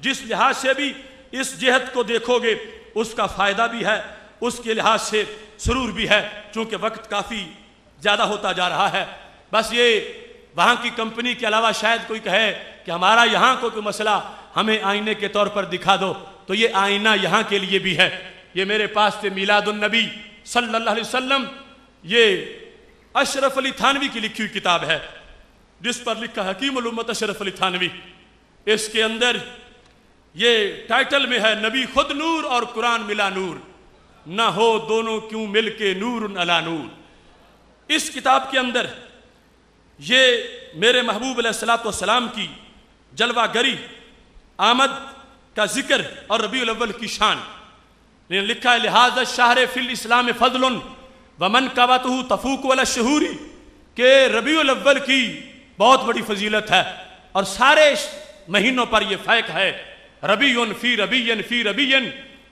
جس لحاظ سے بھی اس جہت کو دیکھو گے اس کا فائدہ بھی ہے، اس کے لحاظ سے سرور بھی ہے، چونکہ وقت کافی زیادہ ہوتا جا رہا ہے. بس یہ وہاں کی کمپنی کے علاوہ شاید کوئی کہے کہ ہمارا یہاں کوئی مسئلہ ہمیں آئینے کے طور پر دکھا دو، تو یہ آئینہ یہاں کے لیے بھی ہے. یہ میرے پاس سے میلاد النبی صلی اللہ علیہ وسلم، یہ اشرف علی تھانوی کی لکھی ہوئی کتاب ہے جس پر لکھا حکیم الامت اشرف علی تھانوی. اس کے اندر یہ ٹائٹل میں ہے نبی خود نور اور قرآن ملا نور، نہ ہو دونوں کیوں مل کے نور علی نور. اس کتاب کے اندر یہ میرے محبوب علیہ السلام کی جلوہ گری، آمد کا ذکر اور ربیع الاول کی شان لکھا ہے. لہذا شہر فی الاسلام فضل ومنقبتہ تفوق علی الشہور، کہ ربیع الاول کی بہت بڑی فضیلت ہے اور سارے مہینوں پر یہ فائق ہے. ربیع فی ربیع فی ربیع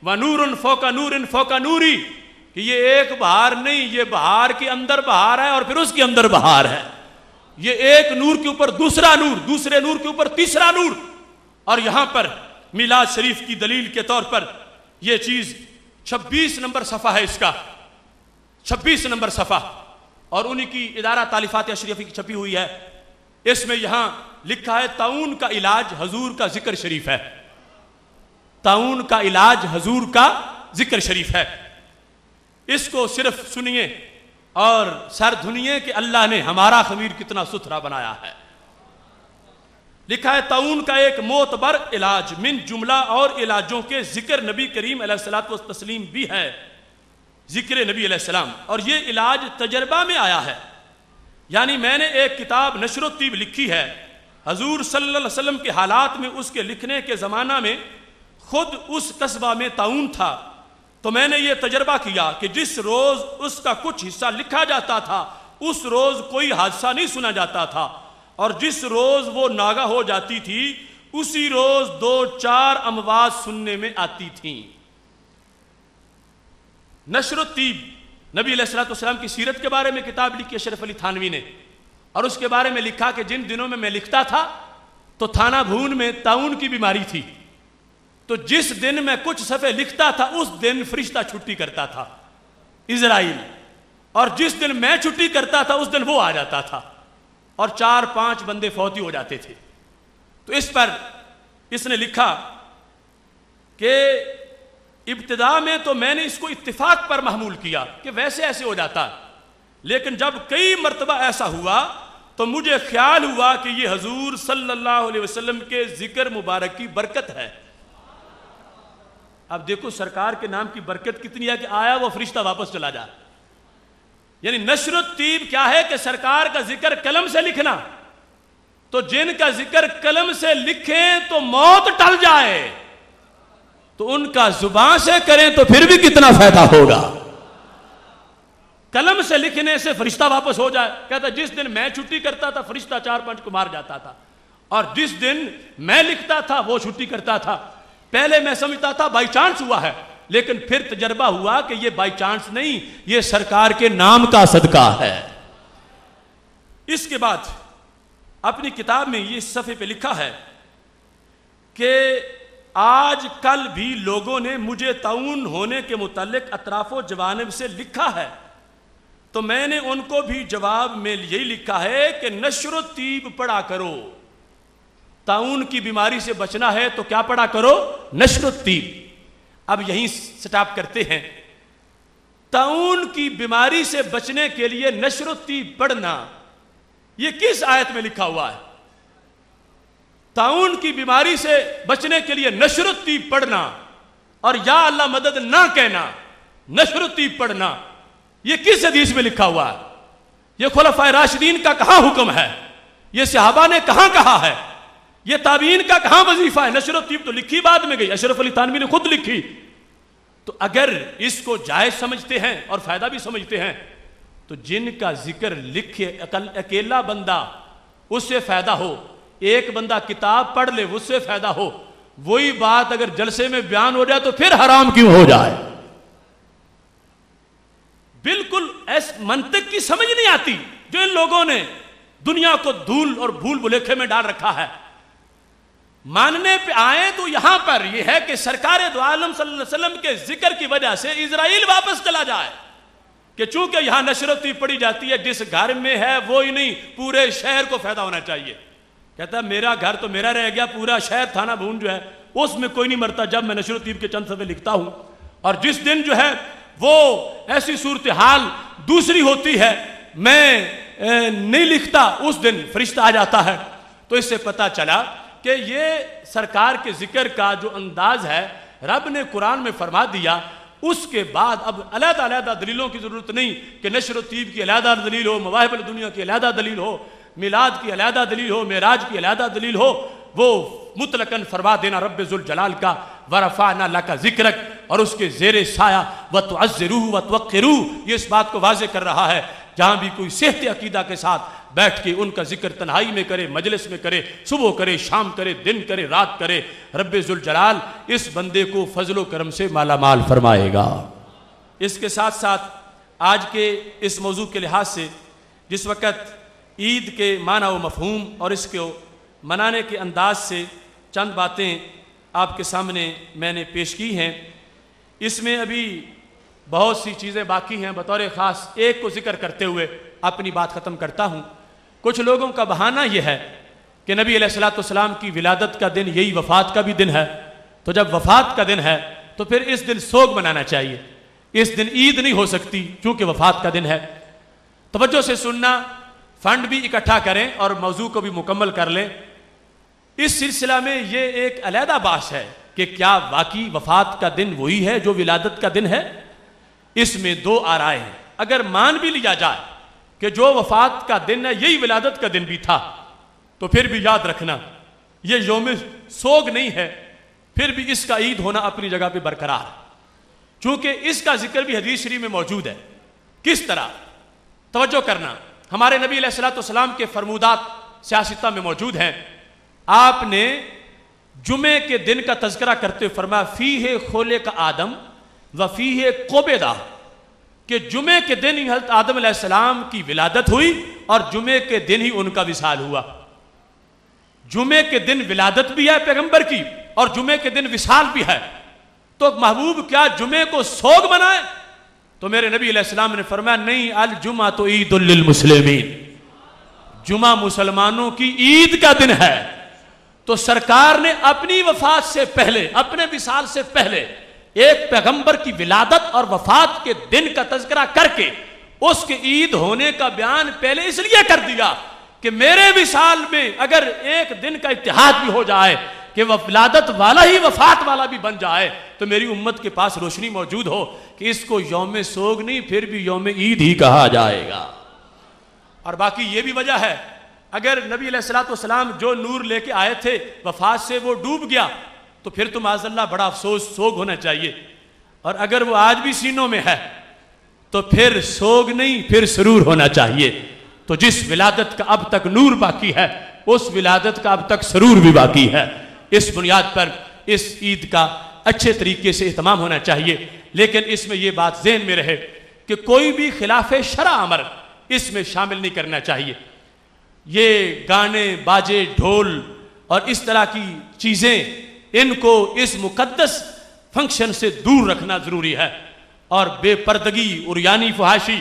ونور فوق نور فوق نوری، کہ یہ ایک بہار نہیں، یہ بہار کے اندر بہار ہے اور پھر اس کے اندر بہار ہے. یہ ایک نور کے اوپر دوسرا نور، دوسرے نور کے اوپر تیسرا نور. اور یہاں پر میلاد شریف کی دلیل کے طور پر یہ چیز 26 نمبر صفحہ ہے، اس کا 26 نمبر صفحہ، اور انہی کی ادارہ تالیفات اشرفی کی چھپی ہوئی ہے. اس میں یہاں لکھا ہے طاعون کا علاج حضور کا ذکر شریف ہے. طاعون کا علاج حضور کا ذکر شریف ہے. اس کو صرف سنیے اور سر دھنیے کہ اللہ نے ہمارا خمیر کتنا ستھرا بنایا ہے. لکھا ہے طاعون کا ایک معتبر علاج من جملہ اور علاجوں کے ذکر نبی کریم علیہ الصلوۃ والتسلیم بھی ہے، ذکر نبی علیہ السلام. اور یہ علاج تجربہ میں آیا ہے، یعنی میں نے ایک کتاب نشر الطب لکھی ہے حضور صلی اللہ علیہ وسلم کے حالات میں. اس کے لکھنے کے زمانہ میں خود اس قصبہ میں طاعون تھا، تو میں نے یہ تجربہ کیا کہ جس روز اس کا کچھ حصہ لکھا جاتا تھا اس روز کوئی حادثہ نہیں سنا جاتا تھا، اور جس روز وہ ناگہ ہو جاتی تھی اسی روز 2-4 اموات سننے میں آتی تھیں. نشر الطب نبی علیہ السلام کی سیرت کے بارے میں کتاب لکھی اشرف علی تھانوی نے، اور اس کے بارے میں لکھا کہ جن دنوں میں لکھتا تھا تو تھانہ بھون میں طاعون کی بیماری تھی، تو جس دن میں کچھ صفحے لکھتا تھا اس دن فرشتہ چھٹی کرتا تھا اسرائیل، اور جس دن میں چھٹی کرتا تھا اس دن وہ آ جاتا تھا، اور 4-5 بندے فوتی ہو جاتے تھے. تو اس پر اس نے لکھا کہ ابتدا میں تو میں نے اس کو اتفاق پر محمول کیا کہ ویسے ایسے ہو جاتا، لیکن جب کئی مرتبہ ایسا ہوا تو مجھے خیال ہوا کہ یہ حضور صلی اللہ علیہ وسلم کے ذکر مبارک کی برکت ہے۔ اب دیکھو سرکار کے نام کی برکت کتنی ہے کہ آیا وہ فرشتہ واپس چلا جائے۔ یعنی نشر الطیب کیا ہے کہ سرکار کا ذکر قلم سے لکھنا، تو جن کا ذکر قلم سے لکھیں تو موت ٹل جائے، تو ان کا زبان سے کریں تو پھر بھی کتنا فائدہ ہوگا۔ قلم سے لکھنے سے فرشتہ واپس ہو جائے، کہتا جس دن میں چھٹی کرتا تھا فرشتہ 4-5 کو مار جاتا تھا، اور جس دن میں لکھتا تھا وہ چھٹی کرتا تھا۔ پہلے میں سمجھتا تھا بائی چانس ہوا ہے، لیکن پھر تجربہ ہوا کہ یہ بائی چانس نہیں، یہ سرکار کے نام کا صدقہ ہے۔ اس کے بعد اپنی کتاب میں یہ صفحے پہ لکھا ہے کہ آج کل بھی لوگوں نے مجھے طاعون ہونے کے متعلق اطراف و جوانب سے لکھا ہے، تو میں نے ان کو بھی جواب میں یہی لکھا ہے کہ نشر الطیب پڑھا کرو۔ طاعون کی بیماری سے بچنا ہے تو کیا پڑھا کرو؟ نشر الطیب۔ اب یہیں سٹاپ کرتے ہیں۔ طاعون کی بیماری سے بچنے کے لیے نشر الطیب پڑھنا، یہ کس آیت میں لکھا ہوا ہے؟ طاعون کی بیماری سے بچنے کے لیے نشر الطیب پڑھنا اور یا اللہ مدد نہ کہنا، نشر الطیب پڑھنا، یہ کس حدیث میں لکھا ہوا ہے؟ یہ خلفائے راشدین کا کہاں حکم ہے؟ یہ صحابہ نے کہاں کہا ہے؟ یہ تابعین کا کہاں وظیفہ ہے؟ نشر الطیب تو لکھی بعد میں گئی، اشرف علی تھانوی نے خود لکھی۔ تو اگر اس کو جائز سمجھتے ہیں اور فائدہ بھی سمجھتے ہیں تو جن کا ذکر لکھے اکیلا بندہ اس سے فائدہ ہو، ایک بندہ کتاب پڑھ لے اس سے فائدہ ہو، وہی بات اگر جلسے میں بیان ہو جائے تو پھر حرام کیوں ہو جائے؟ بالکل ایس منطق کی سمجھ نہیں آتی جو ان لوگوں نے دنیا کو دھول اور بھول بھلیکھے میں ڈال رکھا ہے۔ ماننے پہ آئے تو یہاں پر یہ ہے کہ سرکار دو عالم صلی اللہ علیہ وسلم کے ذکر کی وجہ سے اسرائیل واپس چلا جائے، کہ چونکہ یہاں نشر الطیب پڑھی جاتی ہے، جس گھر میں ہے وہی نہیں پورے شہر کو فائدہ ہونا چاہیے۔ کہتا ہے میرا گھر تو میرا رہ گیا، پورا شہر تھانہ بھون جو ہے اس میں کوئی نہیں مرتا جب میں نشر الطیب کے چند صفحے لکھتا ہوں۔ اور جس دن جو ہے وہ ایسی صورتحال دوسری ہوتی ہے میں نہیں لکھتا، اس دن فرشتہ آ جاتا ہے۔ تو اس سے پتہ چلا کہ یہ سرکار کے ذکر کا جو انداز ہے رب نے قرآن میں فرما دیا، اس کے بعد اب علیحدہ علیحدہ دلیلوں کی ضرورت نہیں کہ نشر الطیب کی علیحدہ دلیل ہو، مواہب الدنیا کی علیحدہ دلیل ہو، میلاد کی علیحدہ دلیل ہو، معراج کی علیحدہ دلیل ہو، وہ مطلقاً فرما دینا رب ذوالجلال کا ورفعنا لک ذکرک، اور اس کے زیر سایہ وتعزروہ وتوقروہ، یہ اس بات کو واضح کر رہا ہے جہاں بھی کوئی صحت عقیدہ کے ساتھ بیٹھ کے ان کا ذکر تنہائی میں کرے، مجلس میں کرے، صبح کرے، شام کرے، دن کرے، رات کرے، رب ذوالجلال اس بندے کو فضل و کرم سے مالا مال فرمائے گا۔ اس کے ساتھ ساتھ آج کے اس موضوع کے لحاظ سے جس وقت عید کے معنی و مفہوم اور اس کو منانے کے انداز سے چند باتیں آپ کے سامنے میں نے پیش کی ہیں، اس میں ابھی بہت سی چیزیں باقی ہیں، بطور خاص ایک کو ذکر کرتے ہوئے اپنی بات ختم کرتا ہوں۔ کچھ لوگوں کا بہانہ یہ ہے کہ نبی علیہ السلام کی ولادت کا دن یہی وفات کا بھی دن ہے، تو جب وفات کا دن ہے تو پھر اس دن سوگ منانا چاہیے، اس دن عید نہیں ہو سکتی چونکہ وفات کا دن ہے۔ توجہ سے سننا، فنڈ بھی اکٹھا کریں اور موضوع کو بھی مکمل کر لیں۔ اس سلسلہ میں یہ ایک علیحدہ بحث ہے کہ کیا واقعی وفات کا دن وہی ہے جو ولادت کا دن ہے؟ اس میں دو آرائے ہیں۔ اگر مان بھی لیا جائے کہ جو وفات کا دن ہے یہی ولادت کا دن بھی تھا، تو پھر بھی یاد رکھنا یہ یوم سوگ نہیں ہے، پھر بھی اس کا عید ہونا اپنی جگہ پہ برقرار ہے، چونکہ اس کا ذکر بھی حدیث شریف میں موجود ہے۔ کس طرح؟ توجہ کرنا، ہمارے نبی علیہ السلام کے فرمودات سیاستہ میں موجود ہیں۔ آپ نے جمعے کے دن کا تذکرہ کرتے ہوئے فرمایا فیہ خلق آدم و فیہ قبض، کہ جمعے کے دن ہی حضرت آدم علیہ السلام کی ولادت ہوئی اور جمعے کے دن ہی ان کا وصال ہوا۔ جمعے کے دن ولادت بھی ہے پیغمبر کی اور جمعے کے دن وصال بھی ہے، تو محبوب کیا جمعے کو سوگ منائے؟ تو میرے نبی علیہ السلام نے فرمایا نہیں، الجمعہ تو عید للمسلمین، جمعہ مسلمانوں کی عید کا دن ہے۔ تو سرکار نے اپنی وفات سے پہلے، اپنے وصال سے پہلے ایک پیغمبر کی ولادت اور وفات کے دن کا تذکرہ کر کے اس کے عید ہونے کا بیان پہلے اس لیے کر دیا کہ میرے وصال میں اگر ایک دن کا اتحاد بھی ہو جائے کہ وہ ولادت والا ہی وفات والا بھی بن جائے تو میری امت کے پاس روشنی موجود ہو کہ اس کو یوم سوگ نہیں پھر بھی یوم عید ہی کہا جائے گا۔ اور باقی یہ بھی وجہ ہے، اگر نبی علیہ السلام جو نور لے کے آئے تھے وفات سے وہ ڈوب گیا تو پھر تو معاذ اللہ بڑا افسوس سوگ ہونا چاہیے، اور اگر وہ آج بھی سینوں میں ہے تو پھر سوگ نہیں پھر سرور ہونا چاہیے۔ تو جس ولادت کا اب تک نور باقی ہے اس ولادت کا اب تک سرور بھی باقی ہے۔ اس بنیاد پر اس عید کا اچھے طریقے سے اہتمام ہونا چاہیے، لیکن اس میں یہ بات ذہن میں رہے کہ کوئی بھی خلاف شرع امر اس میں شامل نہیں کرنا چاہیے۔ یہ گانے باجے ڈھول اور اس طرح کی چیزیں ان کو اس مقدس فنکشن سے دور رکھنا ضروری ہے، اور بے پردگی عریانی فحاشی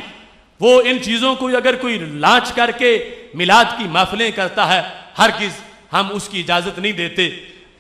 وہ ان چیزوں کو اگر کوئی لانچ کر کے میلاد کی محفلیں کرتا ہے ہرگز ہم اس کی اجازت نہیں دیتے۔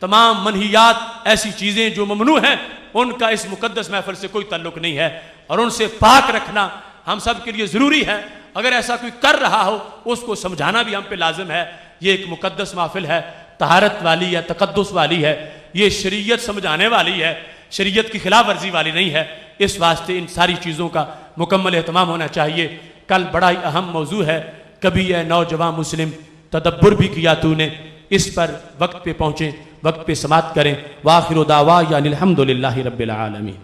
تمام منہیات ایسی چیزیں جو ممنوع ہیں ان کا اس مقدس محفل سے کوئی تعلق نہیں ہے، اور ان سے پاک رکھنا ہم سب کے لیے ضروری ہے۔ اگر ایسا کوئی کر رہا ہو اس کو سمجھانا بھی ہم پہ لازم ہے۔ یہ ایک مقدس محفل ہے، طہارت والی ہے، تقدس والی ہے، یہ شریعت سمجھانے والی ہے، شریعت کی خلاف ورزی والی نہیں ہے۔ اس واسطے ان ساری چیزوں کا مکمل اہتمام ہونا چاہیے۔ کل بڑا ہی اہم موضوع ہے، کبھی اے نوجوان مسلم تدبر بھی کیا تو نے، اس پر وقت پہ پہنچیں، وقت پہ سماعت کریں۔ وآخر دعوانا الحمدللہ رب العالمین۔